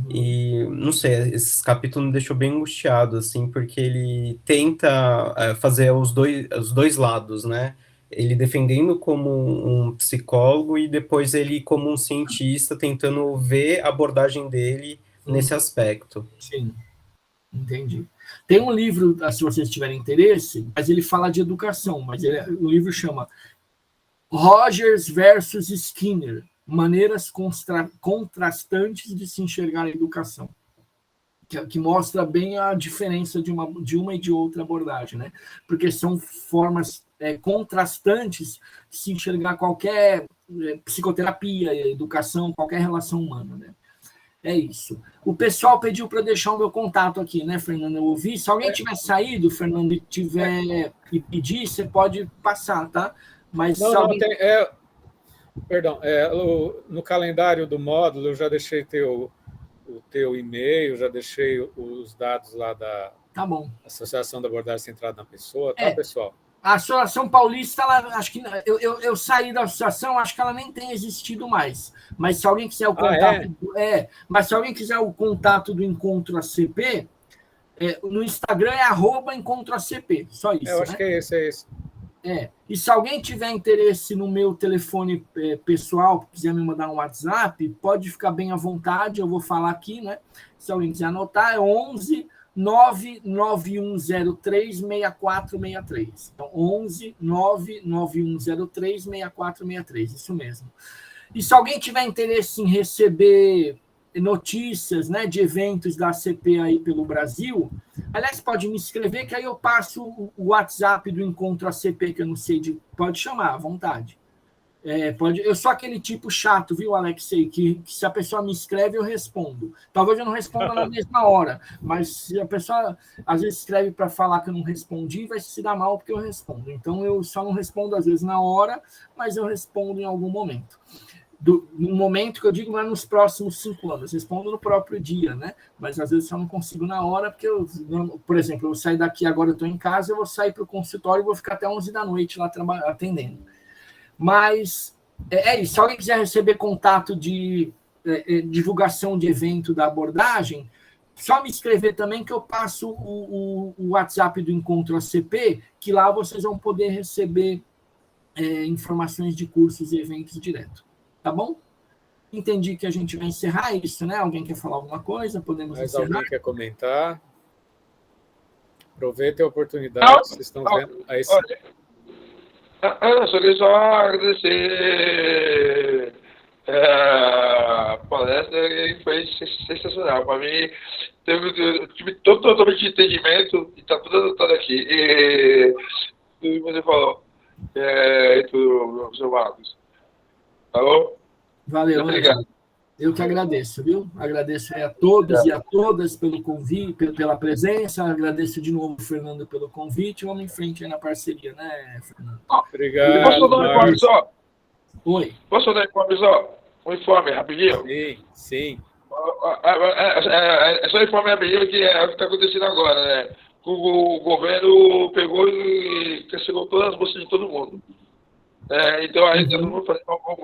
[SPEAKER 5] E, não sei, esse capítulo me deixou bem angustiado, assim, porque ele tenta fazer os dois lados, né? Ele defendendo como um psicólogo e depois ele como um cientista tentando ver a abordagem dele nesse aspecto.
[SPEAKER 2] Sim, entendi. Tem um livro, se vocês tiverem interesse, mas ele fala de educação, mas o livro chama Rogers versus Skinner, maneiras contrastantes de se enxergar a educação, que mostra bem a diferença de uma e de outra abordagem, né? Porque são formas contrastantes de se enxergar qualquer psicoterapia, educação, qualquer relação humana, né? É isso. O pessoal pediu para deixar o meu contato aqui, né, Fernando? Eu ouvi. Se alguém tiver saído, Fernando, e pedir, você pode passar, tá? Mas
[SPEAKER 1] não, tem, perdão, no calendário do módulo eu já deixei o teu e-mail, já deixei os dados lá da Associação da Abordagem Centrada na Pessoa, tá, pessoal?
[SPEAKER 2] A Associação Paulista, acho que eu saí da associação, acho que ela nem tem existido mais. Mas se alguém quiser o contato, mas se alguém quiser o contato do Encontro ACP, no Instagram é @EncontroACP, só isso.
[SPEAKER 1] Eu acho que é esse.
[SPEAKER 2] E se alguém tiver interesse no meu telefone pessoal, quiser me mandar um WhatsApp, pode ficar bem à vontade, eu vou falar aqui, né? Se alguém quiser anotar, é 11 99103 6463. Então, 11 99103 6463, isso mesmo. E se alguém tiver interesse em receber notícias, né, de eventos da ACP aí pelo Brasil, aliás, pode me escrever que aí eu passo o WhatsApp do Encontro ACP, que eu não sei, pode chamar à vontade. Eu sou aquele tipo chato, viu, Alexei, que se a pessoa me escreve, eu respondo. Talvez eu não responda na mesma hora, mas se a pessoa às vezes escreve para falar que eu não respondi, vai se dar mal porque eu respondo. Então eu só não respondo às vezes na hora, mas eu respondo em algum momento. No momento que eu digo, não é nos próximos 5 anos, respondo no próprio dia, né? Mas às vezes eu não consigo na hora, porque por exemplo, eu vou sair daqui agora, eu estou em casa, eu vou sair para o consultório e vou ficar até 11 da noite lá atendendo. Mas é isso. Se alguém quiser receber contato de divulgação de evento da abordagem, só me escrever também que eu passo o WhatsApp do Encontro ACP, que lá vocês vão poder receber informações de cursos e eventos direto. Tá bom? Entendi que a gente vai encerrar isso, né? Alguém quer falar alguma coisa? Podemos encerrar.
[SPEAKER 1] Alguém quer comentar? Aproveitem a oportunidade, vocês estão vendo. Aí,
[SPEAKER 3] eu só queria agradecer a palestra, que foi sensacional. Para mim, eu tive totalmente de entendimento e está tudo anotado aqui. E tudo que você falou, tudo, seu Marcos. Alô?
[SPEAKER 2] Valeu, obrigado. Eu que agradeço, viu? Agradeço a todos e a todas pelo convite, pela presença. Agradeço de novo, Fernando, pelo convite. Vamos em frente aí na parceria, né, Fernando?
[SPEAKER 1] Obrigado.
[SPEAKER 3] Posso dar um informe só?
[SPEAKER 2] Oi.
[SPEAKER 3] Posso dar um informe só? Um informe rapidinho?
[SPEAKER 1] Sim.
[SPEAKER 3] É só informe rapidinho que é o que está acontecendo agora, né? O governo pegou e cancelou todas as bolsas de todo mundo. Então aí todo mundo fazendo uma